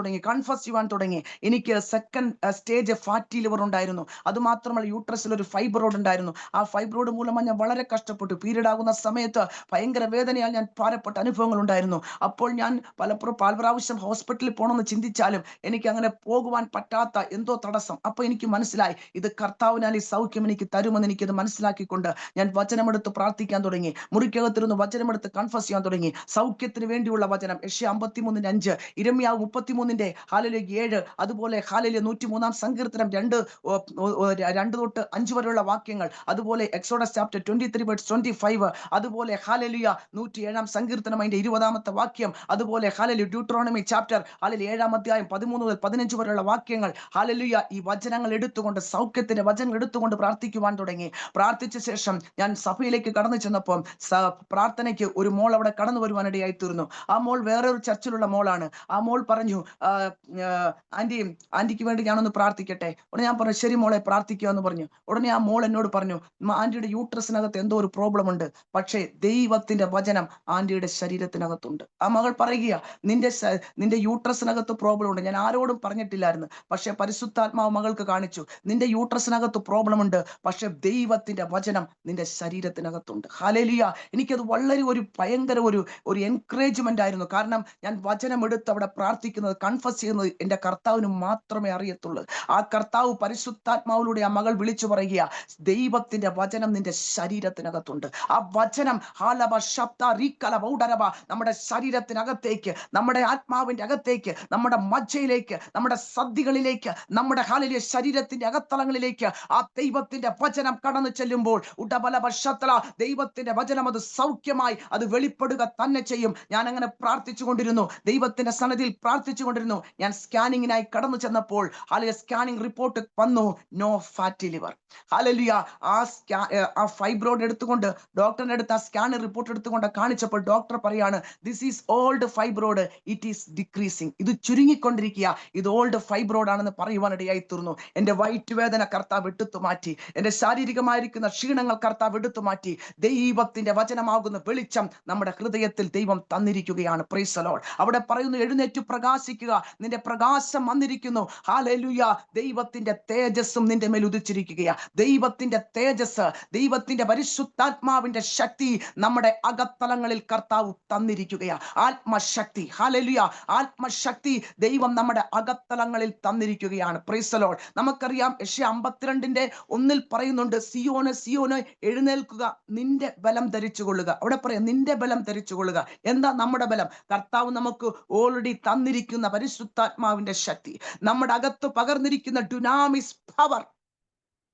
തുടങ്ങി. എനിക്ക് സെക്കൻഡ് സ്റ്റേജ് ഫാറ്റി ലിവർ ഉണ്ടായിരുന്നു. അത് മാത്രമല്ല യൂട്രസിൽ ഒരു ഫൈബ്രോയിഡ് ഉണ്ടായിരുന്നു. ആ ഫൈബ്രോയിഡ് മൂലം ഞാൻ വളരെ കഷ്ടപ്പെട്ടു. പീരീഡ് ആകുന്ന സമയത്ത് ഭയങ്കര വേദനയാൽ ഞാൻ ഭാരപ്പെട്ട അനുഭവങ്ങൾ ഉണ്ടായിരുന്നു. അപ്പോൾ ഞാൻ പല പ്രാവശ്യം ഹോസ്പിറ്റലിൽ പോകണമെന്ന് ചിന്തിച്ചാലും എനിക്ക് അങ്ങനെ പോകുവാൻ പറ്റാത്ത എന്തോ തടസ്സം. അപ്പൊ എനിക്ക് മനസ്സിലായി, ഇത് കർത്താവിനാൽ ഈ സൗഖ്യം എനിക്ക് തരുമെന്ന് എനിക്കത് മനസ്സിലാക്കിക്കൊണ്ട് ഞാൻ വചനമെടുത്ത് പ്രാർത്ഥിക്കാൻ തുടങ്ങി. മുറിക്കകത്തിരുന്ന് വചനമെടുത്ത് കൺഫസ് ചെയ്യാൻ തുടങ്ങി. സൗഖ്യത്തിന് വേണ്ടിയുള്ള വചനം യെശയ്യാ 53:5, ഇരെമ്യാവ് 33:7, അതുപോലെ ഹല്ലേലൂയ 103-ാം സങ്കീർത്തനം 2-5 വരെയുള്ള വാക്യങ്ങൾ, അതുപോലെ എക്സോഡസ് ചാപ്റ്റർ 23:25, അതുപോലെ ഹല്ലേലൂയ 107-ാം സങ്കീർത്തനം അതിന്റെ 20-ാമത്തെ വാക്യം, അതുപോലെ ഹല്ലേലൂയ ഡ്യൂട്ടറോണമി ചാപ്റ്റർ ഹല്ലേലൂയ 7-ാം അധ്യായം 13-15 വരെയുള്ള വാക്യങ്ങൾ. ഹല്ലേലൂയ ഈ വചനങ്ങൾ എടുത്തുകൊണ്ട് സൗഖ്യത്തിന്റെ വചനങ്ങൾ എടുത്തുകൊണ്ട് പ്രാർത്ഥിക്കുവാൻ തുടങ്ങി. പ്രാർത്ഥിച്ച ശേഷം ഞാൻ സഭയിലേക്ക് കടന്നു ചെന്നപ്പോൾ പ്രാർത്ഥനയ്ക്ക് ഒരു മോൾ അവിടെ കടന്നു വരുവാനിടയായി തീർന്നു. ആ മോൾ വേറൊരു ചർച്ചിലുള്ള മോളാണ്. ആ മോൾ പറഞ്ഞു, ആന്റിക്ക് വേണ്ടി ഞാനൊന്ന് പ്രാർത്ഥിക്കട്ടെ. ഉടനെ ഞാൻ പറഞ്ഞു, ശരി മോളെ പ്രാർത്ഥിക്കുക എന്ന് പറഞ്ഞു. ഉടനെ ആ മോൾ എന്നോട് പറഞ്ഞു, ആന്റിയുടെ യൂട്രസിനകത്ത് എന്തോ ഒരു പ്രോബ്ലം ഉണ്ട്, പക്ഷേ ദൈവത്തിന്റെ വചനം ആന്റിയുടെ ശരീരത്തിനകത്തുണ്ട്. ആ മകൾ പറയുക, നിന്റെ യൂട്രസിനകത്ത് പ്രോബ്ലം ഉണ്ട്. ഞാൻ ആരോടും പറഞ്ഞിട്ടില്ലായിരുന്നു, പക്ഷെ പരിശുദ്ധാത്മാവ് മകൾക്ക് കാണിച്ചു. നിന്റെ യൂട്രസിനകത്ത് പ്രോബ്ലം ഉണ്ട്, പക്ഷെ ദൈവത്തിന്റെ വചനം നിന്റെ ശരീരത്തിനകത്തുണ്ട്. ഹല്ലേലൂയ. എനിക്കത് വളരെ ഭയങ്കര ഒരു എൻകറേജ്മെന്റ് ആയിരുന്നു. കാരണം ഞാൻ വചനം എടുത്ത് അവിടെ പ്രാർത്ഥിക്കുന്നത്, കൺഫസ് ചെയ്യുന്നത് എൻ്റെ കർത്താവിന് മാത്രമേ അറിയത്തുള്ളൂ. ആ കർത്താവ് പരിശുദ്ധാത്മാവിലൂടെ ആ മകൾ വിളിച്ചു പറയുക, ദൈവത്തിന്റെ വചനം നിന്റെ ശരീരത്തിനകത്തുണ്ട്. ആ വചനം നമ്മുടെ ശരീരത്തിനകത്തേക്ക്, നമ്മുടെ ആത്മാവിന്റെ അകത്തേക്ക്, നമ്മുടെ മജ്ജയിലേക്ക്, നമ്മുടെ സദ്യകളിലേക്ക്, നമ്മുടെ ഹല്ലേലൂയ ശരീരത്തിന്റെ അകത്തളങ്ങളിലേക്ക് ആ ദൈവത്തിന്റെ വചനം കടന്നു ചെല്ലുമ്പോൾ ദൈവത്തിന്റെ വചനം അത് സൗഖ്യമായി അത് വെളിപ്പെടുക തന്നെ ചെയ്യും. ഞാൻ അങ്ങനെ പ്രാർത്ഥിച്ചു കൊണ്ടിരുന്നു, ദൈവത്തിന്റെ സന്നിധിയിൽ പ്രാർത്ഥിച്ചു കൊണ്ടിരുന്നു. ഞാൻ സ്കാനിങ്ങിനായി കടന്നു ചെന്നപ്പോൾ ഹല്ലേലൂയ സ്കാനിങ് റിപ്പോർട്ട് വന്നു, നോ ഫാറ്റി ലിവർ. ഹല്ലേലൂയ. ആ ഫൈബ്രോയിഡ് എടുത്തുകൊണ്ട് ഡോക്ടറിന്റെ അടുത്ത് ആ സ്കാനിങ് റിപ്പോർട്ട് എടുത്തുകൊണ്ട് കാണിച്ചപ്പോൾ ഡോക്ടർ പറയാണ്, this is old fibroid, it is decreasing. ഇത് ചുരുങ്ങിക്കൊണ്ടിരിക്കുക, ഇത് ഓൾഡ് ഫൈബ്രോയിഡ് ആണെന്ന് പറയുവാനിടയായി തീർന്നു. എന്റെ വയറ്റ് വേദന കർത്താവ് എടുത്തു മാറ്റി. എന്റെ ശാരീരികമായിരിക്കുന്ന ക്ഷീണങ്ങൾ കർത്താവ് എടുത്തു മാറ്റി. ദൈവത്തിന്റെ വചനമാകുന്ന വെളിച്ചം നമ്മുടെ ഹൃദയത്തിൽ ദൈവം തന്നിരിക്കുകയാണ്. Praise the Lord. അവിടെ പറയുന്നു, എഴുന്നേറ്റ് പ്രകാശിക്കുക, നിന്റെ പ്രകാശം വന്നിരിക്കുന്നു. ഹല്ലേലൂയ. ദൈവത്തിന്റെ തേജസ്സും നിന്റെ മേൽ ഉദിച്ചിരിക്കുകയാ. ദൈവത്തിന്റെ തേജസ്, ദൈവത്തിന്റെ പരിശുദ്ധാത്മാവിന്റെ ശക്തി നമ്മുടെ അകത്തലങ്ങളിൽ കർത്താവ് തന്നിരിക്കുകയാ. ആത്മശക്തി, ഹല്ലേലൂയ, ആത്മശക്തി ദൈവം നമ്മുടെ അകത്തലങ്ങളിൽ തന്നിരിക്കുകയാണ്. Praise the Lord. നമുക്കറിയാം യെശയ്യാ 52:1 പറയുന്നുണ്ട്, സിയോന് സിയോന് എഴുന്നേൽക്കുക, നിന്റെ ബലം ധരിച്ചു കൊള്ളുക. അവിടെ പറയാം നിന്റെ ബലം ധരിച്ചു കൊള്ളുക. എന്താ നമ്മുടെ ബലം? കർത്താവ് നമുക്ക് ഓൾറെഡി തന്നിരിക്കുന്ന പരിശുദ്ധാത്മാവിന്റെ ശക്തി, നമ്മുടെ അകത്ത് പകർന്നിരിക്കുന്ന ഡുനാമിസ് പവർ,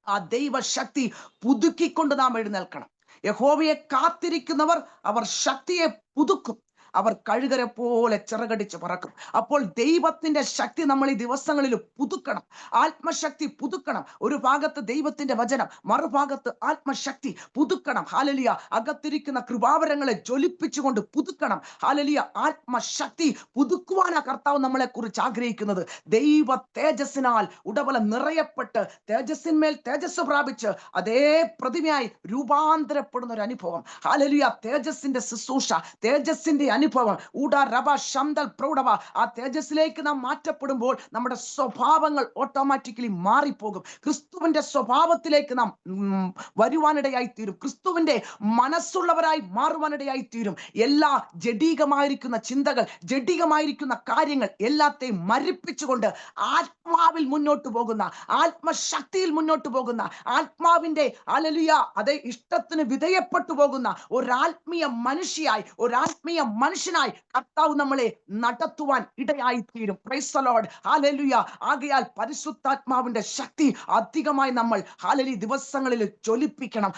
ആ ദൈവശക്തി പുതുക്കിക്കൊണ്ട് നാം എഴുന്നേൽക്കണം. യഹോവയെ കാത്തിരിക്കുന്നവർ അവർ ശക്തിയെ പുതുക്കും, അവർ കഴുകരെ പോലെ ചിറകടിച്ച് പറക്കും. അപ്പോൾ ദൈവത്തിന്റെ ശക്തി നമ്മൾ ഈ ദിവസങ്ങളിൽ പുതുക്കണം, ആത്മശക്തി പുതുക്കണം. ഒരു ഭാഗത്ത് ദൈവത്തിന്റെ വചനം, മറുഭാഗത്ത് ആത്മശക്തി പുതുക്കണം. ഹല്ലേലൂയ. അകത്തിരിക്കുന്ന കൃപാവരങ്ങളെ ജ്വലിപ്പിച്ചുകൊണ്ട് പുതുക്കണം. ഹല്ലേലൂയ. ആത്മശക്തി പുതുക്കുവാനാ കർത്താവ് നമ്മളെ കുറിച്ച് ആഗ്രഹിക്കുന്നത്. ദൈവ തേജസ്സിനാൽ ഉടബലം നിറയപ്പെട്ട് തേജസ്സിന്മേൽ തേജസ് പ്രാപിച്ച് അതേ പ്രതിമയായി രൂപാന്തരപ്പെടുന്ന ഒരു അനുഭവം. ഹല്ലേലൂയ. തേജസ്സിന്റെ ശുശ്രൂഷ, തേജസ്സിന്റെ അനുഭവം, ആ തേജസ്സിലേക്ക് നാം മാറ്റപ്പെടുമ്പോൾ നമ്മുടെ സ്വഭാവങ്ങൾ ഓട്ടോമാറ്റിക്കലി മാറിപ്പോകും. ക്രിസ്തുവിന്റെ സ്വഭാവത്തിലേക്ക് നാം വരുവാനിടയായി തീരും. ക്രിസ്തുവിന്റെ മനസ്സുള്ളവരായി മാറുവാനിടയായി തീരും. എല്ലാ ജഡികമായിരിക്കുന്ന ചിന്തകൾ, ജഡികമായിരിക്കുന്ന കാര്യങ്ങൾ എല്ലാത്തെയും മരിപ്പിച്ചുകൊണ്ട് ആത്മാവിൽ മുന്നോട്ട് പോകുന്ന, ആത്മശക്തിയിൽ മുന്നോട്ട് പോകുന്ന, ആത്മാവിന്റെ ഹല്ലേലൂയ അതേ ഇഷ്ടത്തിന് വിധേയപ്പെട്ടു പോകുന്ന ഒരാത്മീയ മനുഷ്യയായി, ഒരാത്മീയ മനുഷ്യനായി കർത്താവ് നമ്മളെ നടത്തുവാൻ ഇടയായി തീരും. Price the Lord. ഹല്ലേലൂയ. ആകയാൽ പരിശുദ്ധാത്മാവിന്റെ ശക്തി അധികമായി നമ്മൾ ഹല്ലേലൂയ ദിവസങ്ങളിൽ ജ്വലിപ്പിക്കണം,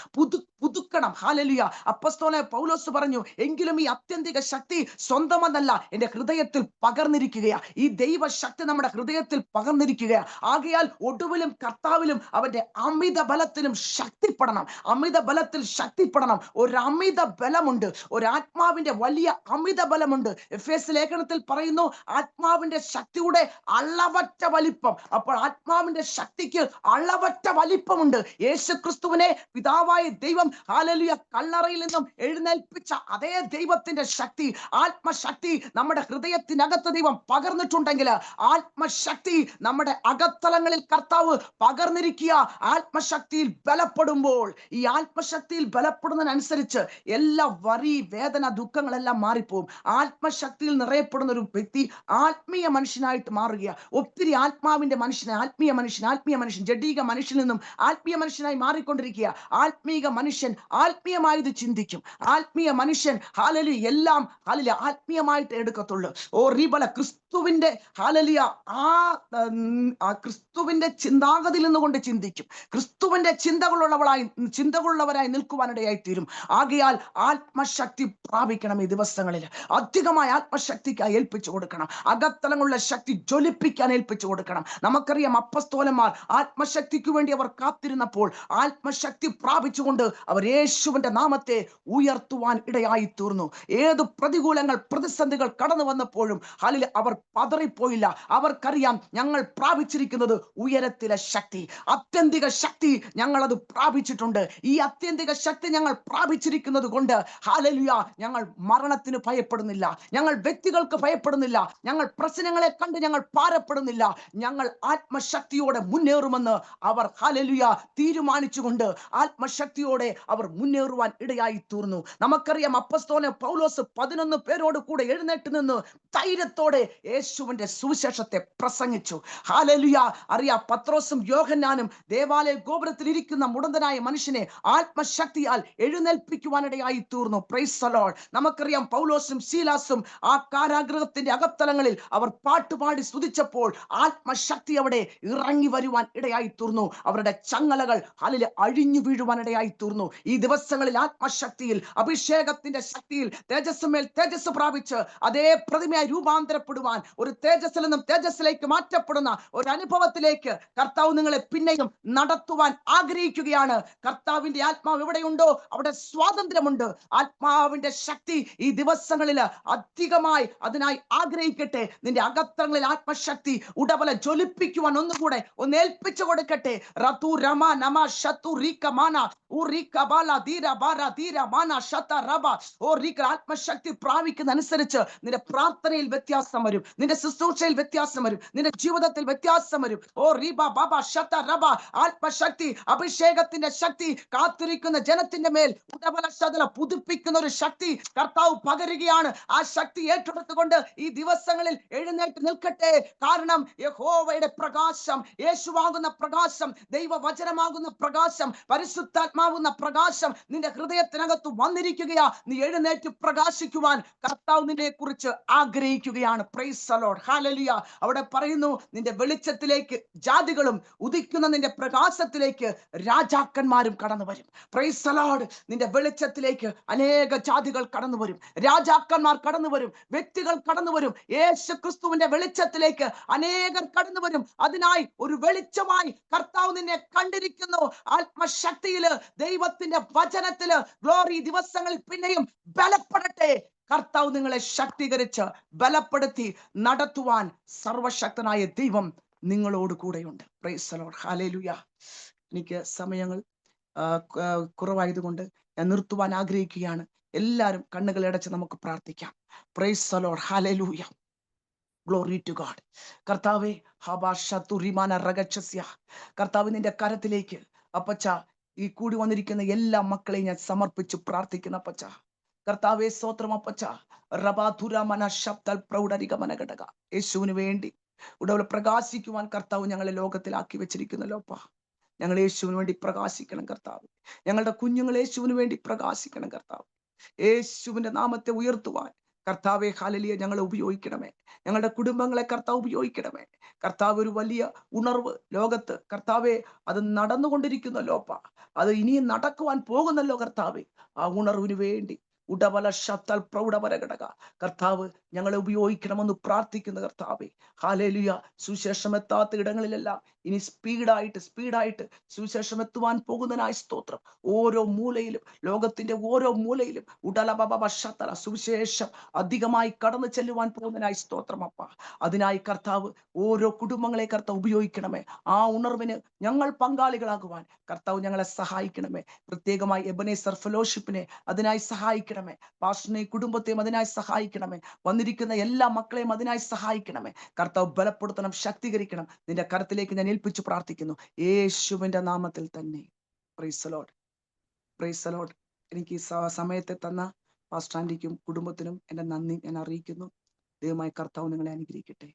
പുതുക്കണം. ഹല്ലേലൂയ. അപ്പോസ്തലനായ പൗലോസ് പറഞ്ഞു, എങ്കിലും ഈ ആത്യന്തിക ശക്തി സ്വന്തമെന്നല്ല, എന്റെ ഹൃദയത്തിൽ പകർന്നിരിക്കുകയാ. ഈ ദൈവശക്തി നമ്മുടെ ഹൃദയത്തിൽ പകർന്നിരിക്കുകയാ. ആകയാൽ ഒടുവിലും കർത്താവിലും അവന്റെ അമിത ബലത്തിലും ശക്തിപ്പെടണം. അമിത ബലത്തിൽ ശക്തിപ്പെടണം. ഒരു അമിത ബലമുണ്ട്, ഒരു ആത്മാവിന്റെ വലിയ അമിത ബലമുണ്ട്. എഫേസ്യ ലേഖനത്തിൽ പറയുന്നു, ആത്മാവിന്റെ ശക്തിയുടെ അളവറ്റ വലിപ്പം. അപ്പോൾ ആത്മാവിന്റെ ശക്തിക്ക് അളവറ്റ വലിപ്പമുണ്ട്. യേശു ക്രിസ്തുവിനെ പിതാവായ ദൈവം ഹല്ലേലൂയ കല്ലറയിൽ നിന്നും എഴുന്നേൽപ്പിച്ച അതേ ദൈവത്തിന്റെ ശക്തി, ആത്മശക്തി നമ്മുടെ ഹൃദയത്തിനകത്ത് ദൈവം പകർന്നിട്ടുണ്ടെങ്കിൽ, ആത്മശക്തി നമ്മുടെ അകത്തലങ്ങളിൽ കർത്താവ് പകർന്നിരിക്കുക. ആത്മശക്തിയിൽ ബലപ്പെടുമ്പോൾ, ഈ ആത്മശക്തിയിൽ ബലപ്പെടുന്നതിനനുസരിച്ച് എല്ലാ വരി, വേദന, ദുഃഖങ്ങളെല്ലാം മാറിപ്പോകും. ആത്മശക്തിയിൽ നിറയപ്പെടുന്ന ഒരു വ്യക്തി ആത്മീയ മനുഷ്യനായിട്ട് മാറുക. ഒത്തിരി ആത്മാവിന്റെ മനുഷ്യനെ, ആത്മീയ മനുഷ്യൻ ജഡീക മനുഷ്യനിൽ നിന്നും ആത്മീയ മനുഷ്യനായി മാറിക്കൊണ്ടിരിക്കുക. ആത്മീയ മനുഷ്യൻ ആത്മീയമായത് ചിന്തിക്കും. ആത്മീയ മനുഷ്യൻ ഹല്ലേലൂയ എല്ലാം ഹല്ലേലൂയ ആത്മീയമായിട്ട് എടുക്കത്തുള്ളൂ. ഓ റിബല ക്രിസ്തുവിന്റെ ഹല്ലേലൂയ ആ ക്രിസ്തുവിന്റെ ചിന്താഗതിയിൽ നിന്നുകൊണ്ട് ചിന്തിക്കും. ക്രിസ്തുവിന്റെ ചിന്തകളുള്ളവരായി നിൽക്കുവാനിടയായി തീരും. ആകയാൽ ആത്മശക്തി പ്രാപിക്കണം. ഈ ദിവസങ്ങളിൽ അധികമായ ആത്മശക്തിക്കായി ഏൽപ്പിച്ചു കൊടുക്കണം. അകത്തലങ്ങളുള്ള ശക്തി ജ്വലിപ്പിക്കാൻ ഏൽപ്പിച്ചു കൊടുക്കണം. നമുക്കറിയാം അപ്പസ്തോലന്മാർ ആത്മശക്തിക്ക് വേണ്ടി അവർ കാത്തിരുന്നപ്പോൾ ആത്മശക്തി പ്രാപിച്ചുകൊണ്ട് അവർ യേശുവിന്റെ നാമത്തെ ഉയർത്തുവാൻ ഇടയായി തീർന്നു. ഏത് പ്രതികൂലങ്ങൾ, പ്രതിസന്ധികൾ കടന്നു വന്നപ്പോഴും ഹല്ലേലൂയ അവർ പതറിപ്പോയില്ല. അവർക്കറിയാം, ഞങ്ങൾ പ്രാപിച്ചിരിക്കുന്നത് ഉയരത്തിലെ ശക്തി, ആത്യന്തിക ശക്തി ഞങ്ങൾ അത് പ്രാപിച്ചിട്ടുണ്ട്. ഈ ആത്യന്തിക ശക്തി ഞങ്ങൾ പ്രാപിച്ചിരിക്കുന്നത് കൊണ്ട് ഹല്ലേലൂയ ഞങ്ങൾ മരണത്തിന് ഭയപ്പെടുന്നില്ല, ഞങ്ങൾ വ്യക്തികൾക്ക് ഭയപ്പെടുന്നില്ല, ഞങ്ങൾ പ്രശ്നങ്ങളെ കണ്ട് ഞങ്ങൾ ഭാരപ്പെടുന്നില്ല. ഞങ്ങൾ ആത്മശക്തിയോടെ മുന്നേറുമെന്ന് അവർ ഹല്ലേലൂയ തീരുമാനിച്ചുകൊണ്ട് ആത്മശക്തിയോടെ അവർ മുന്നേറുവാൻ ഇടയായി തീർന്നു. നമുക്കറിയാം അപ്പോസ്തലൻ പൗലോസ് 11 പേരോട് കൂടെ എഴുന്നേറ്റ് നിന്ന് ധൈര്യത്തോടെ യേശുവിന്റെ സുവിശേഷത്തെ പ്രസംഗിച്ചു. ഹല്ലേലൂയ. അറിയാം, പത്രോസും യോഹന്നാനും ദേവാലയ ഗോപുരത്തിൽ ഇരിക്കുന്ന മുടന്തനായ മനുഷ്യനെ ആത്മശക്തിയാൽ എഴുന്നേൽപ്പിക്കുവാനിടയായി തീർന്നു. Price the Lord. നമുക്കറിയാം പൗലോസും ശീലാസും ആ കാരാഗൃഹത്തിന്റെ അകത്തലങ്ങളിൽ അവർ പാട്ടുപാടി സ്തുതിച്ചപ്പോൾ ആത്മശക്തി അവിടെ ഇറങ്ങി വരുവാൻ ഇടയായി തീർന്നു. അവരുടെ ചങ്ങലകൾ ഹല്ലേലൂയ അഴിഞ്ഞു വീഴുവാൻ ഇടയായി തീർന്നു. ഈ ദിവസങ്ങളിൽ ആത്മശക്തിയിൽ, അഭിഷേകത്തിന്റെ ശക്തിയിൽ തേജസ്സുമേൽ തേജസ് പ്രാപിച്ച് അതേ പ്രതിമയായി രൂപാന്തരപ്പെടുവാൻ, ഒരു തേജസ്സിൽ നിന്നും തേജസ്സിലേക്ക് മാറ്റപ്പെടുന്ന ഒരു അനുഭവത്തിലേക്ക് കർത്താവ് നിങ്ങളെ പിന്നെയും നടത്തുവാൻ ആഗ്രഹിക്കുകയാണ്. കർത്താവിന്റെ ആത്മാവ് എവിടെയുണ്ടോ അവിടെ സ്വാതന്ത്ര്യമുണ്ട്. ആത്മാവിന്റെ ശക്തി ഈ ദിവസങ്ങളിൽ അധികമായി അതിനായി ആഗ്രഹിക്കട്ടെ. നിന്റെ അകത്തങ്ങളിൽ ആത്മശക്തി ഉടബല ജ്വലിപ്പിക്കുവാൻ ഒന്നുകൂടെ ഒന്ന് ഏൽപ്പിച്ചു കൊടുക്കട്ടെ. റതു രമ നമ ശതു റീക മാന ഉ റീക ആത്മശക്തി പ്രാപിക്കുന്ന അനുസരിച്ച് നിന്റെ പ്രാർത്ഥനയിൽ വ്യത്യാസം വരും, നിന്റെ ശുശ്രൂഷയിൽ വ്യത്യാസം വരും, നിന്റെ ജീവിതത്തിൽ വ്യത്യാസം വരും. ഓ റീബ ബാബ ഷത്ത റബ. ആത്മശക്തി, അഭിഷേകത്തിന്റെ ശക്തി കാത്തിരിക്കുന്ന ജനത്തിന്റെ മേൽ പുതുപ്പിക്കുന്ന ഒരു ശക്തി കർത്താവ് പകരുകയാണ്. ആ ശക്തി ഏറ്റെടുത്തുകൊണ്ട് ഈ ദിവസങ്ങളിൽ എഴുന്നേറ്റ് നിൽക്കട്ടെ. കാരണം യഹോവയുടെ പ്രകാശം, യേശുവാകുന്ന പ്രകാശം, ദൈവവചനമാകുന്ന പ്രകാശം, പരിശുദ്ധാത്മാവുന്ന പ്രകാശം നിന്റെ ഹൃദയത്തിനകത്ത് വന്നിരിക്കുകയാ. നീ എഴുന്നേറ്റ് പ്രകാശിക്കുവാൻ കർത്താവ് നിന്നെ കുറിച്ച് ആഗ്രഹിക്കുകയാണ്. Price the Lord, hallelujah. അവിടെ പറയുന്നു, നിന്റെ വെളിച്ചത്തിലേക്ക് ജാതികളും ഉദിക്കുന്ന നിന്റെ പ്രകാശത്തിലേക്ക് രാജാക്കന്മാരും കടന്നു വരും. Price the Lord. നിന്റെ വെളിച്ചത്തിലേക്ക് അനേക ജാതികൾ കടന്നു വരും, രാജാക്കന്മാർ കടന്നു വരും, വ്യക്തികൾ കടന്നു വരും. യേശു ക്രിസ്തുവിന്റെ വെളിച്ചത്തിലേക്ക് അനേകർ കടന്നു വരും. അതിനായി ഒരു വെളിച്ചമായി കർത്താവ് നിന്നെ കണ്ടിരിക്കുന്നു. ആത്മശക്തിയില്, ദൈവത്തിന്റെ വചനത്തില് ഗ്ലോറി ദിവസങ്ങളിൽ പിന്നെയും ബലപ്പെടട്ടെ. കർത്താവ് നിങ്ങളെ ശക്തീകരിച്ച് ബലപ്പെടുത്തി നടത്തുവാൻ സർവശക്തനായ ദൈവം നിങ്ങളോട് കൂടെയുണ്ട്. Price the Lord, hallelujah. എനിക്ക് സമയങ്ങൾ കുറവായതുകൊണ്ട് ഞാൻ നിർത്തുവാൻ ആഗ്രഹിക്കുകയാണ്. എല്ലാവരും കണ്ണുകൾ അടച്ച് നമുക്ക് പ്രാർത്ഥിക്കാം. Praise the Lord, hallelujah. Glory to God. കർത്താവേ, കർത്താവ് നിന്റെ കരത്തിലേക്ക് അപ്പച്ച ഈ കൂടി വന്നിരിക്കുന്ന എല്ലാ മക്കളെയും ഞാൻ സമർപ്പിച്ച് പ്രാർത്ഥിക്കുന്ന അപ്പച്ച. കർത്താവേ സ്തോത്രം അപ്പച്ച. യേശുവിന് വേണ്ടി ഉടവൾ പ്രകാശിക്കുവാൻ കർത്താവ് ഞങ്ങളെ ലോകത്തിലാക്കി വെച്ചിരിക്കുന്നല്ലോപ്പ. ഞങ്ങൾ യേശുവിന് വേണ്ടി പ്രകാശിക്കണം കർത്താവ്. ഞങ്ങളുടെ കുഞ്ഞുങ്ങൾ യേശുവിന് വേണ്ടി പ്രകാശിക്കണം കർത്താവ്. യേശുവിന്റെ നാമത്തെ ഉയർത്തുവാൻ കർത്താവെ ഹല്ലേലൂയ ഞങ്ങളെ ഉപയോഗിക്കണമേ. ഞങ്ങളുടെ കുടുംബങ്ങളെ കർത്താവ് ഉപയോഗിക്കണമേ. കർത്താവ് ഒരു വലിയ ഉണർവ് ലോകത്ത് കർത്താവെ അത് നടന്നുകൊണ്ടിരിക്കുന്നല്ലോപ്പ. അത് ഇനിയും നടക്കുവാൻ പോകുന്നല്ലോ കർത്താവെ. ആ ഉണർവിന് വേണ്ടി ഉടബല ശബ്ദൽ പ്രൗഢപരഘടക കർത്താവ് ഞങ്ങളെ ഉപയോഗിക്കണമെന്ന് പ്രാർത്ഥിക്കുന്ന കർത്താവെ. ഹല്ലേലൂയ. സുവിശേഷം എത്താത്ത ഇടങ്ങളിലെല്ലാം ഇനി സ്പീഡായിട്ട് സുവിശേഷം എത്തുവാൻ പോകുന്നതിനായി സ്തോത്രം. ഓരോ മൂലയിലും, ലോകത്തിന്റെ ഓരോ മൂലയിലും ഉടലബബ സുവിശേഷം അധികമായി കടന്നു ചെല്ലുവാൻ പോകുന്നതിനായി സ്തോത്രം അപ്പ. അതിനായി കർത്താവ് ഓരോ കുടുംബങ്ങളെ കർത്താവ് ഉപയോഗിക്കണമേ. ആ ഉണർവിന് ഞങ്ങൾ പങ്കാളികളാകുവാൻ കർത്താവ് ഞങ്ങളെ സഹായിക്കണമേ. പ്രത്യേകമായി എബനേസർ ഫെലോഷിപ്പിനെ അതിനായി സഹായിക്കണമേ. പാസ്റ്ററിനെ കുടുംബത്തെയും അതിനായി സഹായിക്കണമേ. വന്നിരിക്കുന്ന എല്ലാ മക്കളെയും അതിനായി സഹായിക്കണമേ. കർത്താവ് ബലപ്പെടുത്തണം, ശക്തീകരിക്കണം. നിന്റെ കരത്തിലേക്ക് ഞാൻ ഏൽപ്പിച്ചു പ്രാർത്ഥിക്കുന്നു യേശുവിന്റെ നാമത്തിൽ തന്നെ. Price the Lord, price the Lord. എനിക്ക് ഈ സമയത്തെ തന്ന പാസ്റ്റർ ആൻറ്റിക്കും കുടുംബത്തിനും എന്റെ നന്ദി ഞാൻ അറിയിക്കുന്നു. ദൈവമായ കർത്താവ് നിങ്ങളെ അനുഗ്രഹിക്കട്ടെ.